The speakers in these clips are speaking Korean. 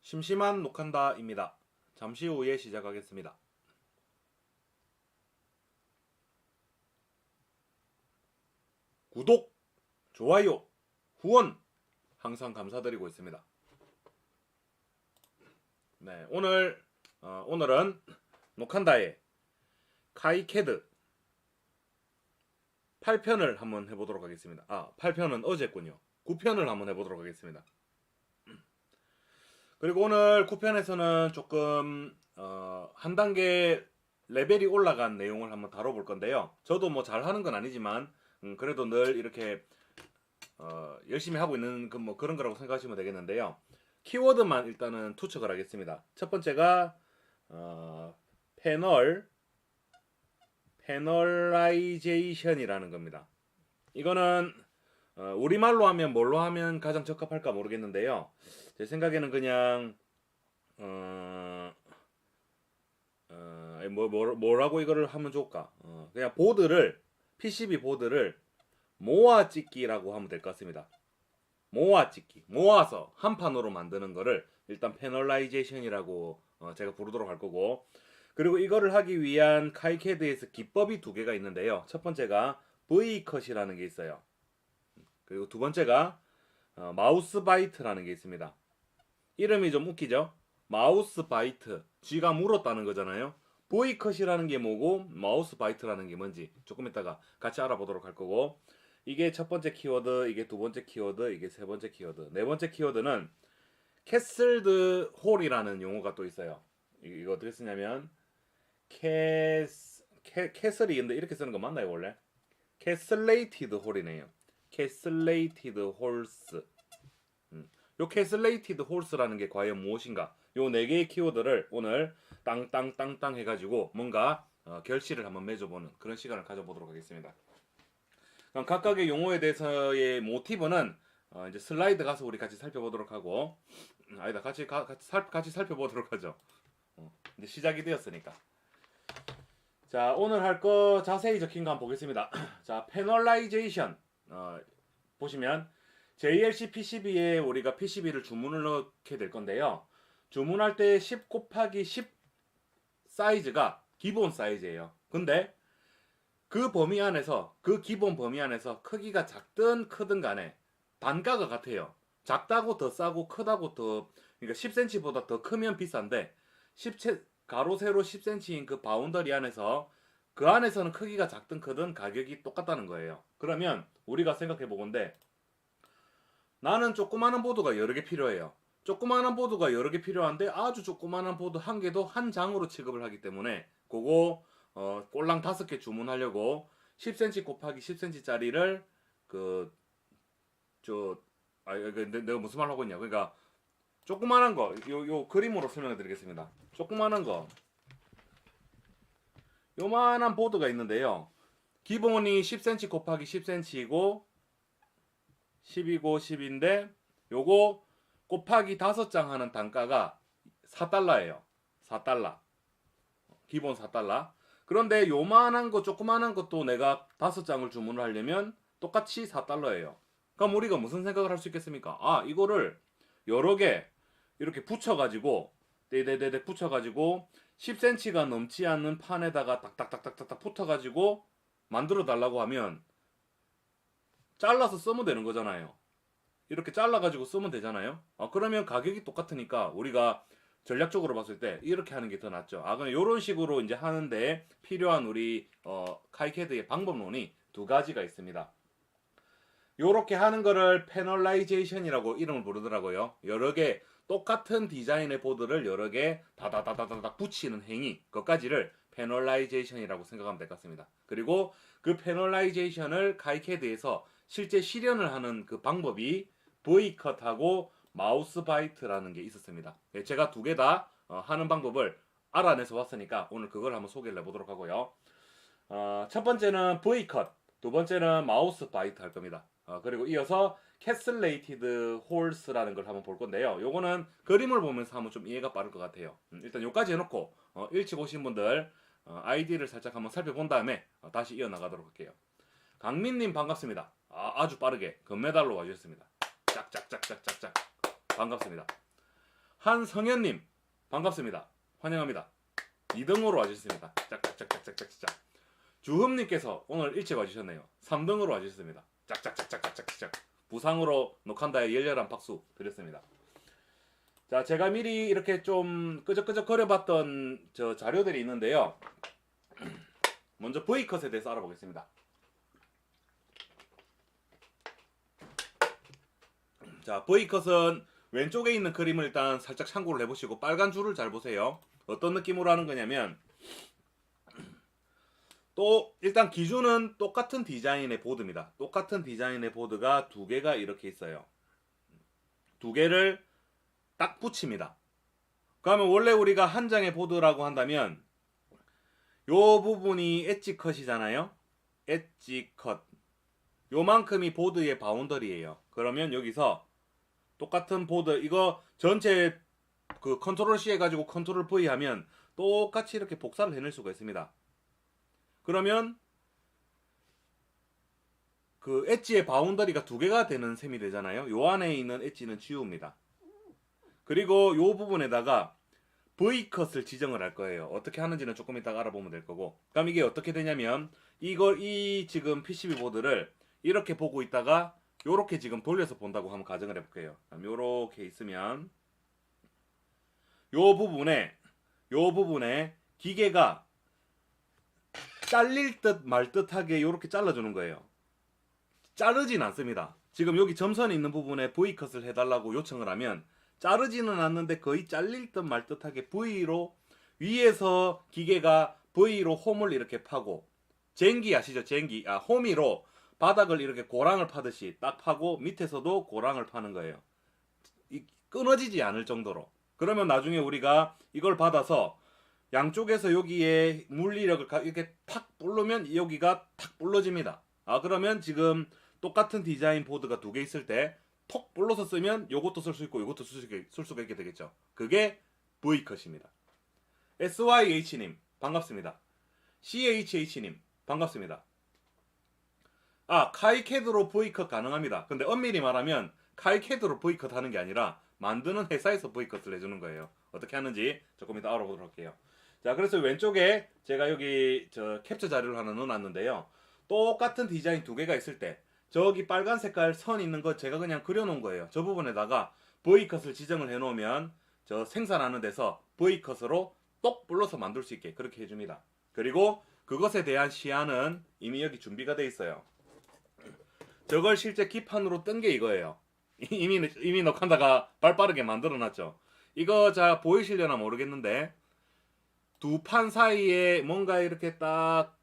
심심한 녹한다입니다. 잠시 후에 시작하겠습니다. 구독, 좋아요, 후원 항상 감사드리고 있습니다. 네, 오늘은 녹한다의 카이캐드 8편을 한번 해보도록 하겠습니다. 8편은 어제군요. 9편을 한번 해보도록 하겠습니다. 그리고 오늘 9편에서는 조금 한 단계 레벨이 올라간 내용을 한번 다뤄볼 건데요. 저도 뭐 잘하는 건 아니지만 그래도 늘 이렇게 열심히 하고 있는 그런 거라고 생각하시면 되겠는데요. 키워드만 일단은 투척을 하겠습니다. 첫 번째가 패널라이제이션이라는 겁니다. 이거는 우리말로 하면 뭘로 하면 가장 적합할까 모르겠는데요. 제 생각에는 그냥 뭐라고 이거를 하면 좋을까? 그냥 PCB 보드를 모아 찍기라고 하면 될 것 같습니다. 모아 찍기, 모아서 한 판으로 만드는 거를 일단 패널라이제이션이라고 제가 부르도록 할 거고, 그리고 이거를 하기 위한 카이캐드에서 기법이 두 개가 있는데요. 첫 번째가 V컷이라는 게 있어요. 그리고 두 번째가 마우스 바이트라는 게 있습니다. 이름이 좀 웃기죠? 마우스 바이트, 쥐가 물었다는 거잖아요. V컷이라는 게 뭐고 마우스 바이트라는 게 뭔지 조금 이따가 같이 알아보도록 할 거고, 이게 첫 번째 키워드, 이게 두 번째 키워드, 이게 세 번째 키워드. 네 번째 키워드는 캐슬드 홀이라는 용어가 또 있어요. 이거 어떻게 쓰냐면 캐슬이 근데 이렇게 쓰는 거 맞나요 원래? 캐슬레이티드 홀이네요. 캐슬레이티드 홀스. 요 캐슬레이티드 홀스라는 게 과연 무엇인가? 요 네 개의 키워드를 오늘 땅땅땅땅 해가지고 뭔가 결실을 한번 맺어보는 그런 시간을 가져보도록 하겠습니다. 그럼 각각의 용어에 대해서의 모티브는 이제 슬라이드 가서 우리 같이 살펴보도록 하고, 아니다, 같이 살펴보도록 하죠. 이제 시작이 되었으니까. 자, 오늘 할 거 자세히 적힌 거 한번 보겠습니다. 자, 패널라이제이션 보시면 JLC PCB에 우리가 PCB를 주문을 넣게 될 건데요. 주문할 때 10 곱하기 10 사이즈가 기본 사이즈예요. 근데 그 기본 범위 안에서 크기가 작든 크든 간에 단가가 같아요. 작다고 더 싸고 크다고 그러니까 10cm보다 더 크면 비싼데 가로 세로 10cm인 그 바운더리 안에서 그 안에서는 크기가 작든 크든 가격이 똑같다는 거예요. 그러면 우리가 생각해 보건데, 나는 조그마한 보드가 여러 개 필요해요. 조그마한 보드가 여러 개 필요한데 아주 조그마한 보드 한 개도 한 장으로 취급을 하기 때문에 그거 꼴랑 5개 주문하려고 10cm 곱하기 10cm 짜리를 내가 무슨 말 하고 있냐. 그러니까 조그마한 거 요 그림으로 설명해 드리겠습니다. 조그마한 거 요만한 보드가 있는데요. 기본이 10cm 곱하기 10cm이고 10이고 10인데 요거 곱하기 5장 하는 단가가 4달러예요. 4달러. 기본 4달러. 그런데 요만한 거 조그만한 것도 내가 5장을 주문을 하려면 똑같이 4달러예요. 그럼 우리가 무슨 생각을 할 수 있겠습니까? 이거를 여러 개 이렇게 붙여가지고 떼떼떼떼 붙여가지고 10cm가 넘지 않는 판에다가 딱딱딱딱딱 붙어가지고 만들어 달라고 하면 잘라서 쓰면 되는 거잖아요. 이렇게 잘라가지고 쓰면 되잖아요. 그러면 가격이 똑같으니까 우리가 전략적으로 봤을 때 이렇게 하는 게 더 낫죠. 그럼 이런 식으로 이제 하는데 필요한 우리 카이캐드의 방법론이 두 가지가 있습니다. 요렇게 하는 거를 패널라이제이션이라고 이름을 부르더라고요. 여러 개 똑같은 디자인의 보드를 여러 개 다다다다닥 붙이는 행위, 그것까지를 패널라이제이션이라고 생각하면 될 것 같습니다. 그리고 그 패널라이제이션을 카이캐드에서 실제 실현을 하는 그 방법이 V컷하고 마우스 바이트라는 게 있었습니다. 제가 두 개 다 하는 방법을 알아내서 왔으니까 오늘 그걸 한번 소개를 해보도록 하고요. 첫 번째는 V컷, 두 번째는 마우스 바이트 할 겁니다. 그리고 이어서 캐슬레이티드 홀스라는 걸 한번 볼 건데요. 요거는 그림을 보면서 하면 좀 이해가 빠를 것 같아요. 일단 요까지 해놓고 일찍 오신 분들 아이디를 살짝 한번 살펴본 다음에 다시 이어나가도록 할게요. 강민님 반갑습니다. 아주 빠르게 금메달로 와주셨습니다. 짝짝짝짝짝짝 반갑습니다. 한성현님 반갑습니다. 환영합니다. 2등으로 와주셨습니다. 짝짝짝짝짝짝짝. 주흠님께서 오늘 일찍 와주셨네요. 3등으로 와주셨습니다. 짝짝짝짝짝짝짝. 부상으로 녹한다에 열렬한 박수 드렸습니다. 자, 제가 미리 이렇게 좀 끄적끄적 거려봤던 저 자료들이 있는데요. 먼저 V컷에 대해서 알아보겠습니다. 자, V컷은 왼쪽에 있는 그림을 일단 살짝 참고를 해보시고 빨간 줄을 잘 보세요. 어떤 느낌으로 하는 거냐면 또 일단 기준은 똑같은 디자인의 보드입니다. 똑같은 디자인의 보드가 두 개가 이렇게 있어요. 두 개를 딱 붙입니다. 그러면 원래 우리가 한 장의 보드라고 한다면 요 부분이 엣지 컷이잖아요. 엣지 컷. 요만큼이 보드의 바운더리예요. 그러면 여기서 똑같은 보드 이거 전체 그 컨트롤 C 해가지고 컨트롤 V 하면 똑같이 이렇게 복사를 해낼 수가 있습니다. 그러면 그 엣지의 바운더리가 두 개가 되는 셈이 되잖아요. 요 안에 있는 엣지는 지웁니다. 그리고 요 부분에다가 V컷을 지정을 할 거예요. 어떻게 하는지는 조금 이따가 알아보면 될 거고. 그럼 이게 어떻게 되냐면 이 지금 PCB 보드를 이렇게 보고 있다가 요렇게 지금 돌려서 본다고 한번 가정을 해볼게요. 그럼 요렇게 있으면 요 부분에 기계가 잘릴 듯 말 듯하게 요렇게 잘라주는 거예요. 자르진 않습니다. 지금 여기 점선이 있는 부분에 V컷을 해달라고 요청을 하면 자르지는 않는데 거의 잘릴 듯 말 듯하게 V로 위에서 기계가 V로 홈을 이렇게 파고 쟁기 아시죠? 쟁기 호미로 바닥을 이렇게 고랑을 파듯이 딱 파고 밑에서도 고랑을 파는 거예요. 끊어지지 않을 정도로. 그러면 나중에 우리가 이걸 받아서 양쪽에서 여기에 물리력을 이렇게 탁 부르면 여기가 탁 불러집니다. 그러면 지금 똑같은 디자인 보드가 두 개 있을 때 톡 불러서 쓰면 요것도 쓸 수 있고 요것도 쓸 수가 있게 되겠죠. 그게 V컷입니다. SYH님 반갑습니다. CHH님 반갑습니다. 카이캐드로 V컷 가능합니다. 근데 엄밀히 말하면 카이캐드로 V컷 하는 게 아니라 만드는 회사에서 V컷을 해주는 거예요. 어떻게 하는지 조금 이따 알아보도록 할게요. 자, 그래서 왼쪽에 제가 여기 저 캡처 자료를 하나 넣어놨는데요. 똑같은 디자인 두 개가 있을 때 저기 빨간 색깔 선 있는 거 제가 그냥 그려놓은 거예요. 저 부분에다가 V컷을 지정을 해놓으면 저 생산하는 데서 V컷으로 똑 불러서 만들 수 있게 그렇게 해줍니다. 그리고 그것에 대한 시안은 이미 여기 준비가 돼 있어요. 저걸 실제 기판으로 뜬 게 이거예요. 이미 녹한다가 발 빠르게 만들어놨죠. 이거 자 보이시려나 모르겠는데 두 판 사이에 뭔가 이렇게 딱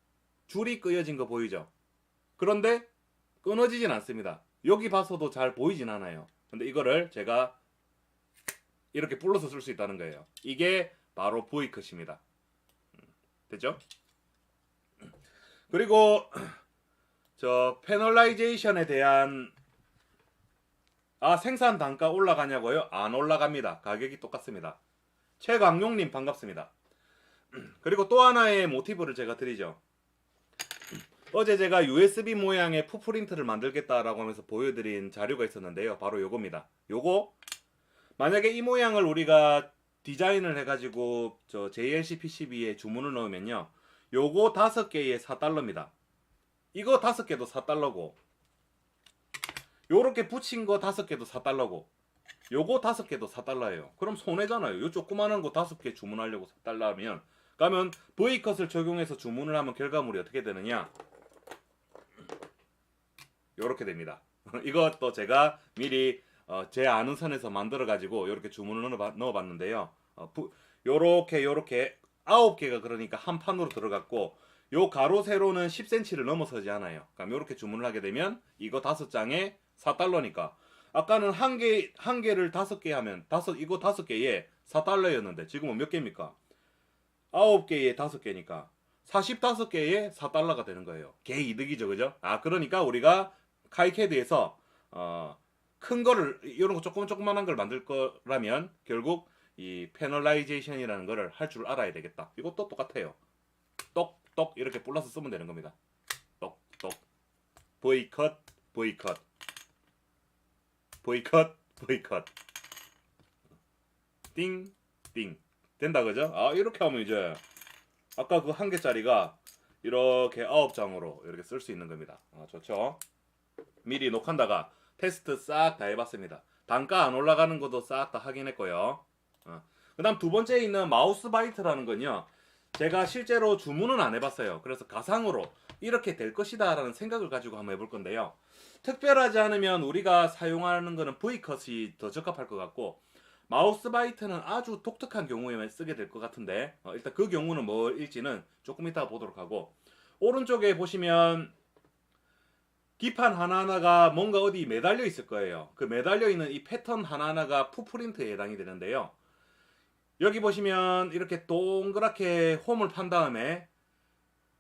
줄이 끄여진 거 보이죠? 그런데 끊어지진 않습니다. 여기 봐서도 잘 보이진 않아요. 근데 이거를 제가 이렇게 불러서 쓸 수 있다는 거예요. 이게 바로 V컷입니다. 됐죠? 그리고 저 패널라이제이션에 대한 생산 단가 올라가냐고요? 안 올라갑니다. 가격이 똑같습니다. 최강용님 반갑습니다. 그리고 또 하나의 모티브를 제가 드리죠. 어제 제가 USB 모양의 푸프린트를 만들겠다라고 하면서 보여드린 자료가 있었는데요. 바로 요겁니다. 요거 만약에 이 모양을 우리가 디자인을 해가지고 저 JLC PCB에 주문을 넣으면요. 요거 5개에 4달러입니다. 이거 5개도 4달러고 요렇게 붙인 거 5개도 4달러고 요거 5개도 4달러예요. 그럼 손해잖아요. 요 조그마한 거 5개 주문하려고 4달러 하면 그러면 V컷을 적용해서 주문을 하면 결과물이 어떻게 되느냐? 요렇게 됩니다. 이것도 제가 미리 제 아는 선에서 만들어 가지고 요렇게 주문을 넣어봤는데요. 요렇게 9개가 그러니까 한 판으로 들어갔고 요 가로 세로는 10cm를 넘어서지 않아요. 그럼 요렇게 주문을 하게 되면 이거 5장에 4달러니까 아까는 한 개를 5개 하면 이거 5개에 4달러였는데 지금은 몇 개입니까? 9개에 5개니까 45개에 4달러가 되는 거예요. 개 이득이죠, 그죠? 그러니까 우리가 카이캐드에서 큰 거를 이런 거 조그만한 걸 만들 거라면 결국 이 패널라이제이션이라는 거를 할 줄 알아야 되겠다. 이것도 똑같아요. 똑똑 이렇게 불러서 쓰면 되는 겁니다. 똑똑 V컷 V컷 V컷 V컷 띵, 띵. 된다 그죠? 아 이렇게 하면 이제 아까 그 한 개짜리가 이렇게 9장으로 이렇게 쓸 수 있는 겁니다. 좋죠? 미리 녹한다가 테스트 싹 다 해봤습니다. 단가 안 올라가는 것도 싹 다 확인했고요. 그 다음 두 번째 있는 마우스 바이트라는 건요. 제가 실제로 주문은 안 해봤어요. 그래서 가상으로 이렇게 될 것이다 라는 생각을 가지고 한번 해볼 건데요. 특별하지 않으면 우리가 사용하는 거는 V컷이 더 적합할 것 같고 마우스 바이트는 아주 독특한 경우에만 쓰게 될 것 같은데 일단 그 경우는 뭐일지는 조금 이따가 보도록 하고 오른쪽에 보시면 기판 하나하나가 뭔가 어디 매달려 있을 거예요. 그 매달려 있는 이 패턴 하나하나가 푸프린트에 해당이 되는데요. 여기 보시면 이렇게 동그랗게 홈을 판 다음에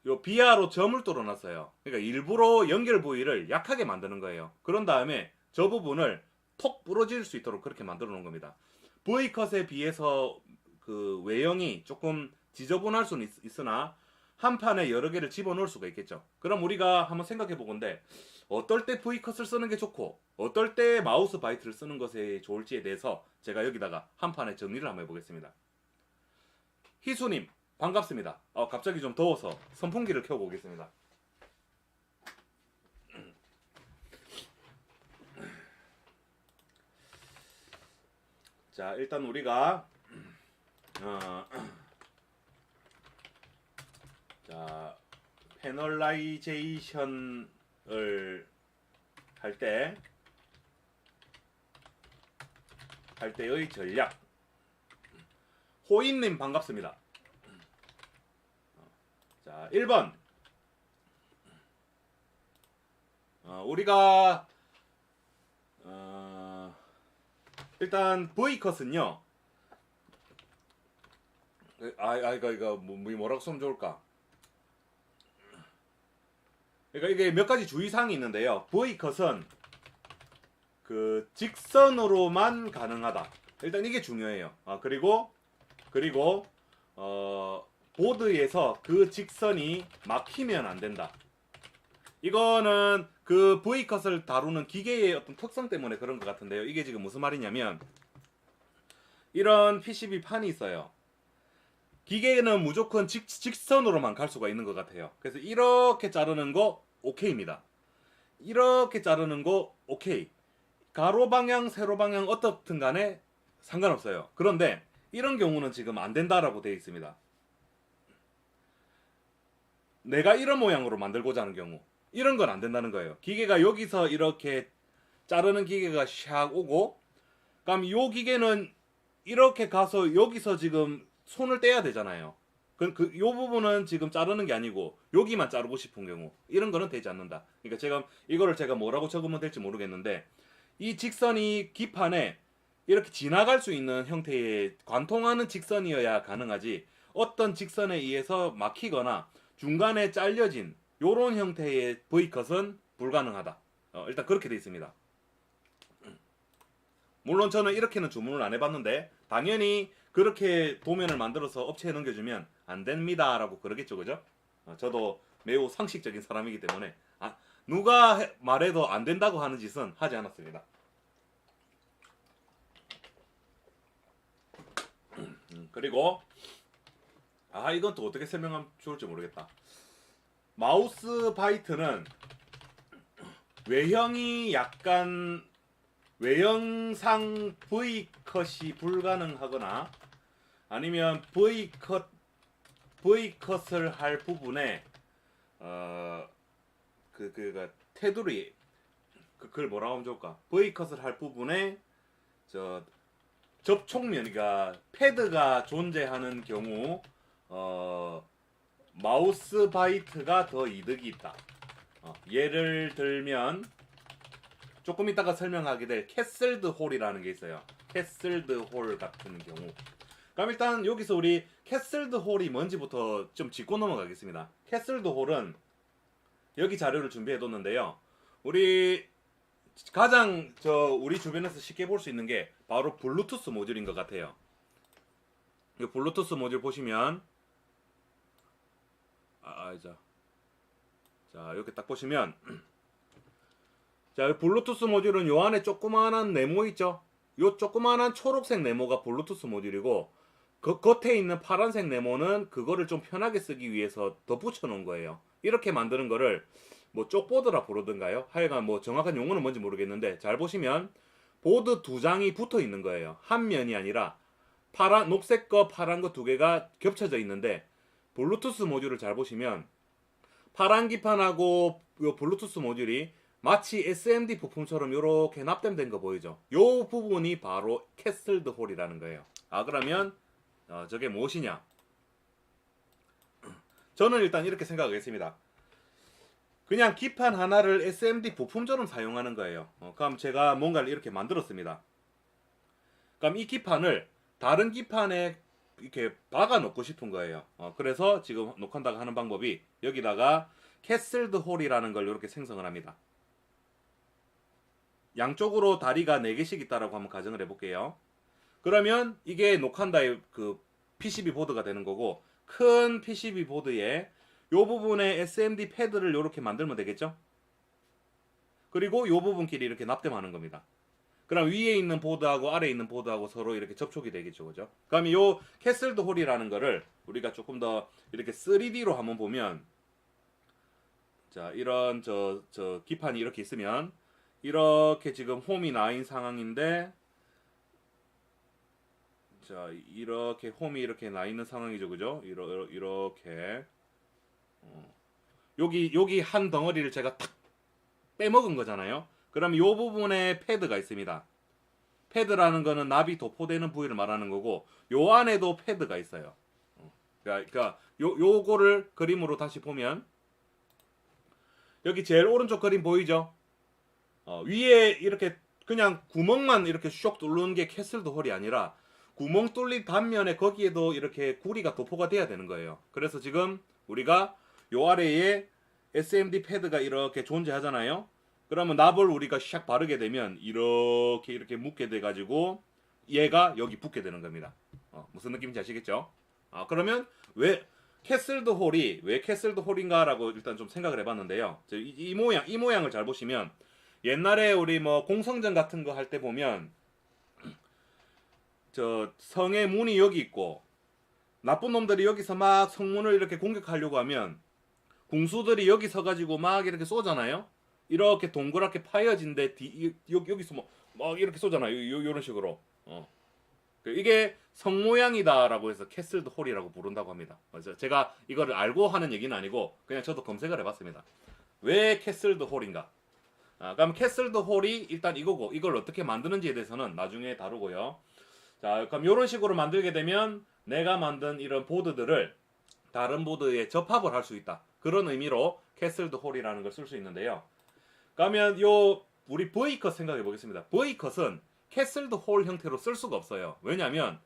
요 비하로 점을 뚫어놨어요. 그러니까 일부러 연결 부위를 약하게 만드는 거예요. 그런 다음에 저 부분을 톡 부러질 수 있도록 그렇게 만들어 놓은 겁니다. V컷에 비해서 그 외형이 조금 지저분할 수는 있으나 한 판에 여러 개를 집어넣을 수가 있겠죠. 그럼 우리가 한번 생각해 보건데 어떨 때 V컷을 쓰는 게 좋고 어떨 때 마우스 바이트를 쓰는 것이 좋을지에 대해서 제가 여기다가 한 판에 정리를 한번 해보겠습니다. 희수님 반갑습니다. 갑자기 좀 더워서 선풍기를 켜고 오겠습니다. 자 일단 우리가 자 패널라이제이션을 할 때의 전략. 호인님 반갑습니다. 자 1번 우리가 일단 V컷은요 이거 뭐라고 쓰면 좋을까. 그러니까 이게 몇 가지 주의사항이 있는데요. V컷은 그 직선으로만 가능하다. 일단 이게 중요해요. 그리고 보드에서 그 직선이 막히면 안 된다. 이거는 그 V컷을 다루는 기계의 어떤 특성 때문에 그런 것 같은데요. 이게 지금 무슨 말이냐면 이런 PCB 판이 있어요. 기계는 무조건 직선으로만 갈 수가 있는 것 같아요. 그래서 이렇게 자르는 거 오케이입니다. 이렇게 자르는 거 오케이. 가로 방향, 세로 방향 어떻든 간에 상관없어요. 그런데 이런 경우는 지금 안 된다라고 되어 있습니다. 내가 이런 모양으로 만들고자 하는 경우 이런 건 안 된다는 거예요. 기계가 여기서 이렇게 자르는 기계가 샥 오고 그럼 이 기계는 이렇게 가서 여기서 지금 손을 떼야 되잖아요. 이 부분은 지금 자르는 게 아니고 여기만 자르고 싶은 경우 이런 거는 되지 않는다. 그러니까 이거를 제가 뭐라고 적으면 될지 모르겠는데 이 직선이 기판에 이렇게 지나갈 수 있는 형태의 관통하는 직선이어야 가능하지 어떤 직선에 의해서 막히거나 중간에 잘려진 요런 형태의 V컷은 불가능하다. 일단 그렇게 돼 있습니다. 물론 저는 이렇게는 주문을 안 해봤는데 당연히 그렇게 도면을 만들어서 업체에 넘겨주면 안 됩니다 라고 그러겠죠. 그죠? 저도 매우 상식적인 사람이기 때문에 누가 말해도 안 된다고 하는 짓은 하지 않았습니다. 그리고 이건 또 어떻게 설명하면 좋을지 모르겠다. 마우스 바이트는 외형이 약간 외형상 V컷이 불가능하거나 아니면 V컷을 할 부분에 테두리 그걸 뭐라고 하면 좋을까? V컷을 할 부분에 접촉면, 그러니까 패드가 존재하는 경우 마우스 바이트가 더 이득이 있다. 예를 들면 조금 이따가 설명하게 될 캐슬드 홀이라는 게 있어요. 캐슬드 홀 같은 경우. 그럼 일단 여기서 우리 캐슬드 홀이 뭔지부터 좀 짚고 넘어가겠습니다. 캐슬드 홀은 여기 자료를 준비해 뒀는데요. 우리 가장 우리 주변에서 쉽게 볼 수 있는 게 바로 블루투스 모듈인 것 같아요. 이 블루투스 모듈 보시면 자 이렇게 딱 보시면 자 블루투스 모듈은 요 안에 조그마한 네모 있죠? 요 조그만한 초록색 네모가 블루투스 모듈이고 그 겉에 있는 파란색 네모는 그거를 좀 편하게 쓰기 위해서 덧붙여 놓은 거예요. 이렇게 만드는 거를 뭐 쪽보드라 부르던가요? 하여간 뭐 정확한 용어는 뭔지 모르겠는데 잘 보시면 보드 두 장이 붙어 있는 거예요. 한 면이 아니라 파란 녹색 거 파란 거 두 개가 겹쳐져 있는데 블루투스 모듈을 잘 보시면 파란 기판하고 요 블루투스 모듈이 마치 SMD 부품처럼 이렇게 납땜된 거 보이죠? 요 부분이 바로 캐슬드 홀이라는 거예요. 아 그러면 저게 무엇이냐? 저는 일단 이렇게 생각하겠습니다. 그냥 기판 하나를 SMD 부품처럼 사용하는 거예요. 그럼 제가 뭔가를 이렇게 만들었습니다. 그럼 이 기판을 다른 기판에 이렇게 박아 놓고 싶은 거예요. 그래서 지금 녹한다고 하는 방법이 여기다가 캐슬드 홀이라는 걸 이렇게 생성을 합니다. 양쪽으로 다리가 4개씩 있다라고 한번 가정을 해볼게요. 그러면 이게 녹한다의 그 PCB 보드가 되는 거고 큰 PCB 보드에 요 부분에 SMD 패드를 이렇게 만들면 되겠죠? 그리고 요 부분끼리 이렇게 납땜하는 겁니다. 그럼 위에 있는 보드하고 아래에 있는 보드하고 서로 이렇게 접촉이 되겠죠, 그죠? 그럼 요 캐슬드 홀이라는 거를 우리가 조금 더 이렇게 3D로 한번 보면, 자 이런 저 기판이 이렇게 있으면 이렇게 지금 홈이 나인 상황인데, 자 이렇게 홈이 이렇게 나 있는 상황이죠, 그죠? 이렇게 여기 한 덩어리를 제가 탁 빼먹은 거잖아요. 그럼 요 부분에 패드가 있습니다. 패드라는 거는 납이 도포되는 부위를 말하는 거고 요 안에도 패드가 있어요. 그러니까 요거를 그림으로 다시 보면 여기 제일 오른쪽 그림 보이죠? 위에 이렇게 그냥 구멍만 이렇게 슉 뚫는 게 캐슬드 홀이 아니라 구멍 뚫린 단면에 거기에도 이렇게 구리가 도포가 돼야 되는 거예요. 그래서 지금 우리가 요 아래에 SMD 패드가 이렇게 존재하잖아요. 그러면 납을 우리가 샥 바르게 되면 이렇게 묶게 돼 가지고 얘가 여기 붙게 되는 겁니다. 무슨 느낌인지 아시겠죠? 그러면 왜 캐슬드 홀인가라고 일단 좀 생각을 해봤는데요. 이 모양을 잘 보시면 옛날에 우리 뭐 공성전 같은 거 할 때 보면 저 성의 문이 여기 있고 나쁜 놈들이 여기서 막 성문을 이렇게 공격하려고 하면 궁수들이 여기 서가지고 막 이렇게 쏘잖아요. 이렇게 동그랗게 파여진데 여기서 막 이렇게 쏘잖아요. 요런 식으로. 이게 성 모양이다라고 해서 캐슬드 홀이라고 부른다고 합니다. 그래서 제가 이거를 알고 하는 얘기는 아니고 그냥 저도 검색을 해봤습니다. 왜 캐슬드 홀인가? 그럼 캐슬드 홀이 일단 이거고 이걸 어떻게 만드는지에 대해서는 나중에 다루고요. 자, 그럼 이런 식으로 만들게 되면 내가 만든 이런 보드들을 다른 보드에 접합을 할 수 있다. 그런 의미로 캐슬드 홀이라는 걸 쓸 수 있는데요. 그러면 우리 V컷 생각해 보겠습니다. V컷은 캐슬드 홀 형태로 쓸 수가 없어요. 왜냐하면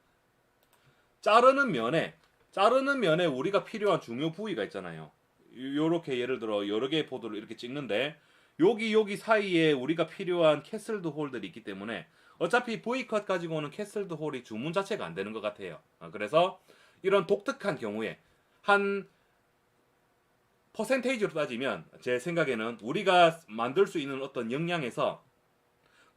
자르는 면에 우리가 필요한 중요 부위가 있잖아요. 요렇게 예를 들어 여러 개의 보드를 이렇게 찍는데 여기 사이에 우리가 필요한 캐슬드 홀들이 있기 때문에 어차피 V컷 가지고는 캐슬드 홀이 주문 자체가 안 되는 것 같아요. 그래서 이런 독특한 경우에 한 퍼센테이지로 따지면 제 생각에는 우리가 만들 수 있는 어떤 역량에서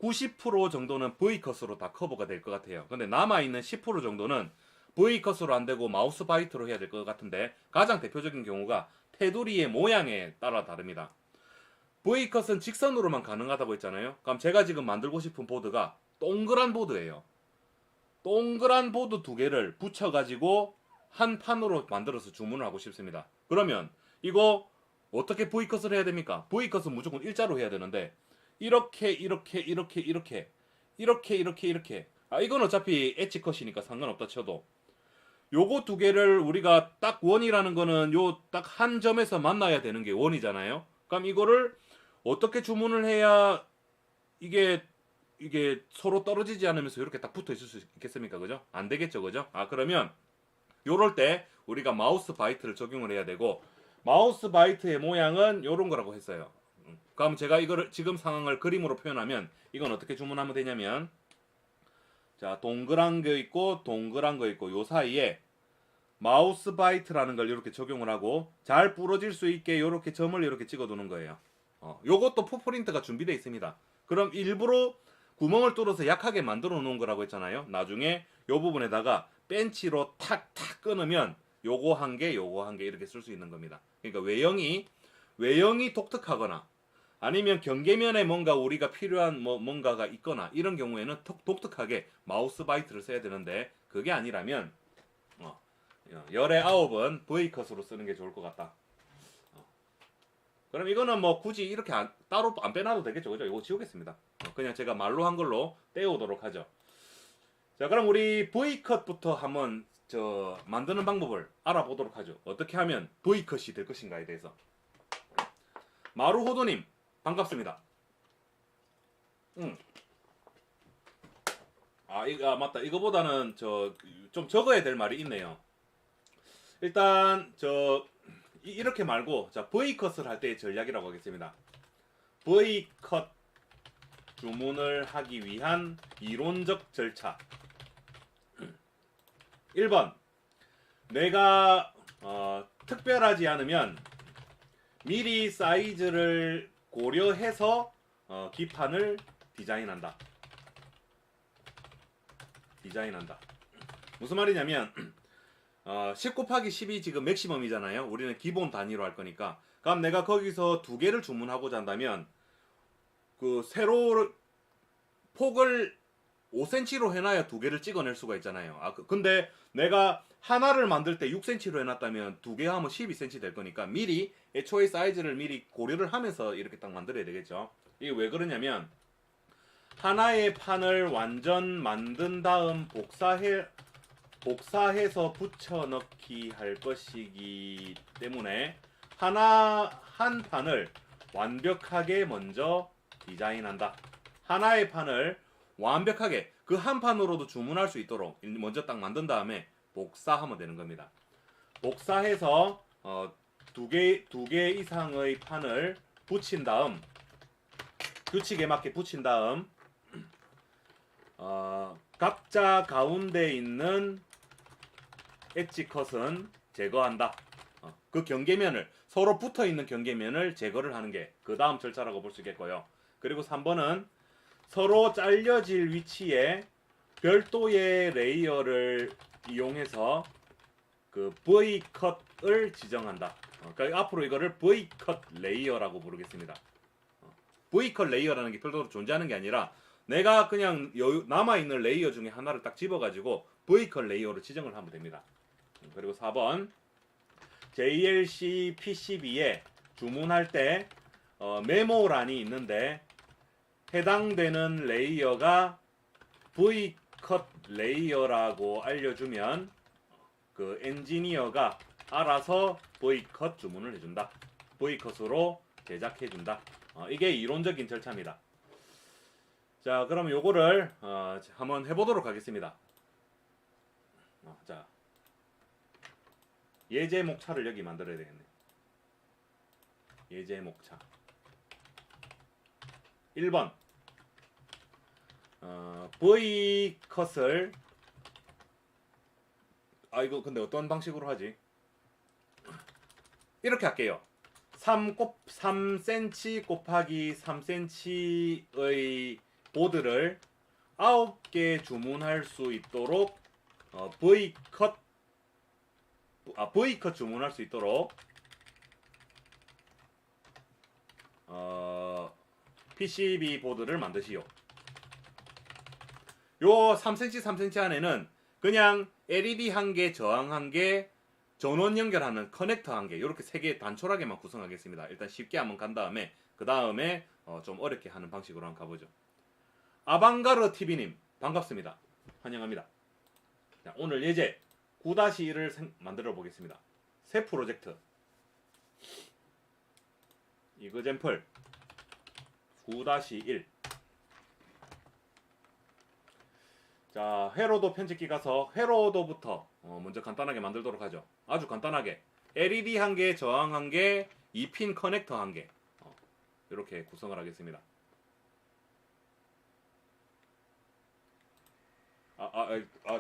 90% 정도는 V컷으로 다 커버가 될 것 같아요. 근데 남아있는 10% 정도는 V컷으로 안 되고 마우스 바이트로 해야 될 것 같은데 가장 대표적인 경우가 테두리의 모양에 따라 다릅니다. V컷은 직선으로만 가능하다고 했잖아요. 그럼 제가 지금 만들고 싶은 보드가 동그란 보드예요. 동그란 보드 두 개를 붙여가지고 한 판으로 만들어서 주문을 하고 싶습니다. 그러면 이거 어떻게 V컷을 해야 됩니까? V컷은 무조건 일자로 해야 되는데 이렇게 이건 어차피 엣지컷이니까 상관없다 쳐도 요거 두 개를 우리가 딱 원이라는 거는 요 딱 한 점에서 만나야 되는 게 원이잖아요. 그럼 이거를 어떻게 주문을 해야 이게 서로 떨어지지 않으면서 이렇게 딱 붙어 있을 수 있겠습니까? 그죠? 안 되겠죠, 그죠? 그러면 요럴 때 우리가 마우스 바이트를 적용을 해야 되고 마우스 바이트의 모양은 요런 거라고 했어요. 그럼 제가 이거를 지금 상황을 그림으로 표현하면 이건 어떻게 주문하면 되냐면 자, 동그란 거 있고 동그란 거 있고 요 사이에 마우스 바이트라는 걸 이렇게 적용을 하고 잘 부러질 수 있게 이렇게 점을 이렇게 찍어 두는 거예요. 요것도 풋프린트가 준비되어 있습니다. 그럼 일부러 구멍을 뚫어서 약하게 만들어 놓은 거라고 했잖아요. 나중에 요 부분에다가 벤치로 탁탁 끊으면 요거 한 개, 요거 한 개 이렇게 쓸 수 있는 겁니다. 그러니까 외형이 독특하거나 아니면 경계면에 뭔가 우리가 필요한 뭔가가 있거나 이런 경우에는 독특하게 마우스 바이트를 써야 되는데 그게 아니라면 열의 9은 V컷으로 쓰는 게 좋을 것 같다. 그럼 이거는 뭐 굳이 이렇게 따로 안 빼놔도 되겠죠. 그죠? 이거 지우겠습니다. 그냥 제가 말로 한 걸로 떼오도록 하죠. 자, 그럼 우리 V컷부터 한번 만드는 방법을 알아보도록 하죠. 어떻게 하면 V컷이 될 것인가에 대해서. 마루호도님 반갑습니다. 맞다. 이거보다는 좀 적어야 될 말이 있네요. 일단 이렇게 말고 자 V컷을 할 때의 전략이라고 하겠습니다. V컷 주문을 하기 위한 이론적 절차. 1번 내가 특별하지 않으면 미리 사이즈를 고려해서 기판을 디자인한다. 무슨 말이냐면 10 곱하기 10이 지금 맥시멈이잖아요. 우리는 기본 단위로 할 거니까. 그럼 내가 거기서 두 개를 주문하고자 한다면 그 세로 폭을 5cm로 해놔야 두 개를 찍어낼 수가 있잖아요. 근데 내가 하나를 만들 때 6cm로 해놨다면 두 개 하면 12cm 될 거니까 미리 애초에 사이즈를 미리 고려를 하면서 이렇게 딱 만들어야 되겠죠. 이게 왜 그러냐면 하나의 판을 완전 만든 다음 복사해서 붙여넣기 할 것이기 때문에 한 판을 완벽하게 먼저 디자인한다. 하나의 판을 완벽하게 그 한 판으로도 주문할 수 있도록 먼저 딱 만든 다음에 복사하면 되는 겁니다. 복사해서 두 개 이상의 판을 붙인 다음 규칙에 맞게 붙인 다음 각자 가운데 있는 엣지 컷은 제거한다. 그 경계면을 서로 붙어 있는 경계면을 제거를 하는 게 그 다음 절차라고 볼 수 있겠고요. 그리고 3번은 서로 잘려질 위치에 별도의 레이어를 이용해서 그 V컷을 지정한다. 그러니까 앞으로 이거를 V컷 레이어라고 부르겠습니다. V컷 레이어라는 게 별도로 존재하는 게 아니라 내가 그냥 남아있는 레이어 중에 하나를 딱 집어가지고 V컷 레이어로 지정을 하면 됩니다. 그리고 4번 JLC PCB에 주문할 때 메모란이 있는데 해당되는 레이어가 V컷 레이어라고 알려주면 그 엔지니어가 알아서 V컷 주문을 해준다. V컷으로 제작해준다. 이게 이론적인 절차입니다. 자, 그럼 요거를 한번 해보도록 하겠습니다. 자, 예제 목차를 여기 만들어야 되겠네. 예제 목차 1번 V컷을 이거 근데 어떤 방식으로 하지? 이렇게 할게요. 3cm 곱하기 3cm의 보드를 9개 주문할 수 있도록 V컷 주문할 수 있도록 PCB 보드를 만드시오. 요 3cm 3cm 안에는 그냥 LED 한 개, 저항 한 개, 전원 연결하는 커넥터 한 개, 이렇게 세 개 단촐하게만 구성하겠습니다. 일단 쉽게 한번 간 다음에 그 다음에 좀 어렵게 하는 방식으로 한번 가보죠. 아방가르 TV님 반갑습니다. 환영합니다. 자, 오늘 예제 9-1을 만들어 보겠습니다. 새 프로젝트 이그젠플 9-1. 자, 회로도 편집기 가서 회로도부터 먼저 간단하게 만들도록 하죠. 아주 간단하게 LED 한 개, 저항 한 개, 2핀 커넥터 한 개, 이렇게 구성을 하겠습니다.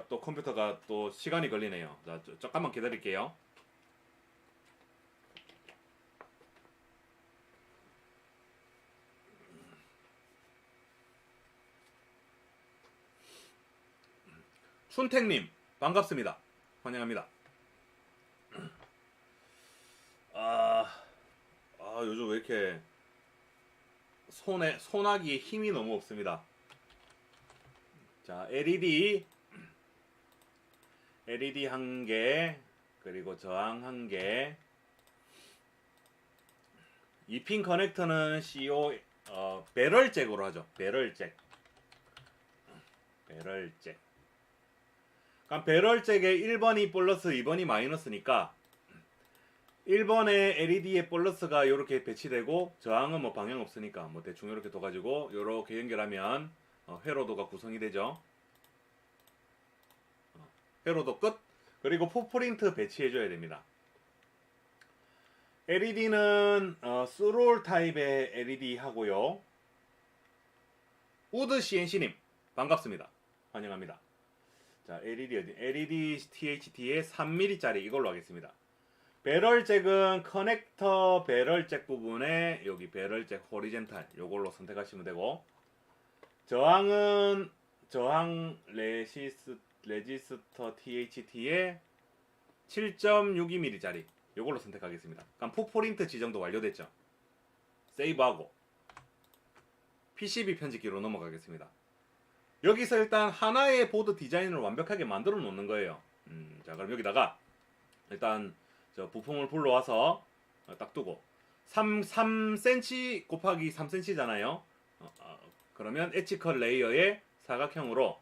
또 컴퓨터가 또 시간이 걸리네요. 자, 잠깐만 기다릴게요. 순택님 반갑습니다. 환영합니다. 요즘 왜 이렇게 손아귀에 힘이 너무 없습니다. 자, LED 1개, 그리고 저항 1개. 2핀 커넥터는 CO 배럴잭으로 하죠. 배럴잭. 그럼 배럴잭에 1번이 플러스 2번이 마이너스니까 1번에 LED에 플러스가 이렇게 배치되고 저항은 뭐 방향 없으니까 뭐 대충 이렇게 둬가지고 이렇게 연결하면 회로도가 구성이 되죠. 회로도 끝. 그리고 풋프린트 배치해줘야 됩니다. LED는 스롤 타입의 LED 하고요. 우드 CNC님 반갑습니다. 환영합니다. 자, LED THT의 3mm짜리 이걸로 하겠습니다. 배럴잭은 커넥터 배럴잭 부분에 여기 배럴잭 호리젠탈 요걸로 선택하시면 되고, 저항은 저항 레지스터 THT의 7.62mm짜리 요걸로 선택하겠습니다. 그럼 풋프린트 지정도 완료됐죠. 세이브하고 PCB 편집기로 넘어가겠습니다. 여기서 일단 하나의 보드 디자인을 완벽하게 만들어 놓는 거예요. 자, 그럼 여기다가 일단 저 부품을 불러와서 딱 두고 3cm 곱하기 3cm잖아요. 그러면 엣지컬 레이어의 사각형으로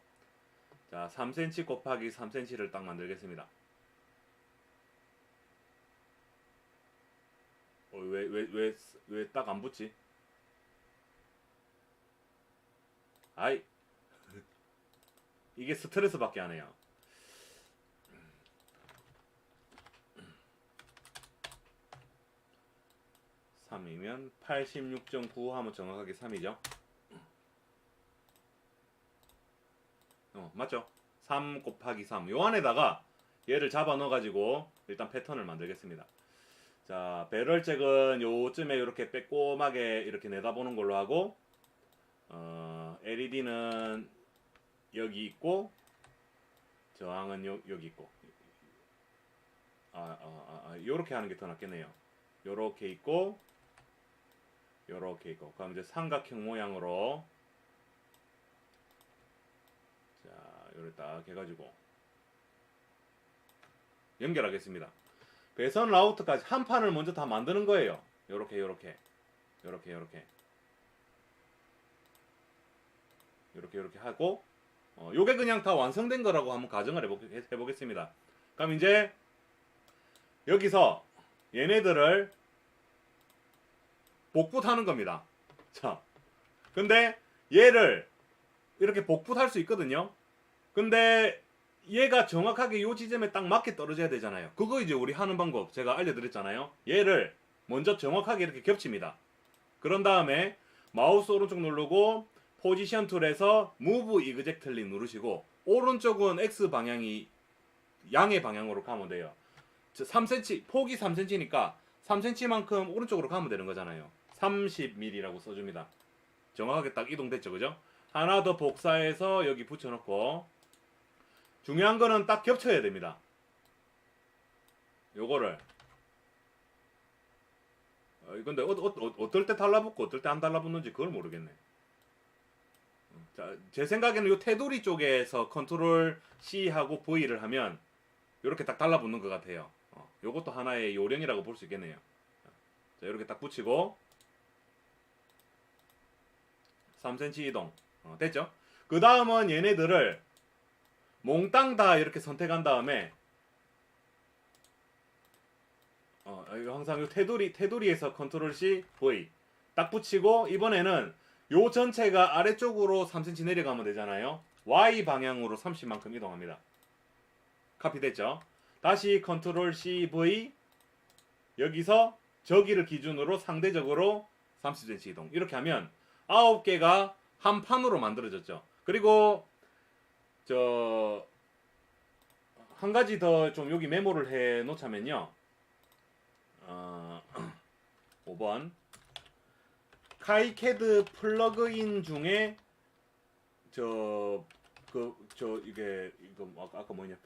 자 3cm 곱하기 3cm를 딱 만들겠습니다. 왜 딱 안 붙지? 아이 이게 스트레스밖에 안 해요. 이면 86.9 하면 정확하게 3이죠. 맞죠? 3 곱하기 3. 요 안에다가 얘를 잡아 넣어 가지고 일단 패턴을 만들겠습니다. 자, 배럴잭은 요쯤에 이렇게 빼꼼하게 이렇게 내다보는 걸로 하고, LED는 여기 있고, 저항은 여기 있고, 요렇게 하는 게 더 낫겠네요. 요렇게 있고, 요렇게 있고, 그럼 이제 삼각형 모양으로, 자, 요를 딱 해가지고, 연결하겠습니다. 배선 라우트까지 한 판을 먼저 다 만드는 거예요. 요렇게 하고, 요게 그냥 다 완성된 거라고 한번 가정을 해보겠습니다. 그럼 이제 여기서 얘네들을 복붙하는 겁니다. 자, 근데 얘를 이렇게 복붙할 수 있거든요. 근데 얘가 정확하게 요 지점에 딱 맞게 떨어져야 되잖아요. 그거 이제 우리 하는 방법 제가 알려드렸잖아요. 얘를 먼저 정확하게 이렇게 겹칩니다. 그런 다음에 마우스 오른쪽 누르고 포지션 툴에서 Move Exactly 누르시고, 오른쪽은 X 방향이 양의 방향으로 가면 돼요. 3cm, 폭이 3cm니까 3cm만큼 오른쪽으로 가면 되는 거잖아요. 30mm라고 써줍니다. 정확하게 딱 이동됐죠, 그죠? 하나 더 복사해서 여기 붙여놓고, 중요한 거는 딱 겹쳐야 됩니다. 요거를 근데 어떨 때 달라붙고 어떨 때 안 달라붙는지 그걸 모르겠네. 자, 제 생각에는 요 테두리 쪽에서 컨트롤 C 하고 V를 하면 요렇게 딱 달라붙는 것 같아요. 요것도 하나의 요령이라고 볼 수 있겠네요. 자, 이렇게 딱 붙이고 3cm 이동. 됐죠? 그 다음은 얘네들을 몽땅 다 이렇게 선택한 다음에 항상 요 테두리에서 컨트롤 C V 딱 붙이고, 이번에는 요 전체가 아래쪽으로 3cm 내려가면 되잖아요. Y 방향으로 30만큼 이동합니다. 카피 됐죠? 다시 컨트롤 C V, 여기서 저기를 기준으로 상대적으로 30cm 이동. 이렇게 하면 9개가 한 판으로 만들어졌죠. 그리고 한 가지 더 좀 여기 메모를 해 놓자면요. 5번 카이캐드 플러그인 중에 이게 이거 아까 뭐냐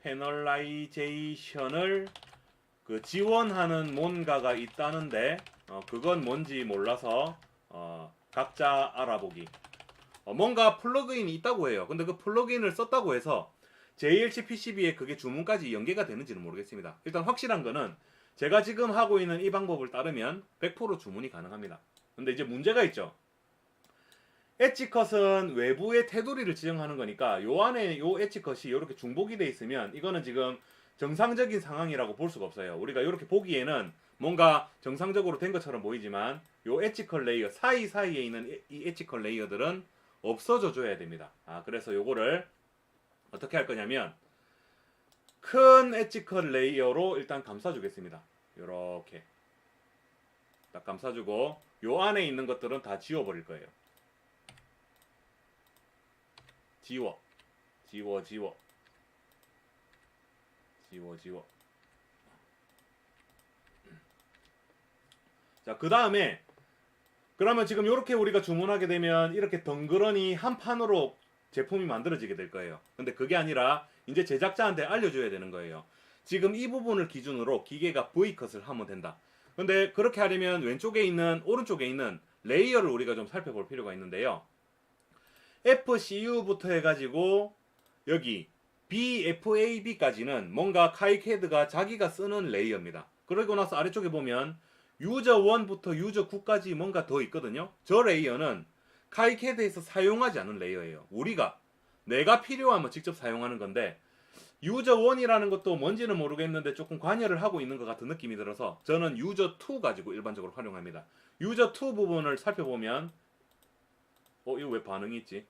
패널라이제이션을 그 지원하는 뭔가가 있다는데 그건 뭔지 몰라서 각자 알아보기. 뭔가 플러그인이 있다고 해요. 근데 그 플러그인을 썼다고 해서 JLC PCB에 그게 주문까지 연계가 되는지는 모르겠습니다. 일단 확실한 거는 제가 지금 하고 있는 이 방법을 따르면 100% 주문이 가능합니다. 근데 이제 문제가 있죠. 엣지컷은 외부의 테두리를 지정하는 거니까 요 안에 요 엣지컷이 이렇게 중복이 돼 있으면 이거는 지금 정상적인 상황이라고 볼 수가 없어요. 우리가 이렇게 보기에는 뭔가 정상적으로 된 것처럼 보이지만 요 엣지컷 레이어 사이사이에 있는 이 엣지컷 레이어들은 없어져 줘야 됩니다. 그래서 요거를 어떻게 할 거냐면 큰 엣지컷 레이어로 일단 감싸주겠습니다. 요렇게 딱 감싸주고 요 안에 있는 것들은 다 지워버릴 거예요. 지워. 자, 그 다음에 그러면 지금 이렇게 우리가 주문하게 되면 이렇게 덩그러니 한 판으로 제품이 만들어지게 될 거예요. 근데 그게 아니라 이제 제작자한테 알려줘야 되는 거예요. 지금 이 부분을 기준으로 기계가 V컷을 하면 된다. 근데 그렇게 하려면 오른쪽에 있는 레이어를 우리가 좀 살펴볼 필요가 있는데요. FCU부터 해가지고 여기 BFAB까지는 뭔가 카이캐드가 자기가 쓰는 레이어입니다. 그러고 나서 아래쪽에 보면 유저 1부터 유저 9까지 뭔가 더 있거든요. 저 레이어는 카이캐드에서 사용하지 않은 레이어예요. 내가 필요하면 직접 사용하는 건데 유저 1이라는 것도 뭔지는 모르겠는데 조금 관여를 하고 있는 것 같은 느낌이 들어서 저는 유저 2 가지고 일반적으로 활용합니다. 유저 2 부분을 살펴보면 이거 왜 반응이 있지?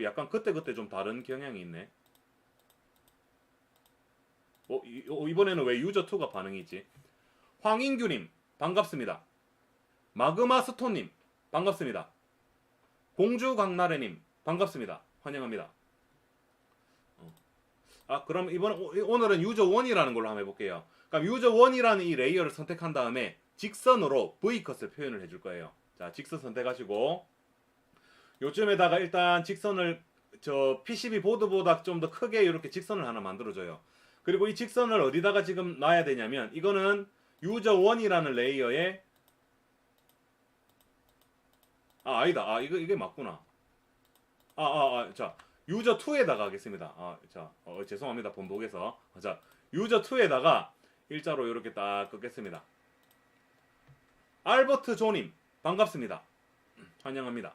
약간 그때 좀 다른 경향이 있네. 이번에는 왜 유저 2가 반응이 있지? 황인규님 반갑습니다. 마그마스톤님 반갑습니다. 공주강나래님 반갑습니다. 환영합니다. 그럼 오늘은 유저 1이라는 걸로 한번 해볼게요. 그럼 유저 1이라는 이 레이어를 선택한 다음에 직선으로 V컷을 표현을 해줄 거예요. 자, 직선 선택하시고 요쯤에다가 일단 직선을 저 PCB 보드보다 좀 더 크게 이렇게 직선을 하나 만들어줘요. 그리고 이 직선을 어디다가 지금 놔야 되냐면 이거는 유저 1이라는 레이어에 아니다. 이게 맞구나. 자, 유저 2에다가 하겠습니다. 죄송합니다. 본독에서. 자, 유저 2에다가 일자로 이렇게 딱 긋겠습니다. 알버트 조님 반갑습니다. 환영합니다.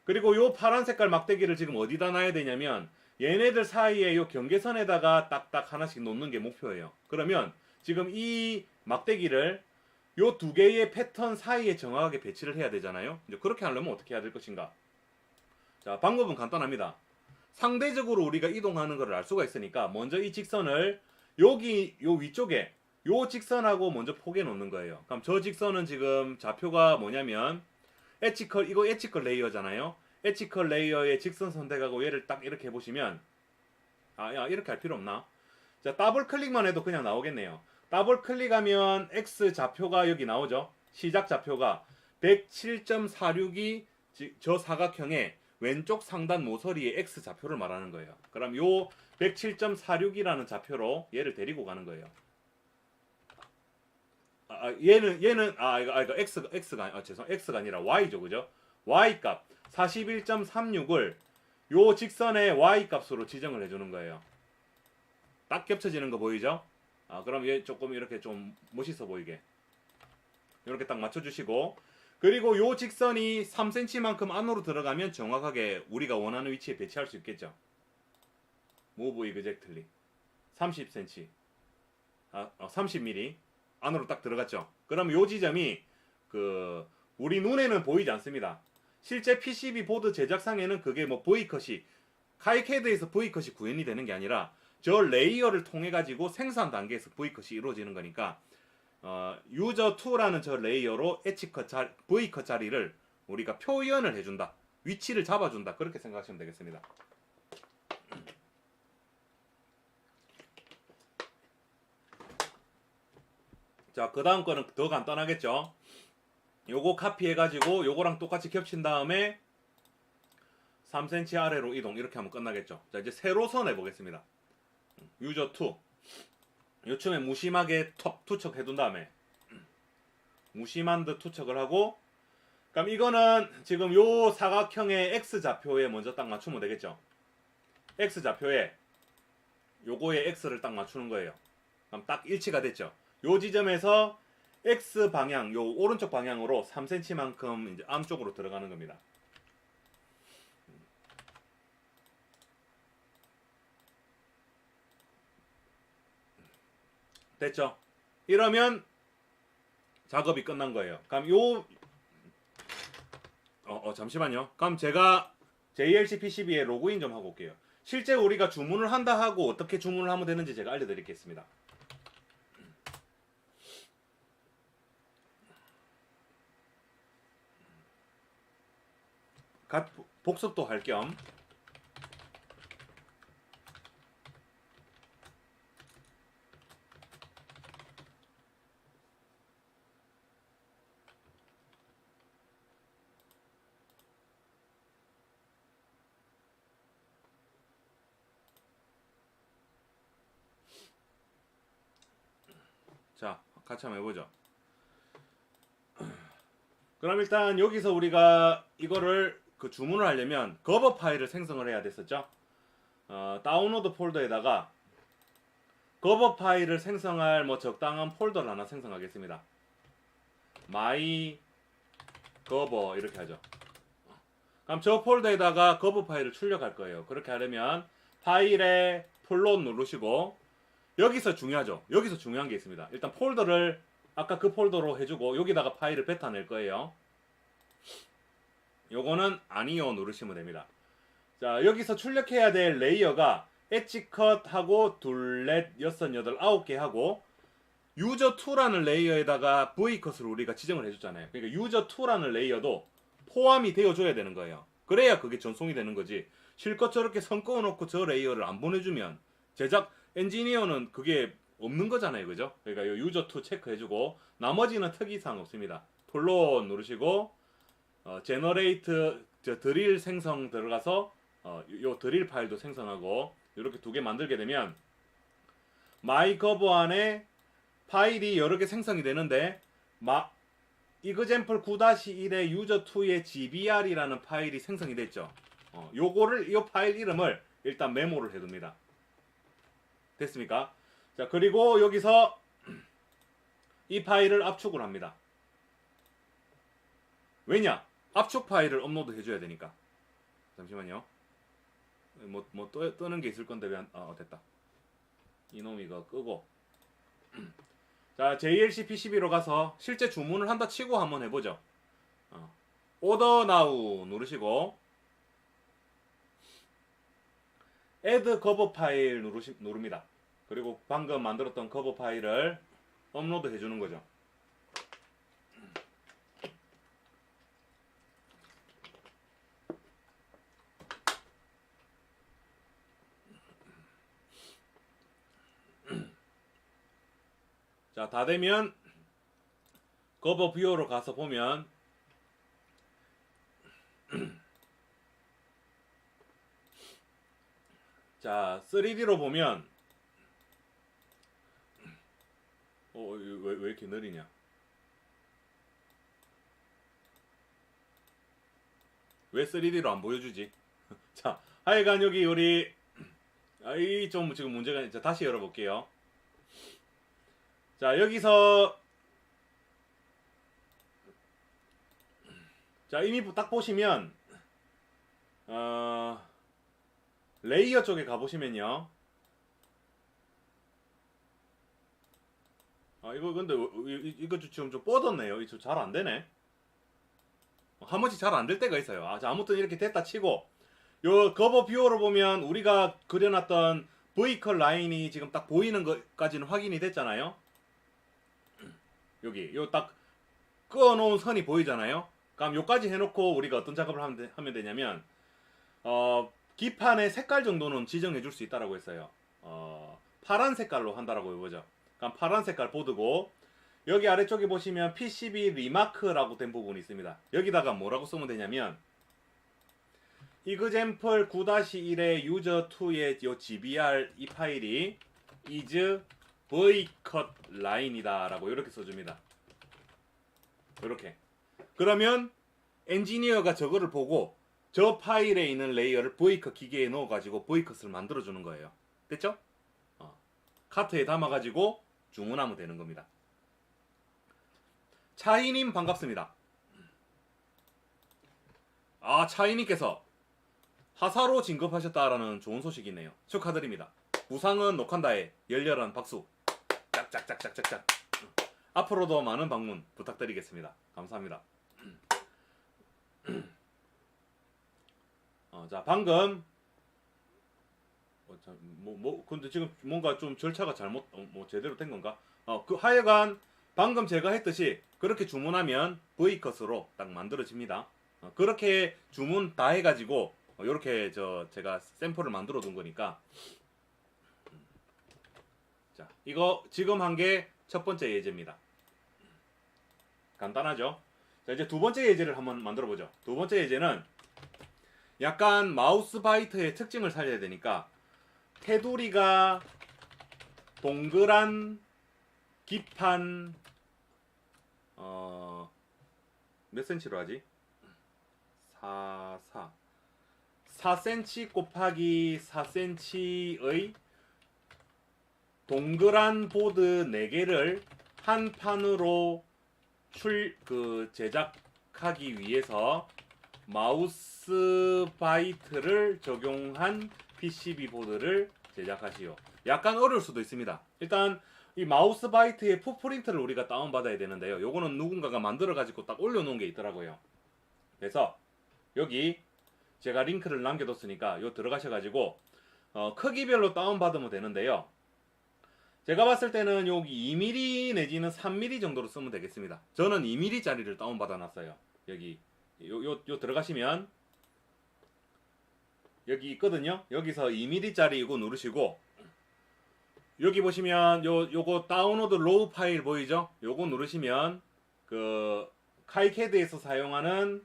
그리고 요 파란 색깔 막대기를 지금 어디다 놔야 되냐면 얘네들 사이에 요 경계선에다가 딱딱 하나씩 놓는 게 목표예요. 그러면 지금 이 막대기를 요 두 개의 패턴 사이에 정확하게 배치를 해야 되잖아요. 이제 그렇게 하려면 어떻게 해야 될 것인가? 자, 방법은 간단합니다. 상대적으로 우리가 이동하는 것을 알 수가 있으니까 먼저 이 직선을 여기 요 위쪽에 요 직선하고 먼저 포개 놓는 거예요. 그럼 저 직선은 지금 좌표가 뭐냐면 이거 엣지컬 레이어잖아요. 엣지컬 레이어의 직선 선택하고 얘를 딱 이렇게 해보시면 이렇게 할 필요 없나? 자, 더블 클릭만 해도 그냥 나오겠네요. 더블 클릭하면 X 좌표가 여기 나오죠. 시작 좌표가 107.46이 저 사각형의 왼쪽 상단 모서리의 X 좌표를 말하는 거예요. 그럼 요 107.46이라는 좌표로 얘를 데리고 가는 거예요. 얘는 이거 X가 아니라 Y죠, 그죠? Y 값 41.36을 요 직선의 Y 값으로 지정을 해주는 거예요. 딱 겹쳐지는 거 보이죠? 그럼 얘 조금 이렇게 좀 멋있어 보이게 이렇게 딱 맞춰주시고, 그리고 요 직선이 3cm만큼 안으로 들어가면 정확하게 우리가 원하는 위치에 배치할 수 있겠죠. Move exactly 30cm 30mm 안으로 딱 들어갔죠. 그럼 요 지점이 우리 눈에는 보이지 않습니다. 실제 PCB 보드 제작상에는 그게 뭐 V컷이 카이캐드에서 V컷이 구현이 되는 게 아니라 저 레이어를 통해 가지고 생산 단계에서 V컷이 이루어지는 거니까 유저 2라는 저 레이어로 V컷 자리를 우리가 표현을 해준다. 위치를 잡아준다. 그렇게 생각하시면 되겠습니다. 자, 그 다음 거는 더 간단하겠죠. 요거 카피해가지고 요거랑 똑같이 겹친 다음에 3cm 아래로 이동 이렇게 하면 끝나겠죠. 자 이제 세로선 해보겠습니다. 유저 2 요쯤에 무심하게 턱 투척해 둔 다음에 무심한 듯 투척을 하고 그럼 이거는 지금 요 사각형의 X좌표에 먼저 딱 맞추면 되겠죠. X좌표에 요거에 X를 딱 맞추는 거예요. 그럼 딱 일치가 됐죠. 요 지점에서 X 방향, 요 오른쪽 방향으로 3cm만큼 이제 안쪽으로 들어가는 겁니다. 됐죠? 이러면 작업이 끝난 거예요. 그럼 잠시만요. 그럼 제가 JLC PCB에 로그인 좀 하고 올게요. 실제 우리가 주문을 한다 하고 어떻게 주문을 하면 되는지 제가 알려드리겠습니다. 복습도 할 겸 자, 같이 한번 해보죠. 그럼 일단 여기서 우리가 이거를 주문을 하려면 거버 파일을 생성을 해야 됐었죠. 다운로드 폴더에다가 거버 파일을 생성할 적당한 폴더를 하나 생성하겠습니다. my 거버 이렇게 하죠. 그럼 저 폴더에다가 거버 파일을 출력할 거예요. 그렇게 하려면 파일에 플롯 누르시고 여기서 중요하죠. 여기서 중요한 게 있습니다. 일단 폴더를 아까 그 폴더로 해주고 여기다가 파일을 뱉어낼 거예요. 요거는 아니요 누르시면 됩니다. 자 여기서 출력해야 될 레이어가 엣지 컷하고 둘, 넷, 여섯, 여덟, 아홉 개 하고 유저 2라는 레이어에다가 V 컷을 우리가 지정을 해줬잖아요. 그러니까 유저 2라는 레이어도 포함이 되어줘야 되는 거예요. 그래야 그게 전송이 되는 거지. 실컷 저렇게 선 그어놓고 저 레이어를 안 보내주면 제작 엔지니어는 그게 없는 거잖아요. 그죠? 그러니까 요 유저 2 체크해주고 나머지는 특이사항 없습니다. 플롯 누르시고 제너레이트 드릴 생성 들어가서 요 드릴 파일도 생성하고 이렇게 두 개 만들게 되면 마이커버 안에 파일이 여러 개 생성이 되는데 이그젠플 9-1의 유저2의 GBR이라는 파일이 생성이 됐죠. 이 파일 이름을 일단 메모를 해둡니다. 됐습니까? 자 그리고 여기서 이 파일을 압축을 합니다. 왜냐? 압축 파일을 업로드 해줘야 되니까. 잠시만요. 뜨는 게 있을 건데 왜 됐다. 이놈 이거 끄고. 자 JLC PCB로 가서 실제 주문을 한다 치고 한번 해보죠. 오더 나우 누르시고 add cover 파일 누릅니다. 그리고 방금 만들었던 cover 파일을 업로드 해주는 거죠. 자, 다 되면 커버 뷰어로 가서 보면 자, 3D로 보면 왜 이렇게 느리냐? 왜 3D로 안 보여주지? 자, 하여간 여기 우리 좀 지금 문제가 있죠. 다시 열어볼게요. 자, 여기서 자, 이미 딱 보시면 레이어 쪽에 가보시면요. 이거 근데 이거 지금 좀 뻗었네요. 이거 잘 안되네. 한 번씩 잘 안 될 때가 있어요. 자, 아무튼 이렇게 됐다 치고 요 커버 뷰어로 보면 우리가 그려놨던 V컬 라인이 지금 딱 보이는 것까지는 확인이 됐잖아요. 여기 요 딱 그어놓은 선이 보이잖아요. 그럼 요까지 해놓고 우리가 어떤 작업을 하면 되냐면 기판의 색깔 정도는 지정해 줄 수 있다라고 했어요. 파란 색깔로 한다라고 해보죠. 그럼 파란 색깔 보드고 여기 아래쪽에 보시면 PCB 리마크라고 된 부분이 있습니다. 여기다가 뭐라고 쓰면 되냐면 example 9-1의 user2의 요 gbr 이 파일이 is vcut line이다 라고 이렇게 써줍니다. 이렇게. 그러면 엔지니어가 저거를 보고 저 파일에 있는 레이어를 vcut 기계에 넣어가지고 vcut을 만들어주는 거예요. 됐죠? 카트에 담아가지고 주문하면 되는 겁니다. 차이님 반갑습니다. 차이님께서 하사로 진급하셨다라는 좋은 소식이 있네요. 축하드립니다. 부상은 녹한다에 열렬한 박수. 짝짝짝짝짝짝. 앞으로도 많은 방문 부탁드리겠습니다. 감사합니다. 자, 방금 근데 지금 뭔가 좀 절차가 잘못 제대로 된 건가? 하여간 방금 제가 했듯이 그렇게 주문하면 V컷으로 딱 만들어집니다. 그렇게 주문 다 해가지고 이렇게 제가 샘플을 만들어 둔 거니까. 자, 이거 지금 한 게 첫 번째 예제입니다. 간단하죠? 자, 이제 두 번째 예제를 한번 만들어 보죠. 두 번째 예제는 약간 마우스 바이트의 특징을 살려야 되니까 테두리가 동그란 기판 몇 센치로 하지? 4cm 곱하기 4cm의 동그란 보드 4개를 한 판으로 제작하기 위해서 마우스 바이트를 적용한 PCB 보드를 제작하시오. 약간 어려울 수도 있습니다. 일단 이 마우스 바이트의 풋프린트를 우리가 다운받아야 되는데요. 요거는 누군가가 만들어가지고 딱 올려놓은 게 있더라고요. 그래서 여기 제가 링크를 남겨뒀으니까 요 들어가셔가지고 크기별로 다운받으면 되는데요. 제가 봤을 때는 여기 2mm 내지는 3mm 정도로 쓰면 되겠습니다. 저는 2mm 짜리를 다운받아 놨어요. 여기 요 들어가시면 여기 있거든요. 여기서 2mm 짜리 이거 누르시고 여기 보시면 요거 다운로드 로우 파일 보이죠? 요거 누르시면 그 카이캐드에서 사용하는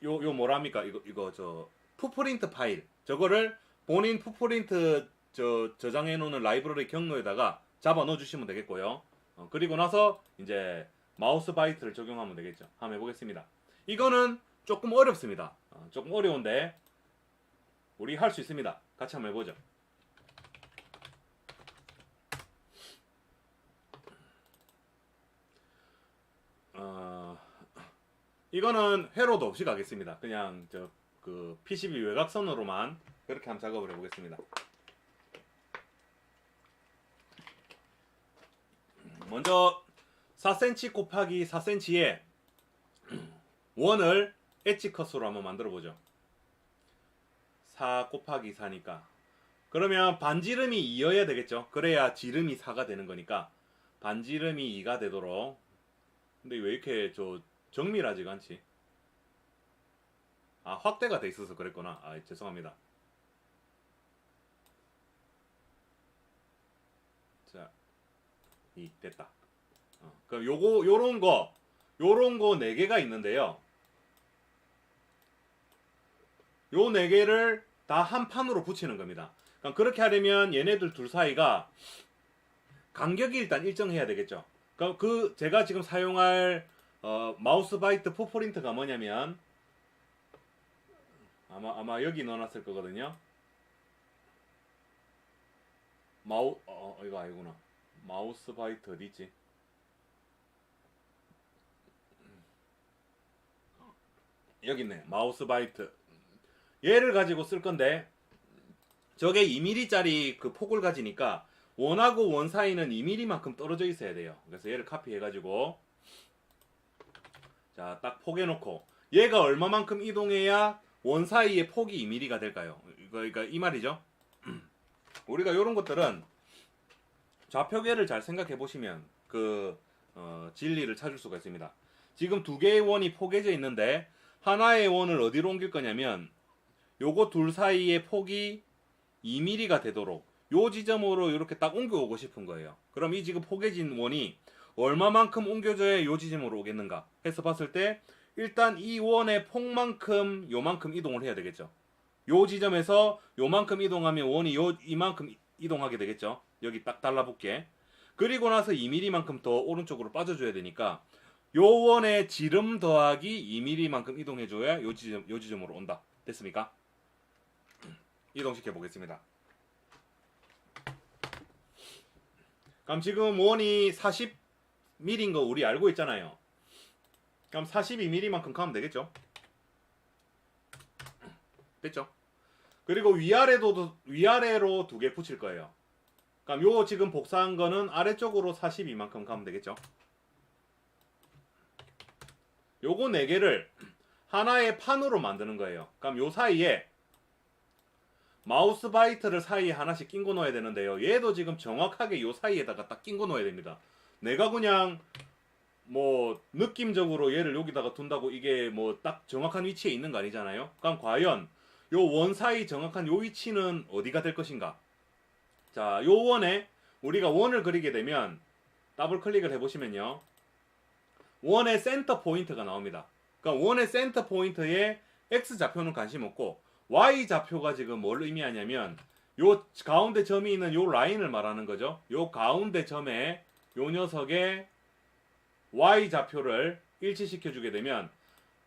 요 뭐랍니까? 이거 풋프린트 파일. 저거를 본인 풋프린트 저장해 놓는 라이브러리 경로에다가 잡아 넣어 주시면 되겠고요. 그리고 나서 이제 마우스 바이트를 적용하면 되겠죠. 한번 해보겠습니다. 이거는 조금 어렵습니다. 조금 어려운데 우리 할 수 있습니다. 같이 한번 해보죠. 이거는 회로도 없이 가겠습니다. 그냥 그 PCB 외곽선으로만 그렇게 한번 작업을 해보겠습니다. 먼저 4cm 곱하기 4cm에 원을 엣지 컷으로 한번 만들어 보죠. 4 곱하기 4니까 그러면 반지름이 2여야 되겠죠. 그래야 지름이 4가 되는 거니까 반지름이 2가 되도록. 근데 왜 이렇게 정밀하지가 않지? 확대가 돼 있어서 그랬구나. 죄송합니다. 자, 됐다. 그럼 요런 거 4개가 있는데요. 요 4개를 다 한 판으로 붙이는 겁니다. 그러니까 그렇게 하려면 얘네들 둘 사이가 간격이 일단 일정해야 되겠죠. 그러니까 제가 지금 사용할 마우스 바이트 풋프린트가 뭐냐면 아마 여기 넣어놨을 거거든요. 이거 아니구나. 마우스 바이트 어디 있지? 여기 있네. 마우스 바이트. 얘를 가지고 쓸 건데 저게 2mm짜리 그 폭을 가지니까 원하고 원 사이는 2mm만큼 떨어져 있어야 돼요. 그래서 얘를 카피해가지고 자, 딱 포개놓고 얘가 얼마만큼 이동해야 원 사이의 폭이 2mm가 될까요? 그러니까 이 말이죠. 우리가 이런 것들은 좌표계를 잘 생각해 보시면 진리를 찾을 수가 있습니다. 지금 두 개의 원이 포개져 있는데 하나의 원을 어디로 옮길 거냐면 요거 둘 사이의 폭이 2mm가 되도록 요 지점으로 이렇게 딱 옮겨오고 싶은 거예요. 그럼 이 지금 포개진 원이 얼마만큼 옮겨져야 요 지점으로 오겠는가 해서 봤을 때 일단 이 원의 폭만큼 요만큼 이동을 해야 되겠죠. 요 지점에서 요만큼 이동하면 원이 이만큼 이동하게 되겠죠. 여기 딱 달라붙게. 그리고 나서 2mm만큼 더 오른쪽으로 빠져줘야 되니까 요 원의 지름 더하기 2mm만큼 이동해줘야 요 지점으로 온다. 됐습니까? 이동시켜 보겠습니다. 그럼 지금 원이 40mm인 거 우리 알고 있잖아요. 그럼 42mm만큼 가면 되겠죠? 됐죠? 그리고 위아래로 두 개 붙일 거예요. 그럼 요 지금 복사한 거는 아래쪽으로 42만큼 가면 되겠죠? 요거 네 개를 하나의 판으로 만드는 거예요. 그럼 요 사이에 마우스 바이트를 사이에 하나씩 끼고 넣어야 되는데요. 얘도 지금 정확하게 요 사이에다가 딱 끼고 넣어야 됩니다. 내가 그냥 뭐 느낌적으로 얘를 여기다가 둔다고 이게 뭐 딱 정확한 위치에 있는 거 아니잖아요. 그럼 과연 요 원 사이 정확한 요 위치는 어디가 될 것인가? 자, 요 원에 우리가 원을 그리게 되면 더블 클릭을 해보시면요. 원의 센터 포인트가 나옵니다. 그러니까 원의 센터 포인트에 X좌표는 관심 없고 Y좌표가 지금 뭘 의미하냐면 요 가운데 점이 있는 요 라인을 말하는 거죠. 요 가운데 점에 요 녀석의 Y좌표를 일치시켜 주게 되면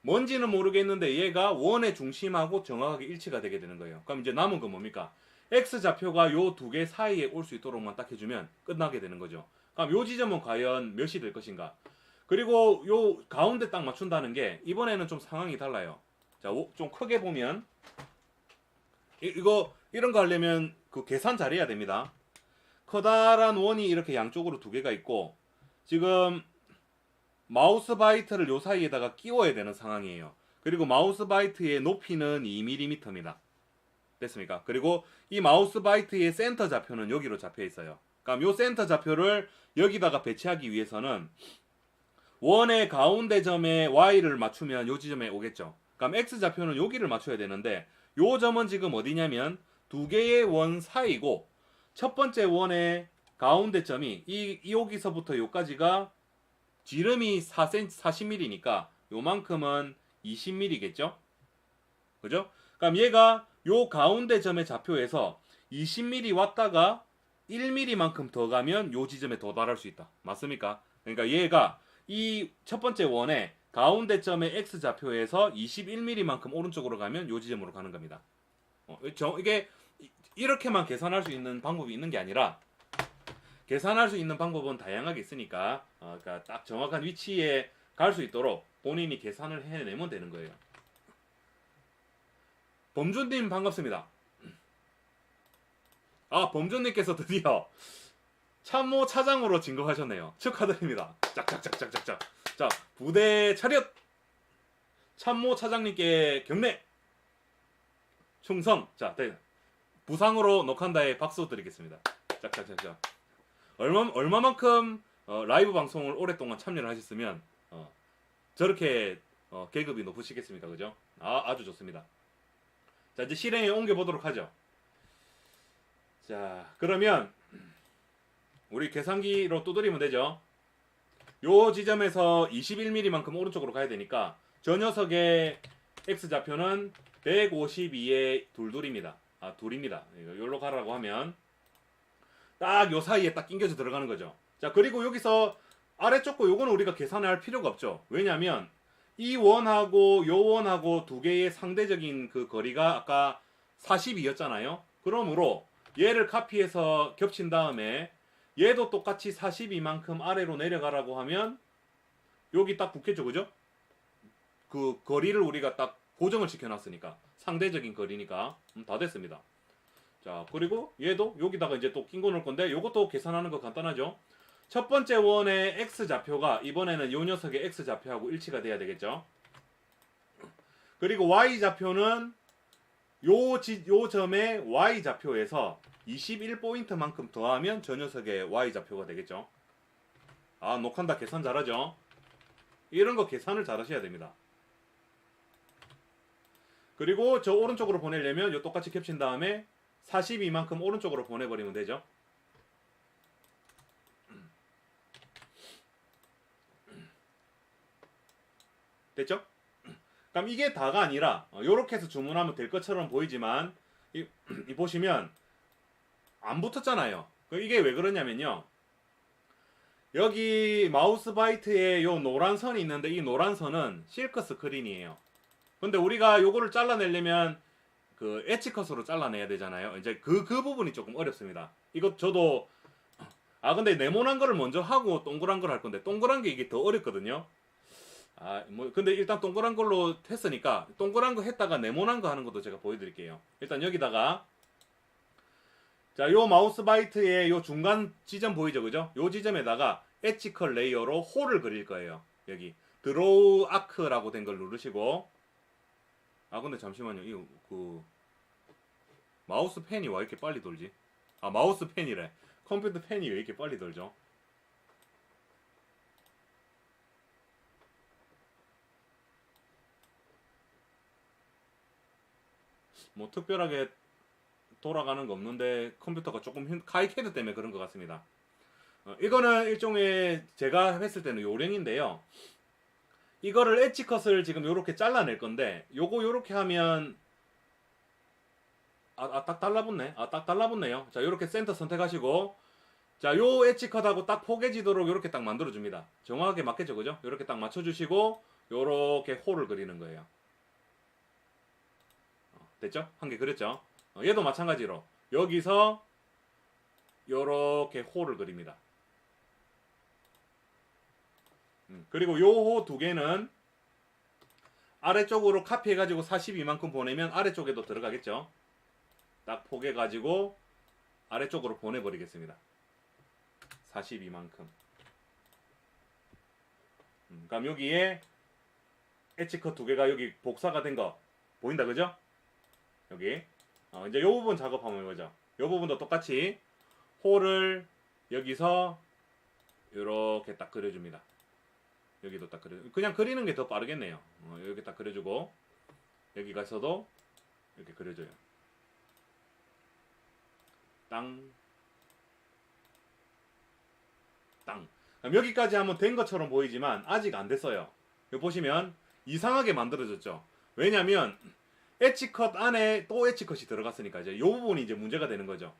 뭔지는 모르겠는데 얘가 원의 중심하고 정확하게 일치가 되게 되는 거예요. 그럼 이제 남은 건 뭡니까? X좌표가 요 두 개 사이에 올 수 있도록만 딱 해주면 끝나게 되는 거죠. 그럼 요 지점은 과연 몇이 될 것인가? 그리고 요 가운데 딱 맞춘다는 게 이번에는 좀 상황이 달라요. 자, 좀 크게 보면 이런 거 하려면 그 계산 잘해야 됩니다. 커다란 원이 이렇게 양쪽으로 두 개가 있고 지금 마우스 바이트를 요 사이에다가 끼워야 되는 상황이에요. 그리고 마우스 바이트의 높이는 2mm입니다. 됐습니까? 그리고 이 마우스 바이트의 센터 좌표는 여기로 잡혀 있어요. 그럼 요 센터 좌표를 여기다가 배치하기 위해서는 원의 가운데 점에 Y를 맞추면 요 지점에 오겠죠. 그럼 X 좌표는 여기를 맞춰야 되는데 요 점은 지금 어디냐면 두 개의 원 사이고 첫 번째 원의 가운데 점이 여기서부터 요까지가 지름이 4cm, 40mm니까 요만큼은 20mm겠죠? 그죠? 그럼 얘가 요 가운데 점의 좌표에서 20mm 왔다가 1mm만큼 더 가면 요 지점에 도달할 수 있다. 맞습니까? 그러니까 얘가 이 첫 번째 원의 가운데 점의 X 좌표에서 21mm만큼 오른쪽으로 가면 요 지점으로 가는 겁니다. 이게 이렇게만 계산할 수 있는 방법이 있는 게 아니라 계산할 수 있는 방법은 다양하게 있으니까 그러니까 딱 정확한 위치에 갈 수 있도록 본인이 계산을 해내면 되는 거예요. 범준님 반갑습니다. 범준님께서 드디어 참모 차장으로 진급하셨네요. 축하드립니다. 짝짝짝짝짝짝. 자, 부대 차렷. 참모 차장님께 경례. 충성. 자, 부상으로 녹한다에 박수 드리겠습니다. 짝짝짝짝. 얼마만큼 라이브 방송을 오랫동안 참여를 하셨으면 저렇게 계급이 높으시겠습니까? 그죠? 아주 좋습니다. 자, 이제 실행에 옮겨보도록 하죠. 자, 그러면 우리 계산기로 두드리면 되죠. 요 지점에서 21mm만큼 오른쪽으로 가야 되니까 저 녀석의 X좌표는 152에 둘입니다. 둘입니다. 여기로 가라고 하면 딱 요 사이에 딱 낑겨져 들어가는 거죠. 자, 그리고 여기서 아래쪽 거 요거는 우리가 계산할 필요가 없죠. 왜냐면 이 원하고 요 원하고 두 개의 상대적인 그 거리가 아까 42였잖아요. 그러므로 얘를 카피해서 겹친 다음에 얘도 똑같이 42만큼 아래로 내려가라고 하면 여기 딱 붙겠죠. 그죠? 그 거리를 우리가 딱 고정을 시켜놨으니까 상대적인 거리니까 다 됐습니다. 자, 그리고 얘도 여기다가 이제 또 끼고 놓을 건데 요것도 계산하는 거 간단하죠. 첫 번째 원의 X좌표가 이번에는 요 녀석의 X좌표하고 일치가 돼야 되겠죠. 그리고 Y좌표는 요 점의 Y좌표에서 21포인트만큼 더하면 저 녀석의 Y좌표가 되겠죠. 녹한다 계산 잘하죠. 이런 거 계산을 잘 하셔야 됩니다. 그리고 저 오른쪽으로 보내려면 요 똑같이 겹친 다음에 42만큼 오른쪽으로 보내버리면 되죠. 됐죠? 그럼 이게 다가 아니라 요렇게 해서 주문하면 될 것처럼 보이지만 이 보시면 안 붙었잖아요. 이게 왜 그러냐면요. 여기 마우스 바이트에 요 노란 선이 있는데 이 노란 선은 실크 스크린이에요. 근데 우리가 요거를 잘라내려면 그 엣지 컷으로 잘라내야 되잖아요. 이제 그 부분이 조금 어렵습니다. 이거 저도 근데 네모난 거를 먼저 하고 동그란 걸 할 건데 동그란 게 이게 더 어렵거든요. 뭐 근데 일단 동그란 걸로 했으니까 동그란 거 했다가 네모난 거 하는 것도 제가 보여드릴게요. 일단 여기다가 자, 요 마우스 바이트의 요 중간 지점 보이죠, 그죠? 요 지점에다가 엣지 컷 레이어로 홀을 그릴 거예요. 여기 드로우 아크라고 된 걸 누르시고 근데 잠시만요. 이거 그 마우스 펜이 왜 이렇게 빨리 돌지? 마우스 펜이래. 컴퓨터 펜이 왜 이렇게 빨리 돌죠? 뭐 특별하게 돌아가는 거 없는데 컴퓨터가 조금 카이캐드 때문에 그런 것 같습니다. 이거는 일종의 제가 했을 때는 요령인데요. 이거를 엣지 컷을 지금 요렇게 잘라낼 건데 요거 요렇게 하면 딱 달라붙네. 딱 달라붙네요. 자, 요렇게 센터 선택하시고 자, 요 엣지 컷하고 딱 포개지도록 요렇게 딱 만들어 줍니다. 정확하게 맞겠죠, 그죠? 요렇게 딱 맞춰 주시고 요렇게 홀을 그리는 거예요. 됐죠? 한 개 그렸죠? 얘도 마찬가지로 여기서 요렇게 홀을 그립니다. 그리고 요 두 개는 아래쪽으로 카피해가지고 42만큼 보내면 아래쪽에도 들어가겠죠. 딱 포개가지고 아래쪽으로 보내버리겠습니다. 42만큼. 그럼 여기에 엣지컷 두 개가 여기 복사가 된 거 보인다, 그죠? 여기 이제 요 부분 작업하면 이거죠. 요 부분도 똑같이 홀을 여기서 이렇게 딱 그려줍니다. 여기도 딱 그냥 그리는 게 더 빠르겠네요. 여기 딱 그려주고 여기 가서도 이렇게 그려줘요. 땅. 그럼 여기까지 하면 된 것처럼 보이지만 아직 안 됐어요. 여기 보시면 이상하게 만들어졌죠. 왜냐면 엣지컷 안에 또 엣지컷이 들어갔으니까 이제 이 부분이 이제 문제가 되는 거죠.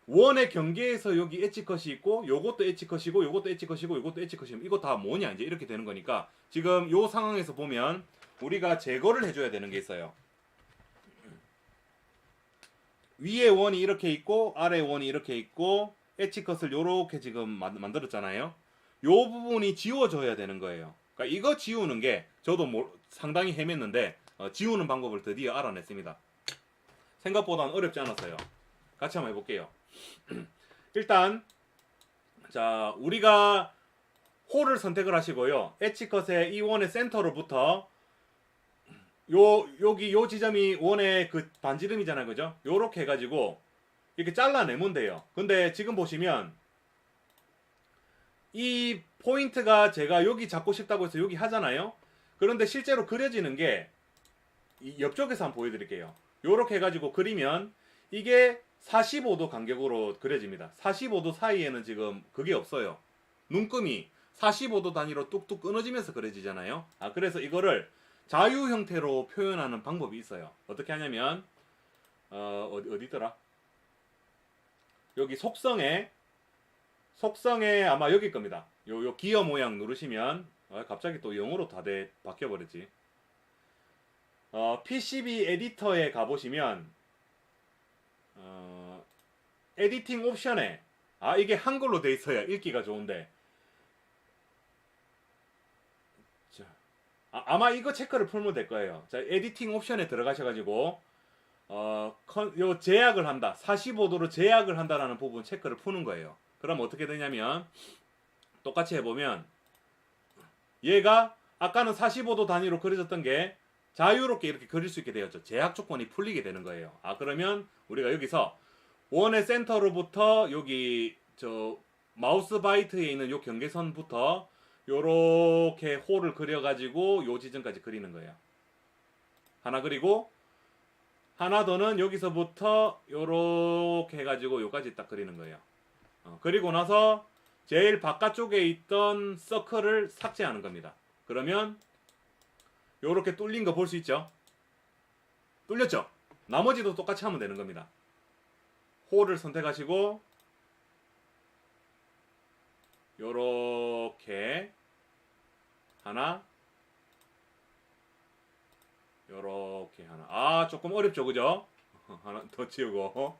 원의 경계에서 여기 엣지컷이 있고 요것도 엣지컷이고 요것도 엣지컷이고 요것도 엣지컷이고 이거 다 뭐냐 이제 이렇게 되는 거니까 지금 요 상황에서 보면 우리가 제거를 해줘야 되는 게 있어요. 위에 원이 이렇게 있고 아래 원이 이렇게 있고 엣지컷을 요렇게 지금 만들었잖아요. 요 부분이 지워져야 되는 거예요. 그러니까 이거 지우는 게 저도 상당히 헤맸는데 지우는 방법을 드디어 알아냈습니다. 생각보다는 어렵지 않았어요. 같이 한번 해볼게요. 일단 자, 우리가 홀을 선택을 하시고요. 엣지컷의 이 원의 센터로부터 여기 요 지점이 원의 그 반지름이잖아요, 그죠? 요렇게 해가지고 이렇게 잘라내면 돼요. 근데 지금 보시면 이 포인트가 제가 여기 잡고 싶다고 해서 여기 하잖아요. 그런데 실제로 그려지는 게 옆쪽에서 한번 보여드릴게요. 요렇게 해가지고 그리면 이게 45도 간격으로 그려집니다. 45도 사이에는 지금 그게 없어요. 눈금이 45도 단위로 뚝뚝 끊어지면서 그려지잖아요. 그래서 이거를 자유 형태로 표현하는 방법이 있어요. 어떻게 하냐면 어디더라? 여기 속성에 아마 여기일 겁니다. 요 기어 모양 누르시면 갑자기 또 영어로 다 바뀌어버렸지. PCB 에디터에 가보시면 에디팅 옵션에 이게 한글로 돼 있어야 읽기가 좋은데 아마 이거 체크를 풀면 될 거예요. 자, 에디팅 옵션에 들어가셔가지고 요 제약을 한다. 45도로 제약을 한다라는 부분 체크를 푸는 거예요. 그럼 어떻게 되냐면 똑같이 해보면 얘가 아까는 45도 단위로 그려졌던 게 자유롭게 이렇게 그릴 수 있게 되었죠. 제약 조건이 풀리게 되는 거예요. 그러면 우리가 여기서 원의 센터로부터 여기 저 마우스 바이트에 있는 요 경계선부터 요렇게 홀을 그려가지고 요 지점까지 그리는 거예요. 하나 그리고 하나 더는 여기서부터 요렇게 해가지고 요까지 딱 그리는 거예요. 그리고 나서 제일 바깥쪽에 있던 서클을 삭제하는 겁니다. 그러면 요렇게 뚫린 거 볼 수 있죠? 뚫렸죠? 나머지도 똑같이 하면 되는 겁니다. 홀을 선택하시고 요렇게 하나, 요렇게 하나. 아, 조금 어렵죠, 그죠? 하나 더 치우고.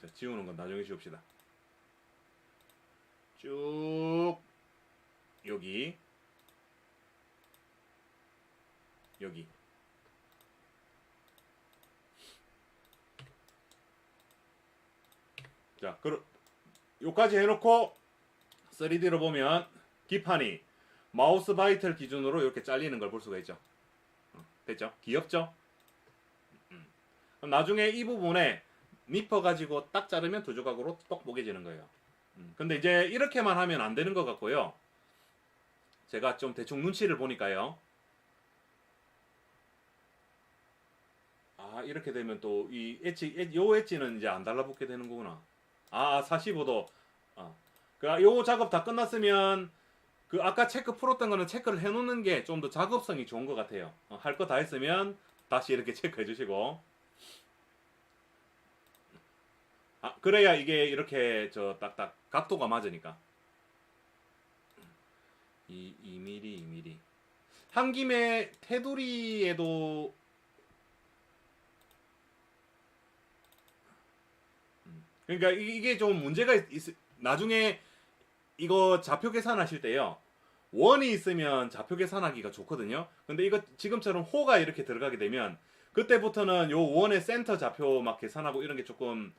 자, 지우는 건 나중에 지웁시다. 쭉 여기 여기 자, 요까지 해놓고 3D로 보면 기판이 마우스 바이틀 기준으로 이렇게 잘리는 걸 볼 수가 있죠. 됐죠? 귀엽죠? 그럼 나중에 이 부분에 니퍼 가지고 딱 자르면 두 조각으로 똑 뽀개지는 거예요. 근데 이제 이렇게만 하면 안 되는 것 같고요. 제가 좀 대충 눈치를 보니까요. 아, 이렇게 되면 또 이 요 엣지는 이제 안 달라붙게 되는 거구나. 아, 45도. 요 작업 다 끝났으면 그 아까 체크 풀었던 거는 체크를 해놓는 게 좀 더 작업성이 좋은 것 같아요. 할 거 다 했으면 다시 이렇게 체크해 주시고. 그래야 이게 이렇게 저 딱딱 각도가 맞으니까. 2mm, 2mm. 한 김에 테두리에도 그러니까 이게 좀 문제가 나중에 이거 좌표 계산하실 때요. 원이 있으면 좌표 계산하기가 좋거든요. 근데 이거 지금처럼 호가 이렇게 들어가게 되면 그때부터는 요 원의 센터 좌표 막 계산하고 이런 게 조금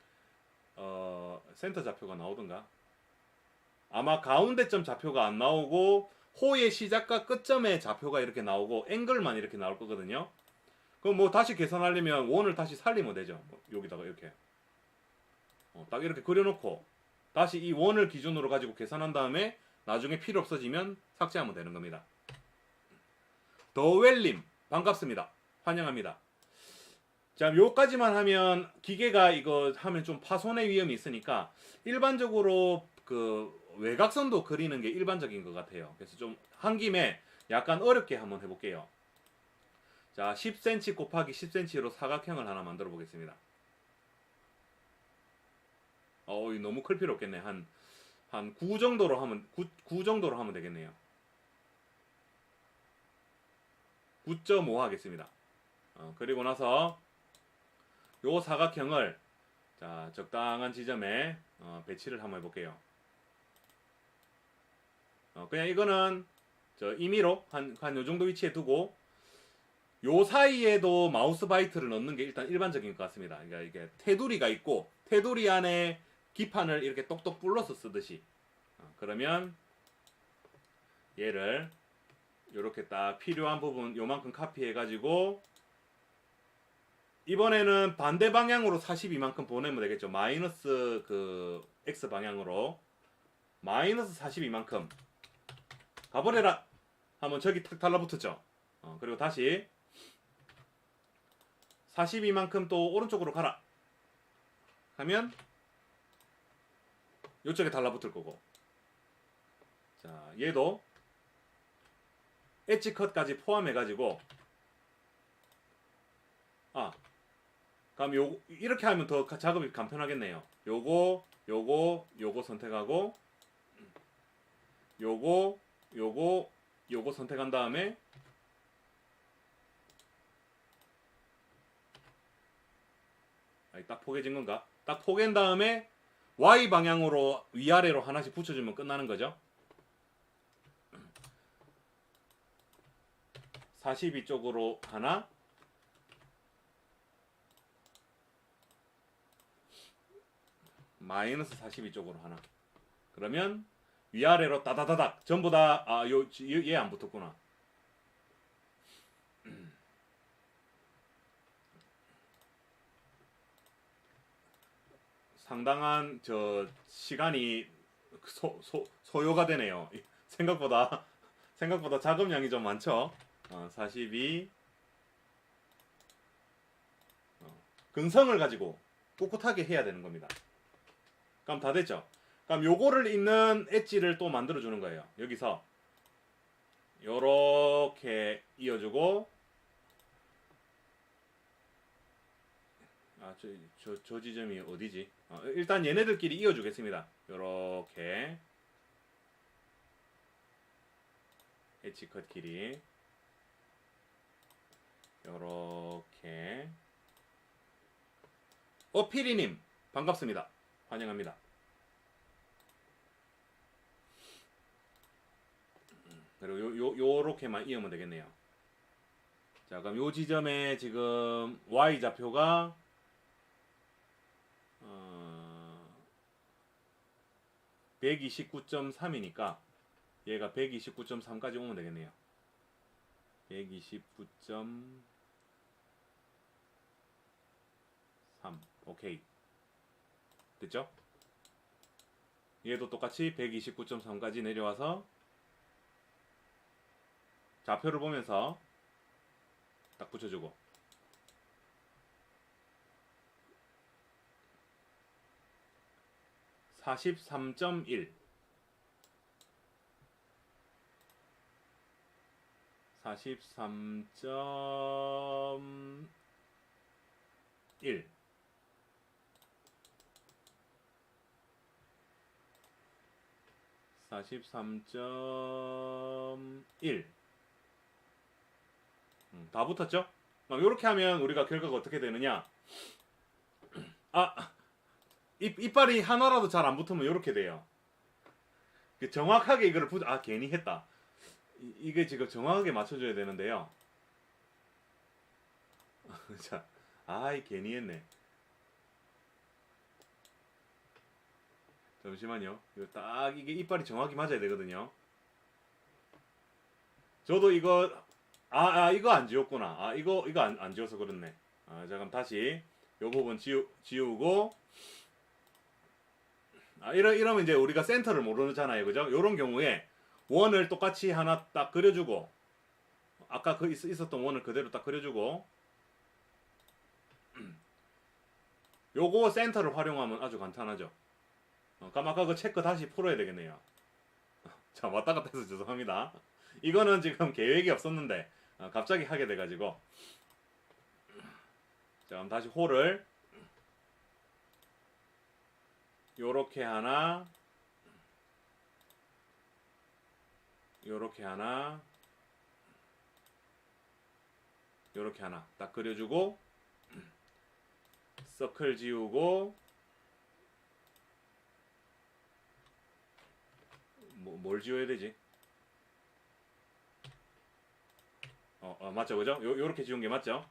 센터 좌표가 나오던가. 아마 가운데점 좌표가 안 나오고 호의 시작과 끝점의 좌표가 이렇게 나오고 앵글만 이렇게 나올 거거든요. 그럼 뭐 다시 계산하려면 원을 다시 살리면 되죠. 여기다가 이렇게 딱 이렇게 그려놓고 다시 이 원을 기준으로 가지고 계산한 다음에 나중에 필요 없어지면 삭제하면 되는 겁니다. 더웰님 반갑습니다. 환영합니다. 자, 요까지만 하면 기계가 이거 하면 좀 파손의 위험이 있으니까 일반적으로 그 외곽선도 그리는 게 일반적인 것 같아요. 그래서 좀 한 김에 약간 어렵게 한번 해볼게요. 자, 10cm 곱하기 10cm로 사각형을 하나 만들어 보겠습니다. 너무 클 필요 없겠네. 한 9 정도로 하면 9 정도로 하면 되겠네요. 9.5 하겠습니다. 그리고 나서 요 사각형을 자, 적당한 지점에 배치를 한번 해볼게요. 그냥 이거는 저 임의로 한 요 정도 위치에 두고 요 사이에도 마우스 바이트를 넣는 게 일단 일반적인 것 같습니다. 그러니까 이게 테두리가 있고 테두리 안에 기판을 이렇게 똑똑 불러서 쓰듯이 그러면 얘를 이렇게 딱 필요한 부분 요만큼 카피해 가지고 이번에는 반대 방향으로 42만큼 보내면 되겠죠. 마이너스 그 X 방향으로 마이너스 42만큼 가버려라 하면 저기 탁 달라붙었죠. 그리고 다시 42만큼 또 오른쪽으로 가라 하면 이쪽에 달라붙을 거고. 자, 얘도 엣지 컷까지 포함해 가지고 그럼 이렇게 하면 더 작업이 간편하겠네요. 요거 선택하고 요거 선택한 다음에 딱 포개진 건가? 딱 포갠 다음에 Y 방향으로 위아래로 하나씩 붙여주면 끝나는 거죠. 42쪽으로 하나, 마이너스 42쪽으로 하나. 그러면 위아래로 따다다닥 전부 다 얘 안 붙었구나. 상당한 저 시간이 소요가 되네요. 생각보다 작업량이 좀 많죠. 42 근성을 가지고 꿋꿋하게 해야 되는 겁니다. 그럼 다 됐죠? 그럼 요거를 잇는 엣지를 또 만들어 주는 거예요. 여기서 요렇게 이어주고, 저 지점이 어디지? 일단 얘네들끼리 이어주겠습니다. 요렇게 엣지 컷 길이 요렇게. 피리님 반갑습니다. 환영합니다. 그리고 요렇게만 이으면 되겠네요. 자, 그럼 요 지점에 지금 Y 좌표가 129.3이니까 얘가 129.3까지 오면 되겠네요. 129.3. 오케이. 됐죠? 얘도 똑같이 129.3까지 내려와서 좌표를 보면서 딱 붙여주고, 43.1 43.1 43.1 다 붙었죠? 이렇게 하면 우리가 결과가 어떻게 되느냐? 이빨이 하나라도 잘 안 붙으면 이렇게 돼요. 정확하게 이거를 괜히 했다. 이게 지금 정확하게 맞춰줘야 되는데요. 자, 괜히 했네. 잠시만요. 이게 이빨이 정확히 맞아야 되거든요. 저도 이거 이거 안 지웠구나. 이거 안 지워서 그렇네. 자, 그럼 다시 요 부분 지우고, 이러면 이제 우리가 센터를 모르잖아요, 그죠? 요런 경우에 원을 똑같이 하나 딱 그려주고, 아까 있었던 원을 그대로 딱 그려주고, 요거 센터를 활용하면 아주 간단하죠. 그럼 아까 그 체크 다시 풀어야 되겠네요. 자, 왔다 갔다 해서 죄송합니다. 이거는 지금 계획이 없었는데 갑자기 하게 돼가지고. 자, 그럼 다시 홀을 요렇게 하나, 요렇게 하나, 요렇게 하나 딱 그려주고, 서클 지우고, 뭘 지워야 되지? 맞죠, 그죠? 요렇게 지운 게 맞죠?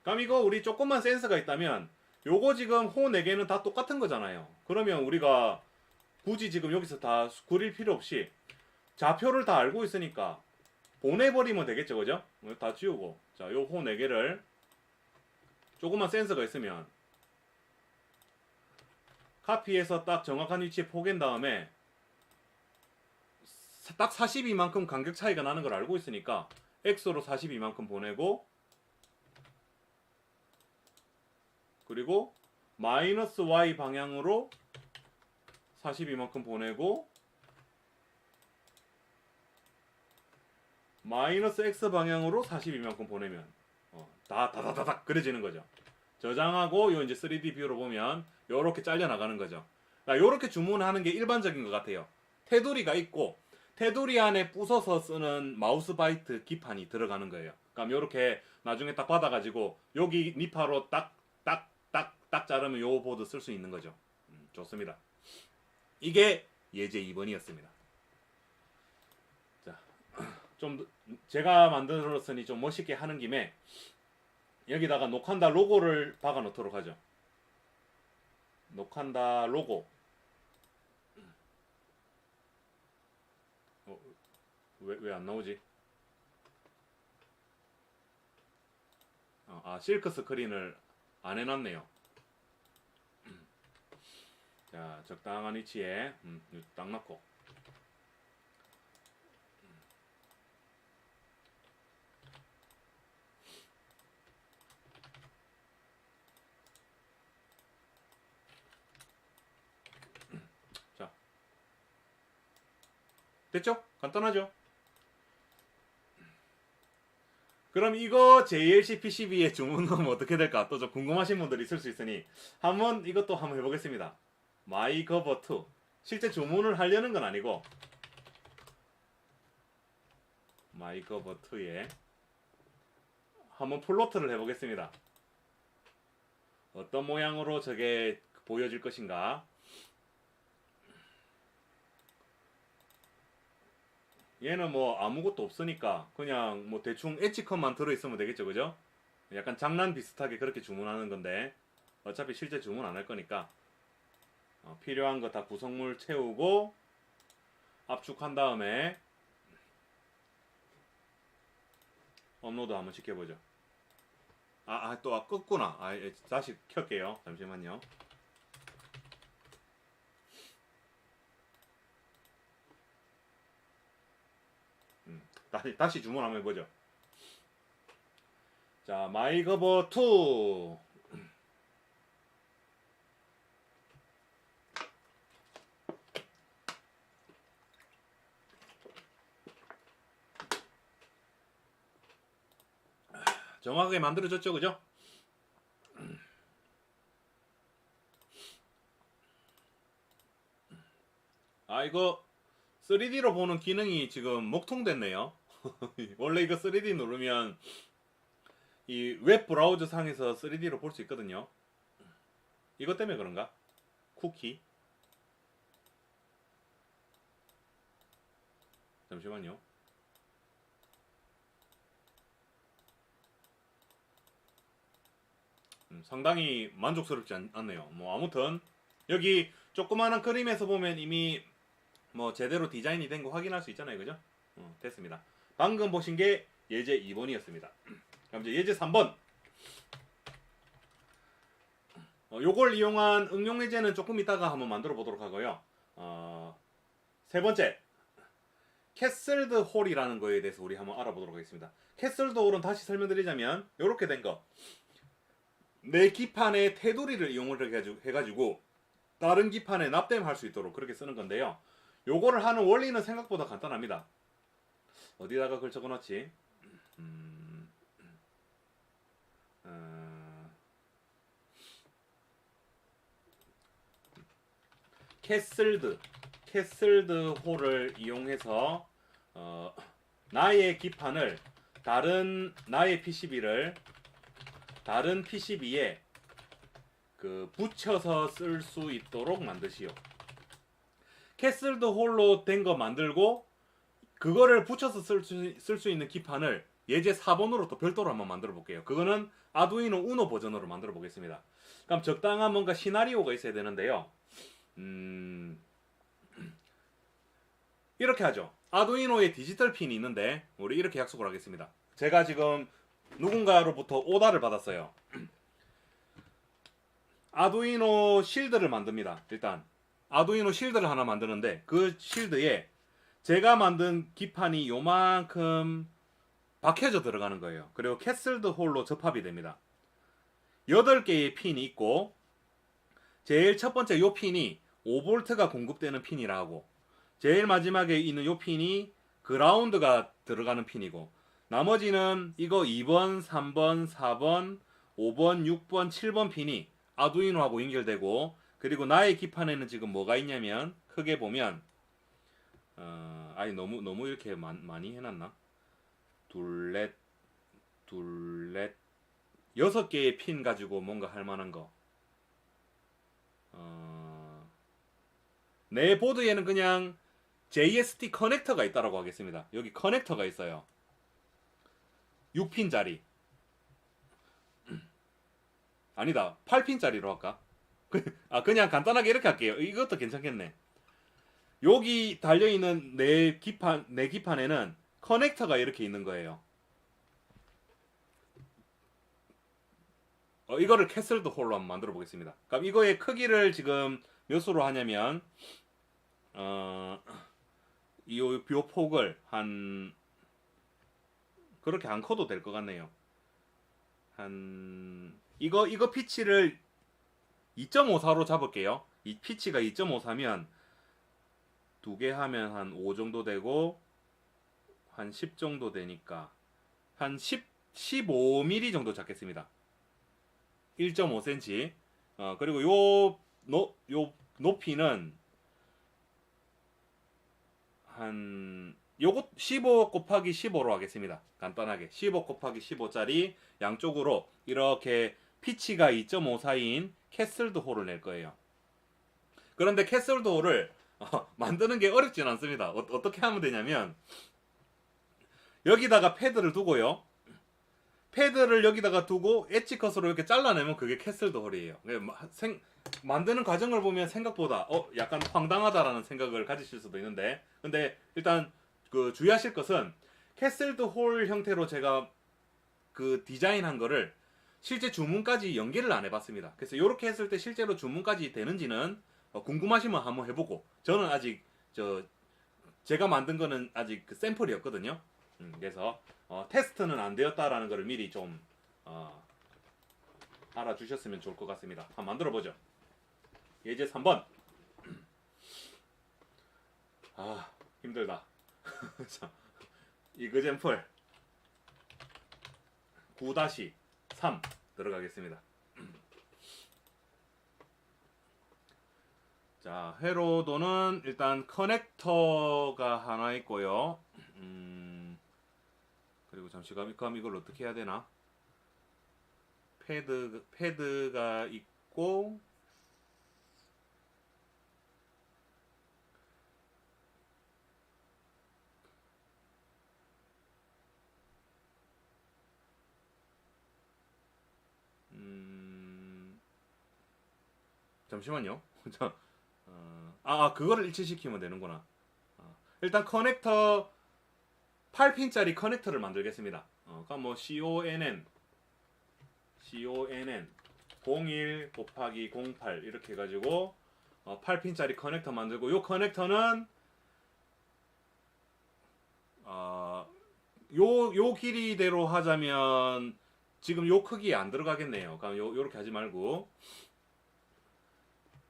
그럼 이거 우리 조금만 센스가 있다면, 요거 지금 호 4개는 다 똑같은 거잖아요. 그러면 우리가 굳이 지금 여기서 다 그릴 필요 없이 좌표를 다 알고 있으니까 보내버리면 되겠죠, 그죠? 다 지우고, 자, 요 호 4개를 조금만 센스가 있으면 카피해서 딱 정확한 위치에 포갠 다음에 딱 42만큼 간격 차이가 나는 걸 알고 있으니까 X로 42만큼 보내고, 그리고 마이너스 Y 방향으로 42만큼 보내고, 마이너스 X 방향으로 42만큼 보내면 다다다닥 그려지는 거죠. 저장하고 요 이제 3D 뷰로 보면 요렇게 잘려 나가는 거죠. 요렇게 주문하는 게 일반적인 것 같아요. 테두리가 있고 테두리 안에 부숴서 쓰는 마우스 바이트 기판이 들어가는 거예요. 그럼 요렇게 나중에 딱 받아가지고 여기 니파로 딱 자르면 요 보드 쓸 수 있는 거죠. 좋습니다. 이게 예제 2번이었습니다. 자, 좀 제가 만들었으니 좀 멋있게 하는 김에 여기다가 녹한다 로고를 박아 놓도록 하죠. 녹한다 로고. 왜 안 나오지? 실크 스크린을 안 해놨네요. 자, 적당한 위치에 딱 놓고, 됐죠? 간단하죠? 그럼 이거 JLC PCB에 주문하면 어떻게 될까? 또 좀 궁금하신 분들이 있을 수 있으니 한번 이것도 한번 해보겠습니다. 마이거버2 실제 주문을 하려는 건 아니고 마이거버2에 한번 플로트를 해보겠습니다. 어떤 모양으로 저게 보여질 것인가? 얘는 뭐 아무것도 없으니까 그냥 뭐 대충 엣지컷만 들어있으면 되겠죠, 그죠? 약간 장난 비슷하게 그렇게 주문하는 건데 어차피 실제 주문 안 할 거니까 필요한 거 다 구성물 채우고 압축한 다음에 업로드 한번 시켜보죠. 또 껐구나. 다시 켤게요. 잠시만요. 다시 주문 한번 해보죠. 자, 마이거버2 정확하게 만들어졌죠, 그죠? 이거 3D로 보는 기능이 지금 목통됐네요. 원래 이거 3D 누르면 이 웹 브라우저 상에서 3D로 볼 수 있거든요. 이것 때문에 그런가? 쿠키. 잠시만요. 상당히 만족스럽지 않네요. 뭐 아무튼 여기 조그마한 그림에서 보면 이미 뭐 제대로 디자인이 된 거 확인할 수 있잖아요, 그죠? 됐습니다. 방금 보신 게 예제 2번이었습니다. 그럼 이제 예제 3번. 요걸 이용한 응용 예제는 조금 이따가 한번 만들어 보도록 하고요. 세 번째, 캐슬드 홀이라는 거에 대해서 우리 한번 알아보도록 하겠습니다. 캐슬드 홀은 다시 설명드리자면 이렇게 된 거. 내 기판에 테두리를 이용을 해가지고 다른 기판에 납땜할 수 있도록 그렇게 쓰는 건데요. 요거를 하는 원리는 생각보다 간단합니다. 어디다가 그걸 적어놨지? 캐슬드 홀을 이용해서 나의 기판을 나의 PCB를 다른 PCB에 붙여서 쓸 수 있도록 만드시오. 캐슬드 홀로 된 거 만들고 그거를 붙여서 쓸 수 있는 기판을 예제 4번으로 또 별도로 한번 만들어 볼게요. 그거는 아두이노 우노 버전으로 만들어 보겠습니다. 그럼 적당한 뭔가 시나리오가 있어야 되는데요. 이렇게 하죠. 아두이노에 디지털 핀이 있는데 우리 이렇게 약속을 하겠습니다. 제가 지금 누군가로부터 오다를 받았어요. 아두이노 실드를 만듭니다. 일단 아두이노 실드를 하나 만드는데 그 실드에 제가 만든 기판이 요만큼 박혀져 들어가는 거예요. 그리고 캐슬드 홀로 접합이 됩니다. 8개의 핀이 있고 제일 첫 번째 요 핀이 5V가 공급되는 핀이라 하고 제일 마지막에 있는 요 핀이 그라운드가 들어가는 핀이고 나머지는 이거 2번, 3번, 4번, 5번, 6번, 7번 핀이 아두이노하고 연결되고 그리고 나의 기판에는 지금 뭐가 있냐면 크게 보면 너무 이렇게 많이 해놨나? 둘, 넷, 6개의 핀 가지고 뭔가 할 만한 거. 내 보드에는 그냥 JST 커넥터가 있다라고 하겠습니다. 여기 커넥터가 있어요. 6핀짜리. 아니다. 8핀짜리로 할까? 그냥 간단하게 이렇게 할게요. 이것도 괜찮겠네. 여기 달려있는 내 기판에는 커넥터가 이렇게 있는 거예요. 이거를 캐슬드 홀로 한번 만들어 보겠습니다. 그럼 이거의 크기를 지금 몇 수로 하냐면 이 뷰폭을 한 그렇게 안 커도 될 것 같네요. 이거 피치를 2.54로 잡을게요. 이 피치가 2.54면 두 개 하면 한 5 정도 되고 한 10 정도 되니까 한 15mm 정도 잡겠습니다. 1.5cm. 그리고 요 높이는 한 요것 15 곱하기 15로 하겠습니다. 간단하게 15 곱하기 15짜리 양쪽으로 이렇게 피치가 2.5 사이인 캐슬드 홀을 낼 거예요. 그런데 캐슬드 홀을 만드는 게 어렵진 않습니다. 어떻게 하면 되냐면 여기다가 패드를 두고요. 패드를 여기다가 두고 엣지 컷으로 이렇게 잘라내면 그게 캐슬드 홀이에요. 만드는 과정을 보면 생각보다 약간 황당하다라는 생각을 가지실 수도 있는데, 근데 일단 그 주의하실 것은 캐슬드 홀 형태로 제가 그 디자인한 거를 실제 주문까지 연계를 안 해봤습니다. 그래서 이렇게 했을 때 실제로 주문까지 되는지는 궁금하시면 한번 해보고, 저는 아직 제가 만든 거는 아직 그 샘플이었거든요. 그래서 테스트는 안 되었다라는 것을 미리 좀 알아주셨으면 좋을 것 같습니다. 한번 만들어 보죠. 예제 3번. 힘들다. 자, 이그젠플 9-3 들어가겠습니다. 자, 회로도는 일단 커넥터가 하나 있고요. 그리고 잠시만, 그럼 이걸 어떻게 해야 되나? 패드가 있고, 잠시만요. 그거를 일치시키면 되는구나. 일단 커넥터 8핀짜리 커넥터를 만들겠습니다. 그러니까 뭐 CONN 01 곱하기 08 이렇게 해가지고 8핀짜리 커넥터 만들고, 요 커넥터는 요 길이대로 하자면 지금 요 크기에 안 들어가겠네요. 그럼 요렇게 하지 말고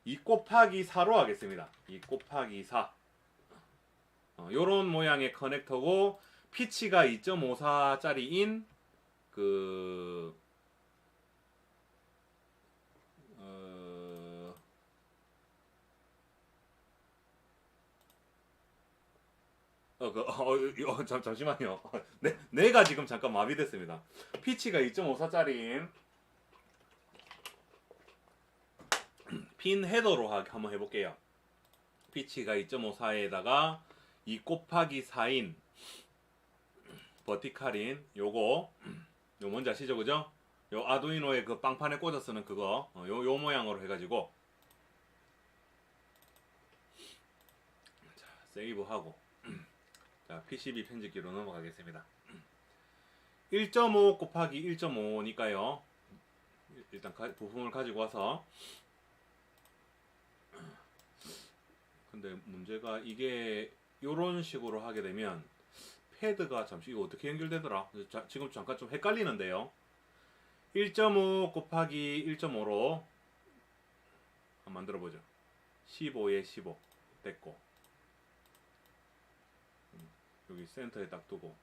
2 곱하기 4로 하겠습니다. 2 곱하기 4. 요런 모양의 커넥터고, 피치가 2.54짜리인 잠시만요. 내가 지금 잠깐 마비됐습니다. 피치가 2.54짜리인 핀 헤더로 한번 해볼게요. 피치가 2.54에다가 2 곱하기 4인 버티칼인 요거, 요 뭔지 아시죠? 그죠? 요 아두이노의 그 빵판에 꽂아 쓰는 그거, 요 모양으로 해가지고, 자, 세이브하고, 자, PCB 편집기로 넘어가겠습니다. 1.5 곱하기 1.5니까요. 일단 부품을 가지고 와서, 근데 문제가 이게 요런 식으로 하게 되면 패드가, 잠시 이거 어떻게 연결되더라? 지금 잠깐 좀 헷갈리는데요. 1.5 곱하기 1.5로 한번 만들어 보죠. 15에 15 됐고, 여기 센터에 딱 두고,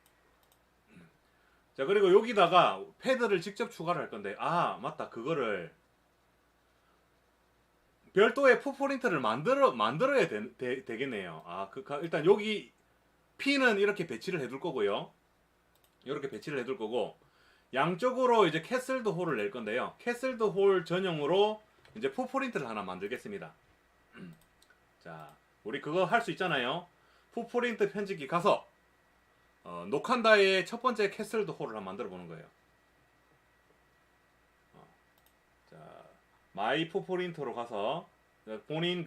자, 그리고 여기다가 패드를 직접 추가를 할 건데, 맞다, 그거를 별도의 풋프린트를 만들어야 되겠네요. 일단 여기 핀은 이렇게 배치를 해둘 거고요. 이렇게 배치를 해둘 거고, 양쪽으로 이제 캐슬드 홀을 낼 건데요. 캐슬드 홀 전용으로 이제 풋프린트를 하나 만들겠습니다. 자, 우리 그거 할 수 있잖아요. 풋프린트 편집기 가서 노칸다의 첫 번째 캐슬드 홀을 한번 만들어 보는 거예요. 자, 마이 풋프린트로 가서 본인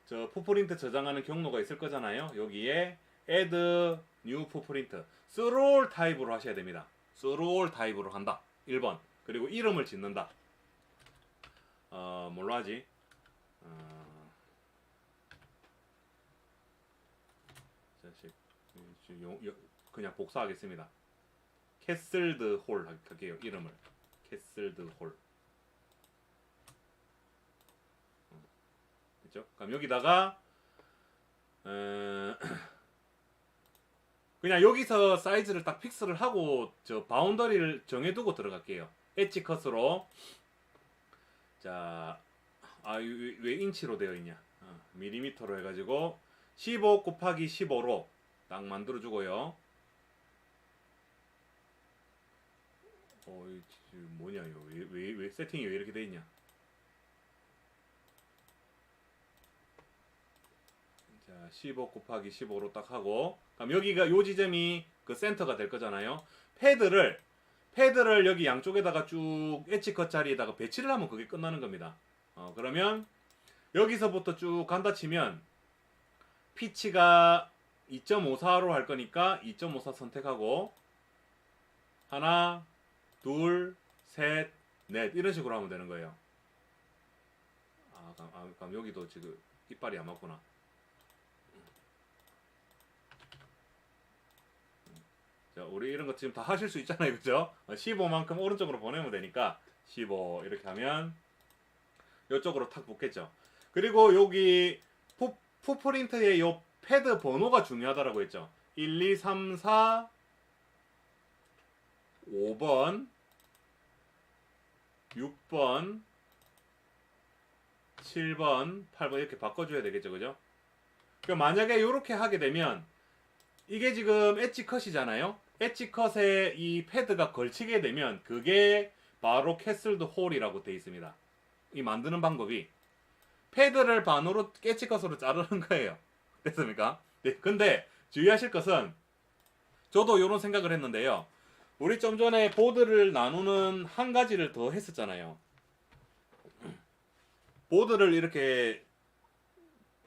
저 풋프린트 저장하는 경로가 있을 거잖아요. 여기에 add new 풋프린트 스롤 타입으로 하셔야 됩니다. 스롤 타입으로 한다. 1번. 그리고 이름을 짓는다. 뭘로 하지? 그냥 복사하겠습니다. 캐슬드 홀 할게요. 이름을 캐슬드 홀. 그렇죠? 그럼 여기다가 어, 그냥 여기서 사이즈를 딱 픽스를 하고 저 바운더리를 정해두고 들어갈게요. 엣지 컷으로. 자, 왜 인치로 되어 있냐? 밀리미터로 해가지고 15 곱하기 15로 딱 만들어주고요. 이거 뭐냐 이거 왜 세팅이 왜 이렇게 돼 있냐? 자, 15 곱하기 15로 딱 하고, 그럼 여기가 요 지점이 그 센터가 될 거잖아요. 패드를 여기 양쪽에다가 쭉 엣지 컷 자리에다가 배치를 하면 그게 끝나는 겁니다. 그러면 여기서부터 쭉 간다 치면 피치가 2.54로 할 거니까 2.54 선택하고 하나, 둘, 셋, 넷 이런 식으로 하면 되는 거예요. 그럼 여기도 지금 이빨이 안 맞구나. 자, 우리 이런 거 지금 다 하실 수 있잖아요, 그죠? 15만큼 오른쪽으로 보내면 되니까 15 이렇게 하면 이쪽으로 탁 붙겠죠. 그리고 여기 풋프린트의 요 패드 번호가 중요하다라고 했죠. 1, 2, 3, 4, 5번, 6번, 7번, 8번 이렇게 바꿔줘야 되겠죠, 그죠? 그러니까 만약에 이렇게 하게 되면 이게 지금 엣지 컷이잖아요. 엣지 컷에 이 패드가 걸치게 되면 그게 바로 캐슬드 홀이라고 되어 있습니다. 이 만드는 방법이 패드를 반으로 엣지 컷으로 자르는 거예요. 됐습니까? 네, 근데 주의하실 것은 저도 이런 생각을 했는데요. 우리 좀 전에 보드를 나누는 한 가지를 더 했었잖아요. 보드를 이렇게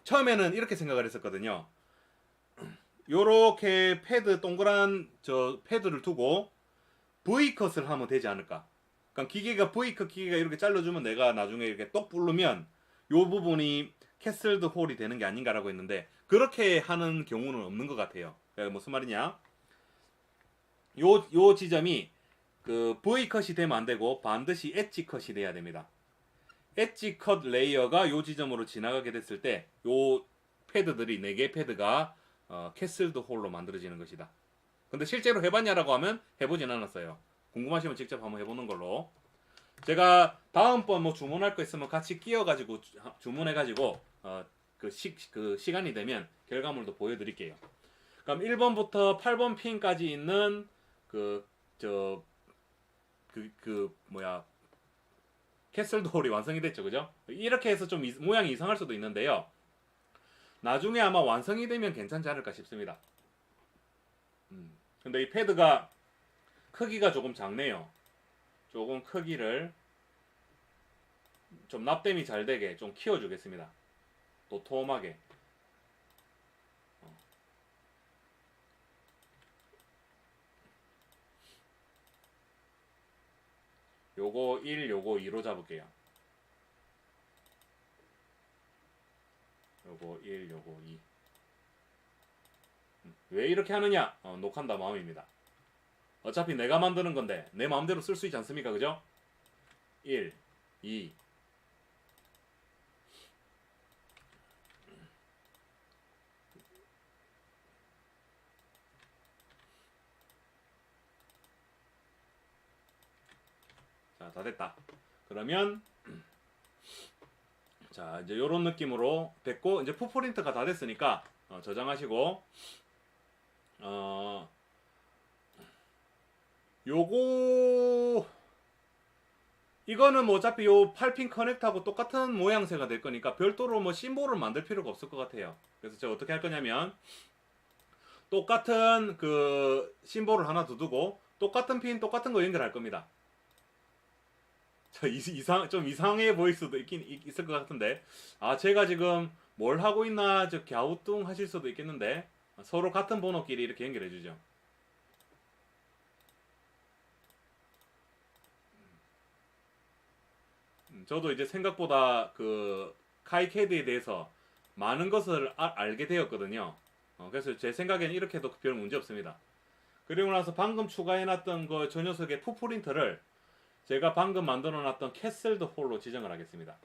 처음에는 이렇게 생각을 했었거든요. 요렇게 패드 동그란 저 패드를 두고 V컷을 하면 되지 않을까. 그러니까 V컷 기계가 이렇게 잘라주면 내가 나중에 이렇게 똑 부르면 요 부분이 캐슬드 홀이 되는 게 아닌가라고 했는데 그렇게 하는 경우는 없는 것 같아요. 그러니까 무슨 말이냐? 요 지점이 그 V컷이 되면 안 되고 반드시 엣지 컷이 돼야 됩니다. 엣지 컷 레이어가 요 지점으로 지나가게 됐을 때 요 패드들이 4개 패드가 캐슬드 홀로 만들어지는 것이다. 근데 실제로 해봤냐라고 하면 해보진 않았어요. 궁금하시면 직접 한번 해보는 걸로. 제가 다음번 뭐 주문할 거 있으면 같이 끼워가지고 주문해가지고 그 시간이 되면 결과물도 보여드릴게요. 그럼 1번부터 8번 핀까지 있는 캐슬드 홀이 완성이 됐죠, 그죠? 이렇게 해서 좀 모양이 이상할 수도 있는데요. 나중에 아마 완성이 되면 괜찮지 않을까 싶습니다. 근데 이 패드가 크기가 조금 작네요. 조금 크기를 좀 납땜이 잘 되게 좀 키워주겠습니다. 도톰하게. 요거 1, 요거 2로 잡을게요. 요거 1, 요거 2. 왜 이렇게 하느냐? 녹한다 마음입니다. 어차피 내가 만드는 건데 내 마음대로 쓸 수 있지 않습니까? 그죠? 1, 2. 자, 다 됐다. 그러면 자, 이제 요런 느낌으로 됐고 이제 풋프린트가 다 됐으니까 저장하시고 요거 이거는 뭐 어차피 요 8핀 커넥트하고 똑같은 모양새가 될 거니까 별도로 뭐 심볼을 만들 필요가 없을 것 같아요. 그래서 제가 어떻게 할 거냐면 똑같은 그 심볼을 하나 더 두고 똑같은 핀 똑같은 거 연결할 겁니다. 좀 이상해 보일 수도 있을 것 같은데 제가 지금 뭘 하고 있나 갸우뚱 하실 수도 있겠는데 서로 같은 번호끼리 이렇게 연결해 주죠. 저도 이제 생각보다 그 카이캐드에 대해서 많은 것을 알게 되었거든요. 그래서 제 생각에는 이렇게 해도 별 문제 없습니다. 그리고 나서 방금 추가해놨던 저 녀석의 풋프린트를 제가 방금 만들어놨던 캐슬드 홀로 지정을 하겠습니다.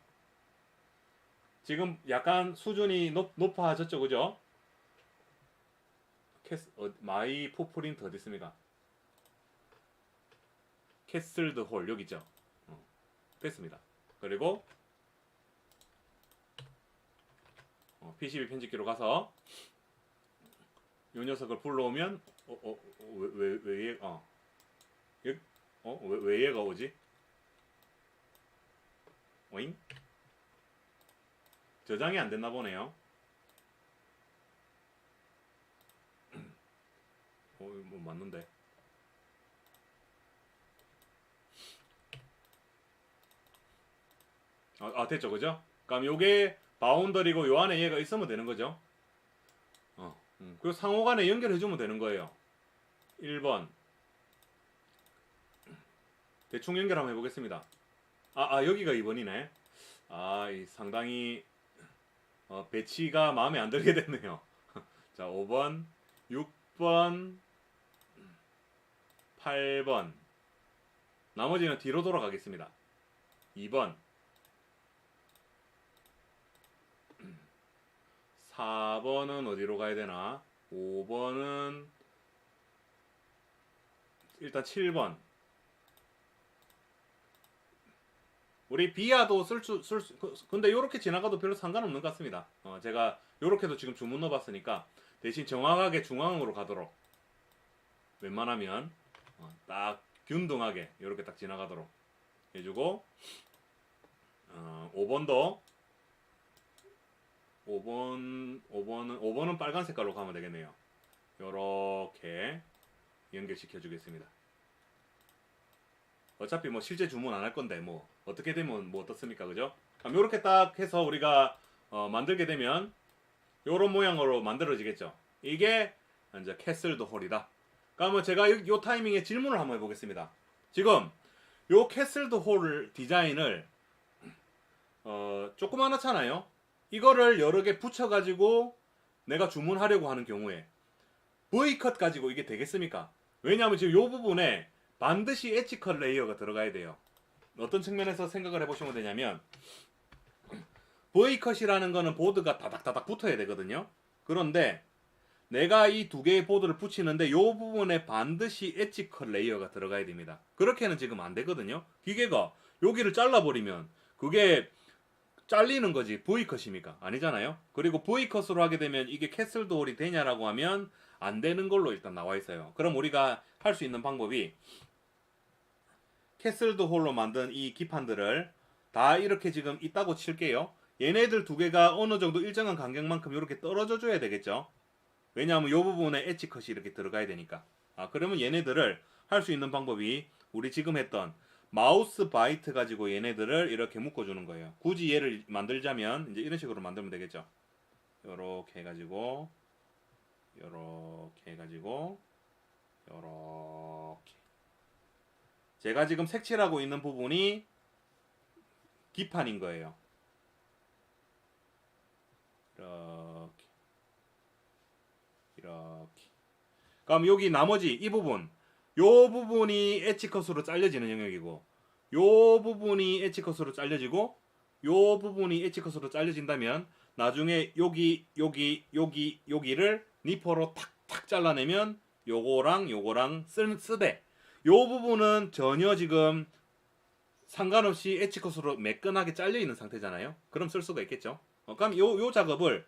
지금 약간 수준이 높아졌죠, 그죠? 마이 풋프린트 어디 있습니까? 캐슬드 홀 여기 있죠. 됐습니다. 그리고 PCB 편집기로 가서 이 녀석을 불러오면 왜 얘가 오지? 오잉? 저장이 안 됐나 보네요. 뭐 맞는데. 됐죠, 그죠? 그럼 요게 바운더리고 요 안에 얘가 있으면 되는 거죠. 그리고 상호간에 연결해주면 되는 거예요. 1번. 대충 연결 한번 해보겠습니다. 여기가 2번이네. 상당히 배치가 마음에 안 들게 됐네요. 자, 5번, 6번, 8번. 나머지는 뒤로 돌아가겠습니다. 2번, 4번은 어디로 가야 되나? 5번은 일단 7번. 우리 비아도 근데 요렇게 지나가도 별로 상관없는 것 같습니다. 제가 요렇게도 지금 주문 넣어봤으니까 대신 정확하게 중앙으로 가도록 웬만하면 딱 균등하게 요렇게 딱 지나가도록 해주고 5번은 빨간 색깔로 가면 되겠네요. 요렇게 연결시켜 주겠습니다. 어차피 뭐 실제 주문 안 할 건데 뭐 어떻게 되면 뭐 어떻습니까, 그죠? 그럼 요렇게 딱 해서 우리가 만들게 되면 요런 모양으로 만들어지겠죠. 이게 이제 캐슬드 홀이다. 그러면 제가 요 타이밍에 질문을 한번 해보겠습니다. 지금 요 캐슬드 홀 디자인을 조그만하잖아요. 이거를 여러 개 붙여가지고 내가 주문하려고 하는 경우에 V컷 가지고 이게 되겠습니까? 왜냐하면 지금 요 부분에 반드시 엣지컷 레이어가 들어가야 돼요. 어떤 측면에서 생각을 해보시면 되냐면 V컷이라는 거는 보드가 다닥다닥 붙어야 되거든요. 그런데 내가 이 두 개의 보드를 붙이는데 이 부분에 반드시 엣지컷 레이어가 들어가야 됩니다. 그렇게는 지금 안 되거든요. 기계가 여기를 잘라버리면 그게 잘리는 거지 V컷입니까? 아니잖아요. 그리고 V컷으로 하게 되면 이게 캐슬드 홀이 되냐라고 하면 안 되는 걸로 일단 나와 있어요. 그럼 우리가 할 수 있는 방법이 캐슬드 홀로 만든 이 기판들을 다 이렇게 지금 있다고 칠게요. 얘네들 두 개가 어느 정도 일정한 간격만큼 이렇게 떨어져 줘야 되겠죠. 왜냐하면 이 부분에 엣지컷이 이렇게 들어가야 되니까. 그러면 얘네들을 할 수 있는 방법이 우리 지금 했던 마우스 바이트 가지고 얘네들을 이렇게 묶어주는 거예요. 굳이 얘를 만들자면 이제 이런 식으로 만들면 되겠죠. 요렇게 해가지고 요렇게 해가지고 요렇게. 제가 지금 색칠하고 있는 부분이 기판인 거예요. 이렇게 이렇게. 그럼 여기 나머지 이 부분, 요 부분이 엣지컷으로 잘려지는 영역이고, 요 부분이 엣지컷으로 잘려지고, 요 부분이 엣지컷으로 잘려진다면 나중에 여기를 니퍼로 탁탁 잘라내면 요거랑 쓰되, 요 부분은 전혀 지금 상관없이 엣지컷으로 매끈하게 잘려 있는 상태잖아요. 그럼 쓸 수가 있겠죠. 그럼 요 작업을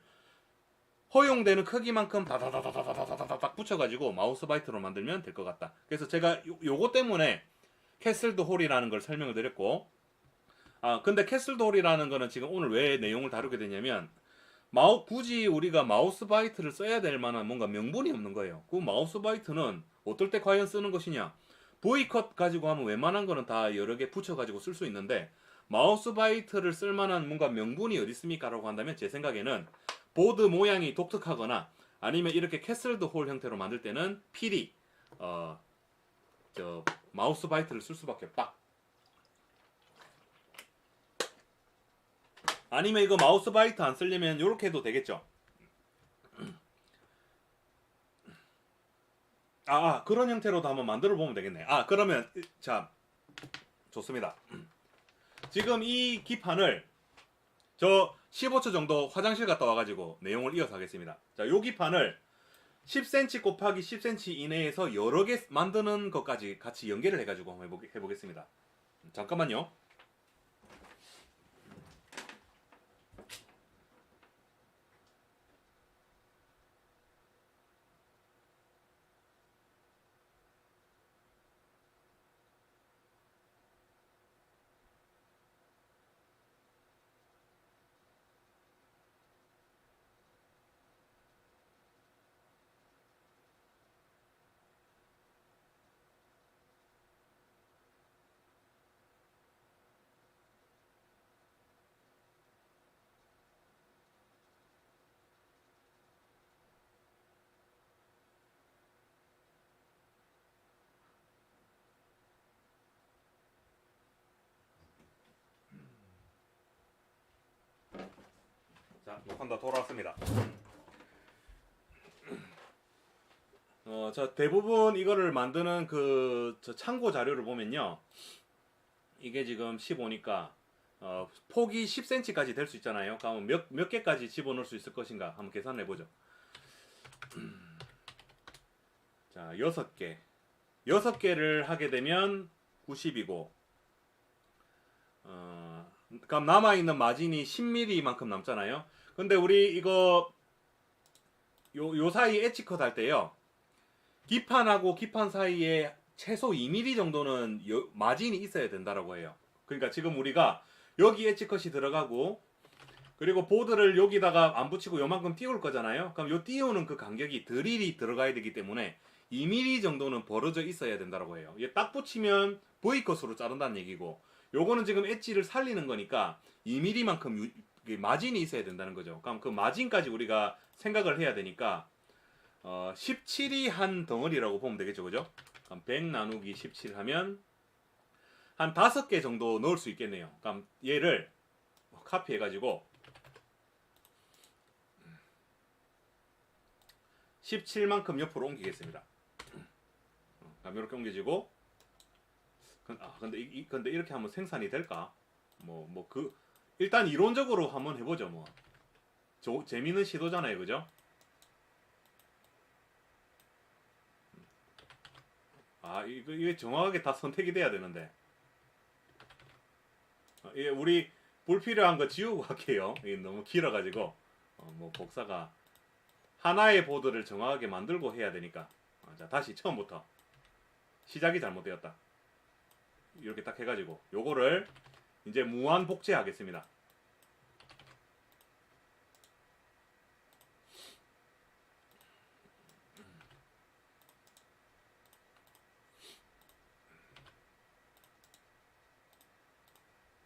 허용되는 크기만큼 다다다다다다다닥 붙여가지고 마우스 바이트로 만들면 될 것 같다. 그래서 제가 요거 때문에 캐슬드 홀이라는 걸 설명을 드렸고, 근데 캐슬드 홀이라는 거는 지금 오늘 왜 내용을 다루게 되냐면 굳이 우리가 마우스 바이트를 써야 될 만한 뭔가 명분이 없는 거예요. 그 마우스 바이트는 어떨 때 과연 쓰는 것이냐? V컷 가지고 하면 웬만한 거는 다 여러 개 붙여가지고 쓸 수 있는데 마우스 바이트를 쓸 만한 뭔가 명분이 어디 있습니까? 라고 한다면 제 생각에는 보드 모양이 독특하거나 아니면 이렇게 캐슬드 홀 형태로 만들 때는 필히 마우스 바이트를 쓸 수밖에 없다. 아니면 이거 마우스 바이트 안 쓰려면 이렇게 해도 되겠죠. 그런 형태로도 한번 만들어 보면 되겠네. 그러면 자, 좋습니다. 지금 이 기판을 저 15초 정도 화장실 갔다 와가지고 내용을 이어서 하겠습니다. 자, 요 기판을 10cm 곱하기 10cm 이내에서 여러 개 만드는 것까지 같이 연계를 해가지고 한번 해보겠습니다. 잠깐만요. 자, 녹화다 돌아왔습니다. 저 대부분 이거를 만드는 저 참고 자료를 보면요. 이게 지금 15니까 폭이 10cm까지 될 수 있잖아요. 그러면 몇 개까지 집어넣을 수 있을 것인가 한번 계산해 보죠. 자, 6개. 6개를 하게 되면 90이고 그럼 남아있는 마진이 10mm만큼 남잖아요. 근데 우리 이거 요 사이 엣지컷 할 때요. 기판하고 기판 사이에 최소 2mm 정도는 마진이 있어야 된다라고 해요. 그러니까 지금 우리가 여기 엣지컷이 들어가고 그리고 보드를 여기다가 안 붙이고 요만큼 띄울 거잖아요. 그럼 요 띄우는 그 간격이 드릴이 들어가야 되기 때문에 2mm 정도는 벌어져 있어야 된다라고 해요. 이게 딱 붙이면 V컷으로 자른다는 얘기고 요거는 지금 엣지를 살리는 거니까 2mm만큼 마진이 있어야 된다는 거죠. 그럼 그 마진까지 우리가 생각을 해야 되니까 17이 한 덩어리라고 보면 되겠죠. 그죠? 그럼 100 나누기 17 하면 한 5개 정도 넣을 수 있겠네요. 그럼 얘를 카피해가지고 17만큼 옆으로 옮기겠습니다. 그럼 이렇게 옮겨지고 근데 이렇게 하면 생산이 될까? 일단 이론적으로 한번 해보죠. 재미있는 시도잖아요. 그죠? 이게 정확하게 다 선택이 돼야 되는데. 우리 불필요한 거 지우고 할게요. 이게 너무 길어가지고 복사가 하나의 보드를 정확하게 만들고 해야 되니까. 자, 다시 처음부터 시작이 잘못되었다. 이렇게 딱 해가지고 요거를 이제 무한 복제하겠습니다.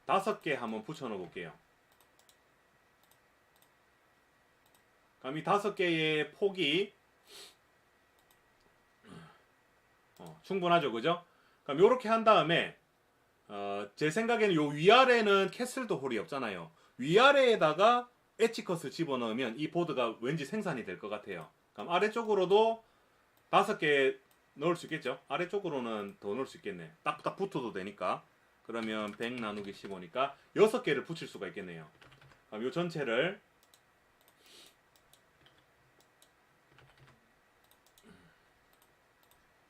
다섯 개 한번 붙여넣어 볼게요. 그럼 이 5개의 폭이 충분하죠. 그죠? 그럼 요렇게 한 다음에 제 생각에는 요 위아래는 캐슬도 홀이 없잖아요. 위아래에다가 엣지컷을 집어넣으면 이 보드가 왠지 생산이 될 것 같아요. 그럼 아래쪽으로도 5개 넣을 수 있겠죠? 아래쪽으로는 더 넣을 수 있겠네. 딱 붙어도 되니까. 그러면 100 나누기 15니까 6개를 붙일 수가 있겠네요. 그럼 요 전체를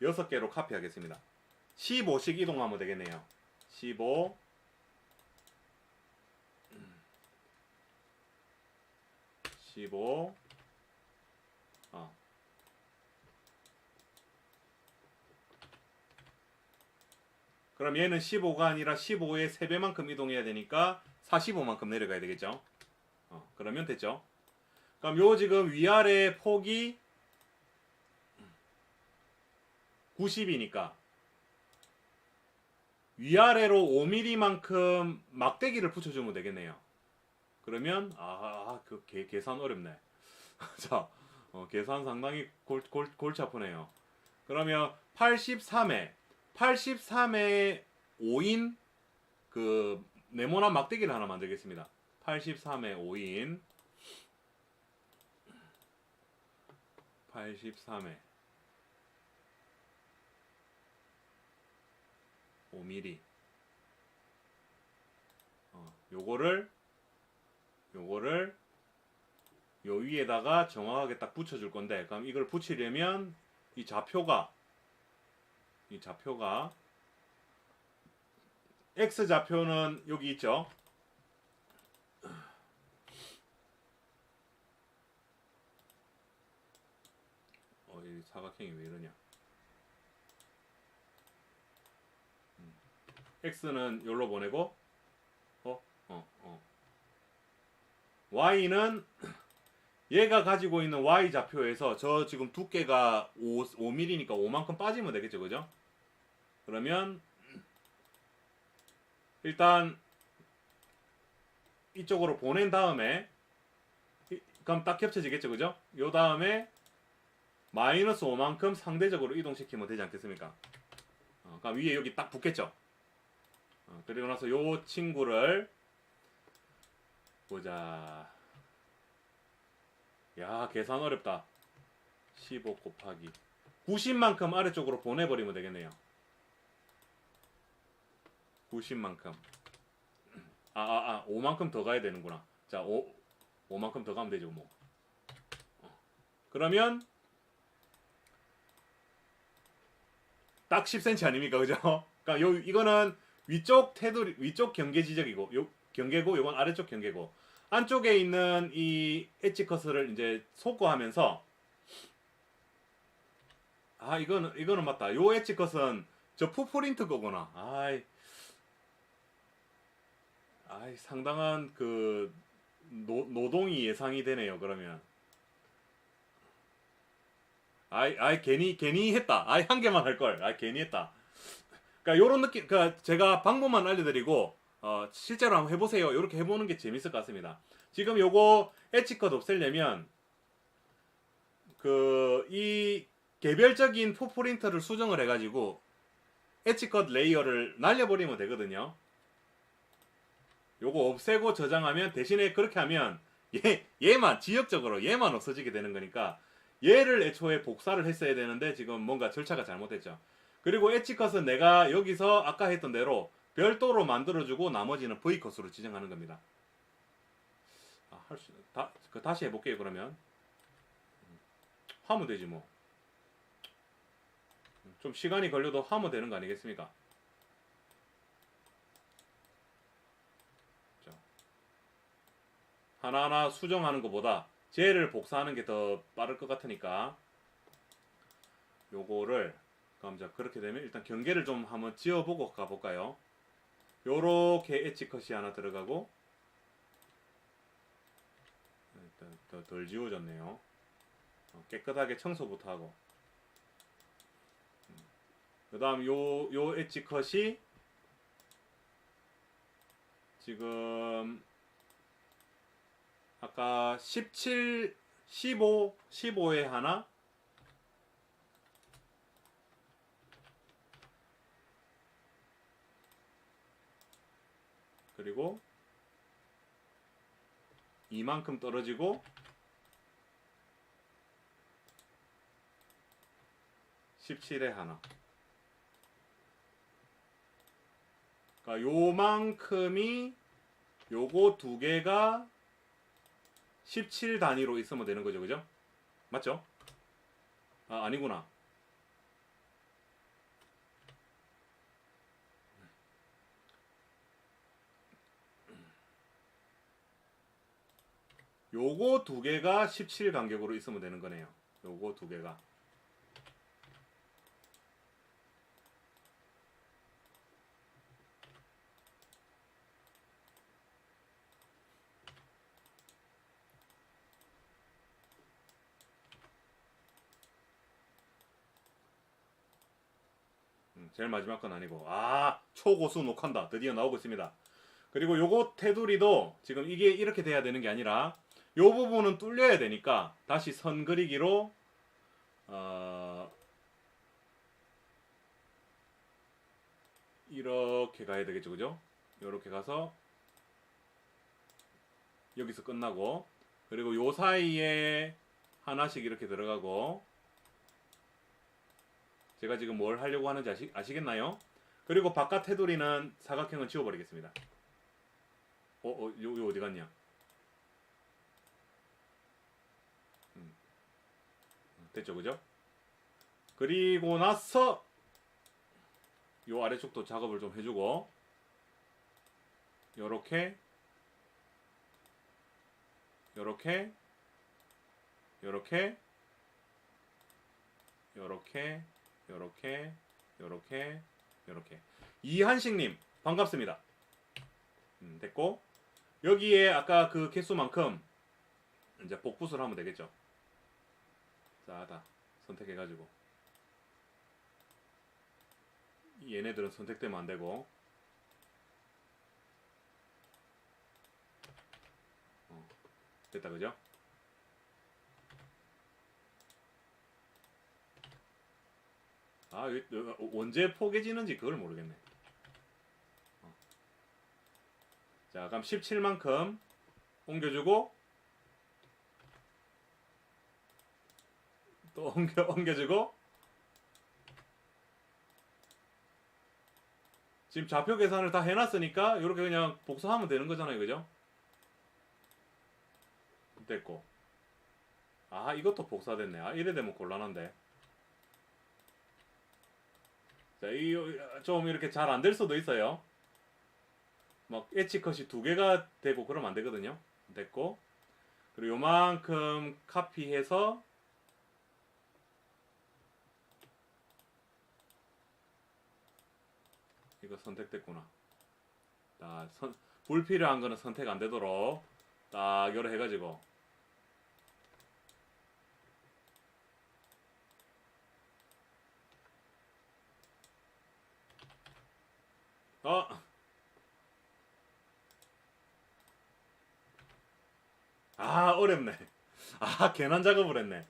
6개로 카피하겠습니다. 15씩 이동하면 되겠네요. 15 15 그럼 얘는 15가 아니라 15의 3배만큼 이동해야 되니까 45만큼 내려가야 되겠죠. 그러면 됐죠. 그럼 요 지금 위아래 폭이 90이니까 위아래로 5mm만큼 막대기를 붙여주면 되겠네요. 그러면 그 계산 어렵네. 자, 계산 상당히 골치 아프네요. 그러면 83에 5인 그 네모난 막대기를 하나 만들겠습니다. 83에 5인 83에 5mm 요거를 요 위에다가 정확하게 딱 붙여줄 건데, 그럼 이걸 붙이려면 이 좌표가 x 좌표는 여기 있죠. 이 사각형이 왜 이러냐. x는 여기로 보내고 y는 얘가 가지고 있는 y 좌표에서 저 지금 두께가 5mm니까 5만큼 빠지면 되겠죠, 그죠? 그러면 일단 이쪽으로 보낸 다음에 그럼 딱 겹쳐지겠죠, 그죠? 요 다음에 마이너스 5만큼 상대적으로 이동시키면 되지 않겠습니까? 그럼 위에 여기 딱 붙겠죠? 그리고 나서 요 친구를 보자. 야, 계산 어렵다. 15 곱하기 90만큼 아래쪽으로 보내버리면 되겠네요. 90만큼. 5만큼 더 가야 되는구나. 자, 5만큼 더 가면 되죠, 뭐. 그러면 딱 10cm 아닙니까, 그죠? 그러니까 이거는 위쪽 테두리, 위쪽 경계 지적이고, 요 경계고, 요건 아래쪽 경계고, 안쪽에 있는 이 엣지 커스를 이제 속고하면서, 이거는 맞다. 요 엣지 컷은 저 푸프린트 거구나. 상당한 그 노동이 예상이 되네요. 그러면 괜히 했다. 한 개만 할 걸. 괜히 했다. 그러니까 요런 느낌. 그러니까 제가 방법만 알려드리고 실제로 한번 해보세요. 이렇게 해보는 게 재밌을 것 같습니다. 지금 요거 엣지 컷 없애려면 이 개별적인 푸프린트를 수정을 해가지고 엣지 컷 레이어를 날려버리면 되거든요. 요거 없애고 저장하면, 대신에 그렇게 하면 얘만 지역적으로 얘만 없어지게 되는 거니까 얘를 애초에 복사를 했어야 되는데 지금 뭔가 절차가 잘못됐죠. 그리고 엣지 컷은 내가 여기서 아까 했던 대로 별도로 만들어주고 나머지는 V 컷으로 지정하는 겁니다. 다시 해볼게요. 그러면 하면 되지 뭐. 좀 시간이 걸려도 하면 되는 거 아니겠습니까? 하나하나 수정하는 것보다 쟤를 복사하는 게 더 빠를 것 같으니까 요거를 그럼 그렇게 되면 일단 경계를 좀 한번 지어보고 가볼까요? 요렇게 엣지 컷이 하나 들어가고, 일단 덜 지워졌네요. 깨끗하게 청소부터 하고, 그 다음 요 엣지 컷이 지금 아까 17, 15에 하나, 그리고 이만큼 떨어지고 17에 하나. 그러니까 요만큼이 요거 두 개가 17 단위로 있으면 되는 거죠, 그죠? 맞죠? 아니구나. 요거 두 개가 17 간격으로 있으면 되는 거네요. 요거 두 개가. 제일 마지막 건 아니고, 초고수 녹한다. 드디어 나오고 있습니다. 그리고 요거 테두리도 지금 이게 이렇게 돼야 되는 게 아니라 요 부분은 뚫려야 되니까 다시 선 그리기로 이렇게 가야 되겠죠, 그죠? 이렇게 가서 여기서 끝나고, 그리고 요 사이에 하나씩 이렇게 들어가고, 제가 지금 뭘 하려고 하는지 아시겠나요? 그리고 바깥 테두리는 사각형은 지워버리겠습니다. 요 어디 갔냐? 됐죠, 그죠? 그리고 나서 요 아래쪽도 작업을 좀 해주고 요렇게 요렇게 요렇게 요렇게 요렇게 요렇게 요렇게. 이한식님 반갑습니다. 됐고 여기에 아까 그 개수만큼 이제 복붙을 하면 되겠죠. 자, 다 선택해가지고 얘네들은 선택되면 안 되고 됐다, 그죠? 아, 언제 포개지는지 그걸 모르겠네. 자, 그럼 17만큼 옮겨주고 또 옮겨주고 지금 좌표 계산을 다 해놨으니까 이렇게 그냥 복사하면 되는 거잖아요, 그죠? 됐고 아, 이것도 복사됐네. 아, 이래 되면 곤란한데. 자, 좀 이렇게 잘 안 될 수도 있어요. 막 엣지 컷이 두 개가 되고 그러면 안 되거든요. 됐고 그리고 요만큼 카피해서 이거 선택됐구나. 불필요한 거는 선택 안 되도록 딱 요래 해가지고 아, 어렵네. 아, 괜한 작업을 했네.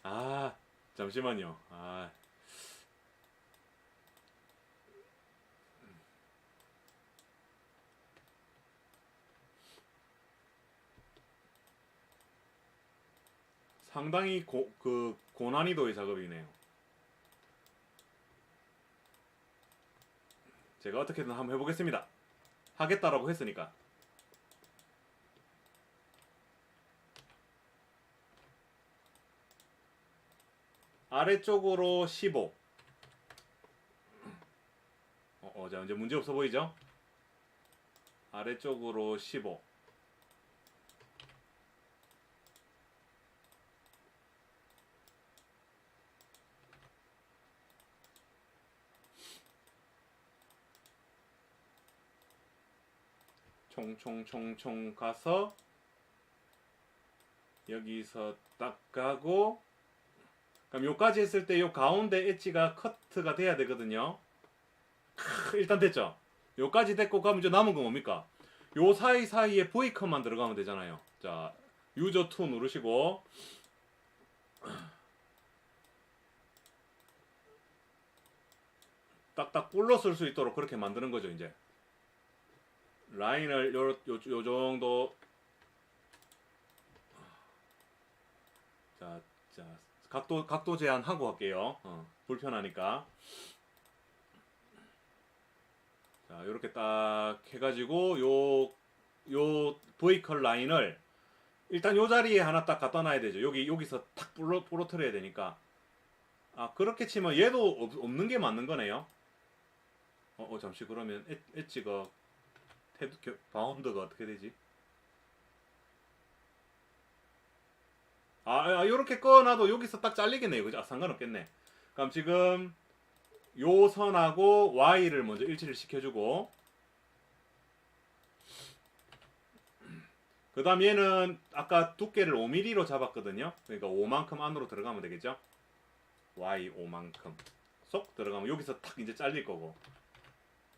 아, 잠시만요. 아, 상당히 고난이도의 작업이네요. 제가 어떻게든 한번 해보겠습니다. 하겠다라고 했으니까. 아래쪽으로 15. 자, 이제 문제 없어 보이죠? 아래쪽으로 15. 총총총총 가서 여기서 딱 가고 그럼 요까지 했을 때 요 가운데 엣지가 커트가 돼야 되거든요. 일단 됐죠? 요까지 됐고 그럼 이제 남은 건 뭡니까? 요 사이사이에 V컷만 들어가면 되잖아요. 자, 유저 2 누르시고 딱딱 불러 쓸 수 있도록 그렇게 만드는 거죠, 이제. 라인을 요 정도. 자, 각도 제한하고 할게요. 불편하니까. 자, 요렇게 딱 해가지고 요 V컷 라인을 일단 요 자리에 하나 딱 갖다 놔야 되죠. 여기서 탁 부러뜨려야 되니까. 아, 그렇게 치면 얘도 없는 게 맞는 거네요. 잠시 그러면 엣지가 바운드가 어떻게 되지? 요렇게 꺼놔도 여기서 딱 잘리겠네요. 그죠? 상관없겠네. 그럼 지금 요 선하고 Y를 먼저 일치를 시켜주고 그 다음 얘는 아까 두께를 5mm로 잡았거든요. 그러니까 5만큼 안으로 들어가면 되겠죠. Y 5만큼 쏙 들어가면 여기서 탁 이제 잘릴 거고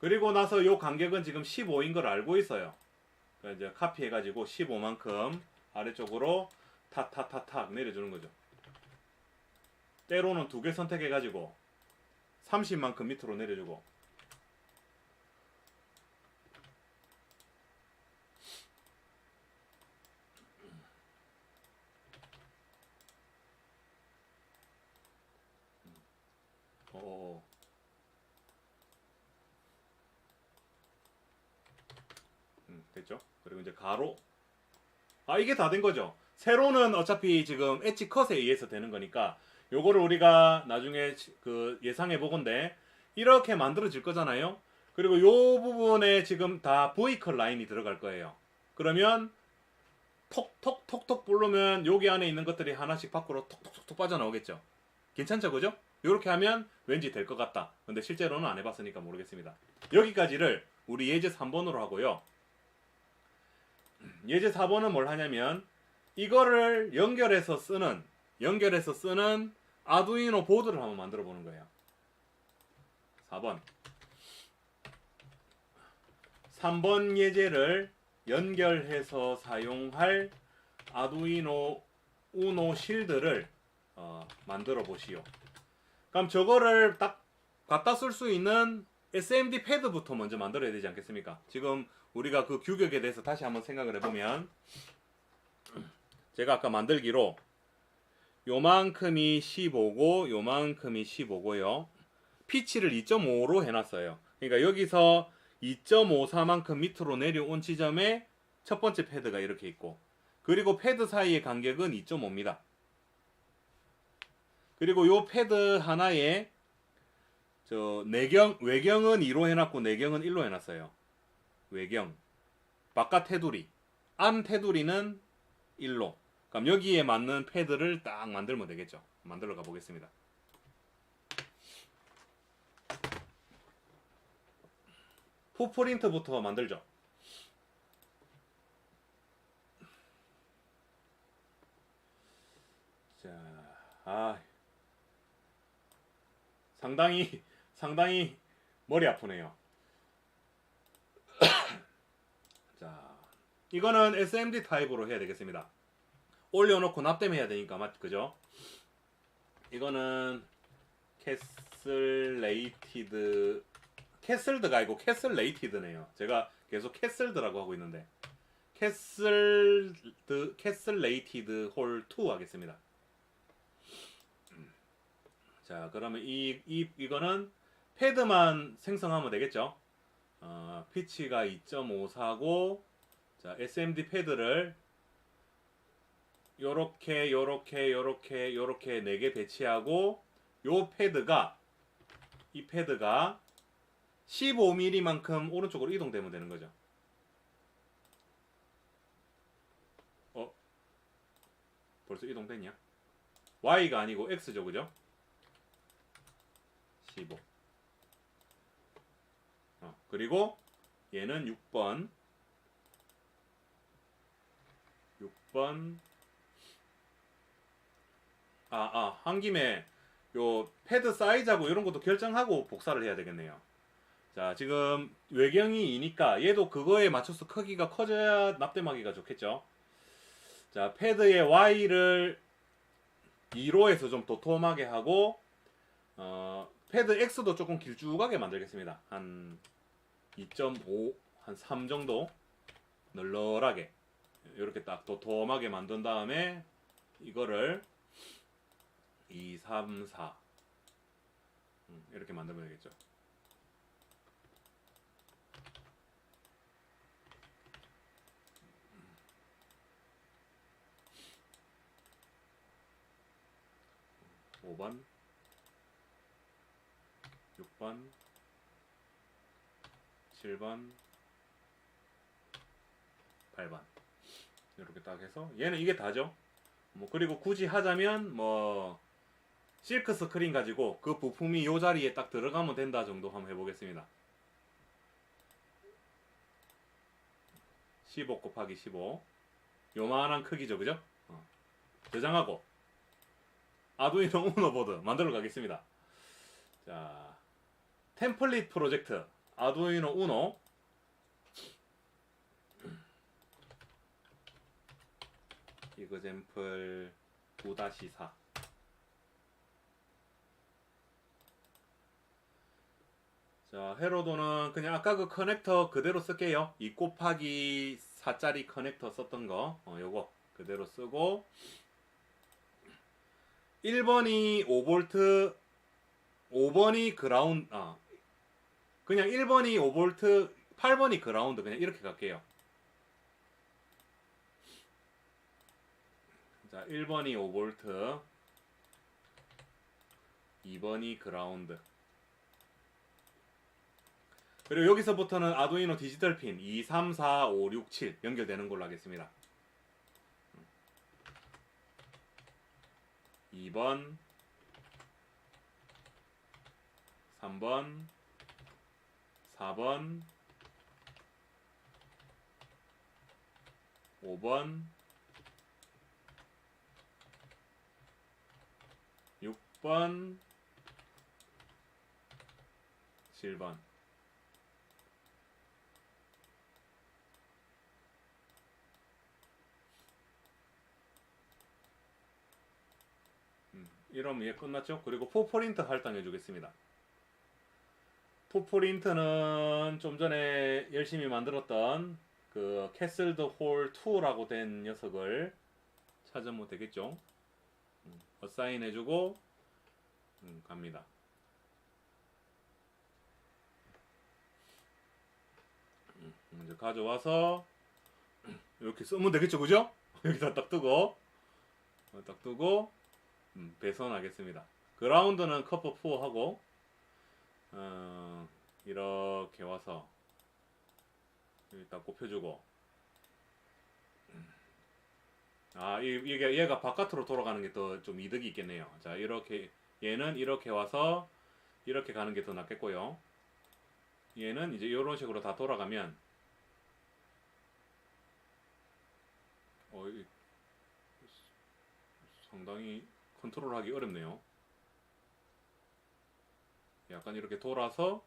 그리고 나서 요 간격은 지금 15인 걸 알고 있어요. 그러니까 이제 카피해가지고 15만큼 아래쪽으로 탁탁탁탁 내려주는 거죠. 때로는 두 개 선택해가지고 30만큼 밑으로 내려주고 됐죠? 그리고 이제 가로 이게 다 된 거죠. 세로는 어차피 지금 엣지 컷에 의해서 되는 거니까 요거를 우리가 나중에 그 예상해 보건데 이렇게 만들어질 거잖아요. 그리고 요 부분에 지금 다 V컬 라인이 들어갈 거예요. 그러면 톡톡톡톡 부르면 여기 안에 있는 것들이 하나씩 밖으로 톡톡톡톡 빠져나오겠죠. 괜찮죠, 그죠? 이렇게 하면 왠지 될 것 같다. 근데 실제로는 안 해봤으니까 모르겠습니다. 여기까지를 우리 예제 3번으로 하고요. 예제 4번은 뭘 하냐면 이거를 연결해서 쓰는 아두이노 보드를 한번 만들어 보는 거예요. 4번. 3번 예제를 연결해서 사용할 아두이노 우노 실드를 만들어 보시오. 그럼 저거를 딱 갖다 쓸 수 있는 SMD 패드부터 먼저 만들어야 되지 않겠습니까? 지금 우리가 그 규격에 대해서 다시 한번 생각을 해보면 제가 아까 만들기로 요만큼이 15고 요만큼이 15고요. 피치를 2.5로 해놨어요. 그러니까 여기서 2.54만큼 밑으로 내려온 지점에 첫 번째 패드가 이렇게 있고 그리고 패드 사이의 간격은 2.5입니다. 그리고 요 패드 하나에 외경은 2로 해놨고 내경은 1로 해놨어요. 외경 바깥 테두리 안 테두리는 1로. 그럼 여기에 맞는 패드를 딱 만들면 되겠죠. 만들어 가보겠습니다. 푸프린트부터 만들죠. 자, 상당히 머리 아프네요. 자, 이거는 SMD 타입으로 해야 되겠습니다. 올려놓고 납땜해야 되니까 그죠? 이거는 캐슬드가 아니고 캐슬레이티드네요. 제가 계속 캐슬드라고 하고 있는데 캐슬레이티드 홀 2 하겠습니다. 자, 그러면 이거는 패드만 생성하면 되겠죠? 피치가 2.54고 자, SMD 패드를 요렇게 4개 배치하고 이 패드가 15mm만큼 오른쪽으로 이동되면 되는 거죠. 벌써 이동됐냐? Y가 아니고 X죠, 그죠? 15. 그리고 얘는 6번. 한 김에 요 패드 사이즈하고 이런 것도 결정하고 복사를 해야 되겠네요. 자, 지금 외경이 2니까 얘도 그거에 맞춰서 크기가 커져야 납땜하기가 좋겠죠. 자, 패드의 Y를 2로 해서 좀 도톰하게 하고 패드 X도 조금 길쭉하게 만들겠습니다. 한 2.5, 한 3 정도 널널하게 이렇게 딱 도톰하게 만든 다음에 이거를 2, 3, 4 이렇게 만들면 되겠죠. 음. 5번 6번 7번 8번 이렇게 딱 해서 얘는 이게 다죠. 그리고 굳이 하자면 실크 스크린 가지고 그 부품이 요 자리에 딱 들어가면 된다 정도 한번 해보겠습니다. 15 곱하기 15 요만한 크기죠, 그죠? 저장하고 아두이노 우노 보드 만들어 가겠습니다. 자, 템플릿 프로젝트 아두이노 우노 이그젬플 9-4 자, 헤로도는 그냥 아까 그 커넥터 그대로 쓸게요. 2 곱하기 4짜리 커넥터 썼던 거 요거 그대로 쓰고 1번이 5V 5번이 그라운드 그냥 1번이 5V 8번이 그라운드 그냥 이렇게 갈게요. 자, 1번이 5V 2번이 그라운드. 그리고 여기서부터는 아두이노 디지털 핀 2, 3, 4, 5, 6, 7 연결되는 걸로 하겠습니다. 2번, 3번, 4번, 5번, 6번, 7번. 이러면 얘 끝났죠? 그리고 포프린트 할당해 주겠습니다. 포프린트는 좀 전에 열심히 만들었던 그 캐슬드 홀 2라고 된 녀석을 찾으면 되겠죠? 어사인 해주고 갑니다. 이제 가져와서 이렇게 쓰면 되겠죠, 그죠? 여기다 딱 뜨고 배선하겠습니다. 그라운드는 커버 4 하고 이렇게 와서 여기 딱 꼽혀주고 이게 얘가 바깥으로 돌아가는 게 더 좀 이득이 있겠네요. 자, 이렇게 얘는 이렇게 와서 이렇게 가는 게 더 낫겠고요. 얘는 이제 이런 식으로 다 돌아가면 상당히 컨트롤하기 어렵네요. 약간 이렇게 돌아서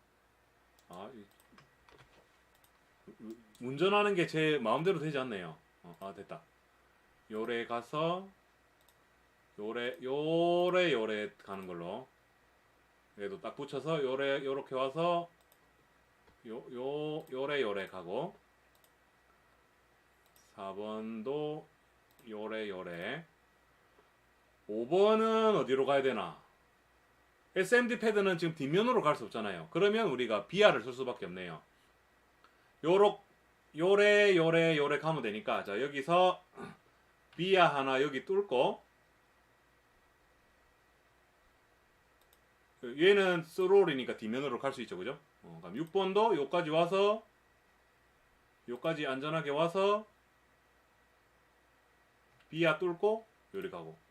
운전하는 게 제 마음대로 되지 않네요. 됐다. 요래 가서 요래 가는 걸로 얘도 딱 붙여서 요렇게 와서 요래 가고 4번도 요래 5번은 어디로 가야 되나? SMD 패드는 지금 뒷면으로 갈 수 없잖아요. 그러면 우리가 BR을 쓸 수밖에 없네요. 요래 가면 되니까 자, 여기서 BR 하나 여기 뚫고 얘는 스롤이니까 뒷면으로 갈 수 있죠, 그죠? 그럼 6번도 요까지 와서 요까지 안전하게 와서 BR 뚫고 요리 가고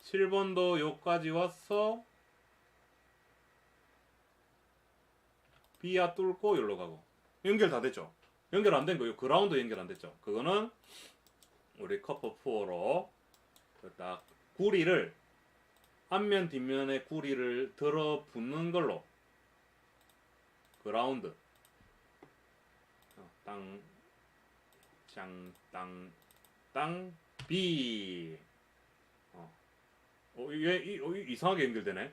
7번도 요까지 와서 BR 뚫고 요로 가고 연결 다 됐죠? 연결 안 된 거요. 그라운드 연결 안 됐죠? 그거는 우리 커퍼 4로 딱 구리를 앞면 뒷면에 구리를 들어 붙는 걸로 그라운드 땅 B 이상하게 연결되네.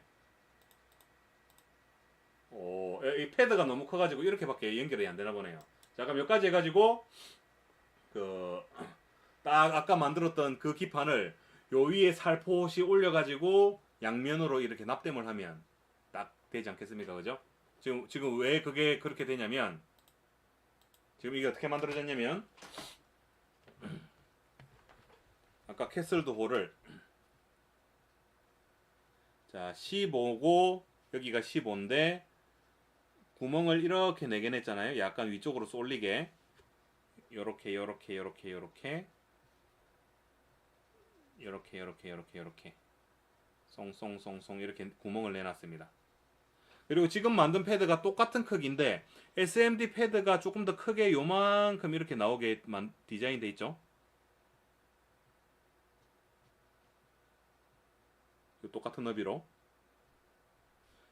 이 패드가 너무 커가지고 이렇게밖에 연결이 안 되나 보네요. 자, 그럼 여기까지 해가지고 딱 아까 만들었던 그 기판을 요 위에 살포시 올려가지고 양면으로 이렇게 납땜을 하면 딱 되지 않겠습니까, 그죠? 지금 왜 그게 그렇게 되냐면 지금 이게 어떻게 만들어졌냐면 아까 캐슬드 홀을 자 15고 여기가 15인데 구멍을 이렇게 4개 냈잖아요. 약간 위쪽으로 쏠리게 요렇게 송송송송 이렇게 구멍을 내놨습니다. 그리고 지금 만든 패드가 똑같은 크기인데 SMD 패드가 조금 더 크게 요만큼 이렇게 나오게 디자인돼 있죠. 똑같은 너비로.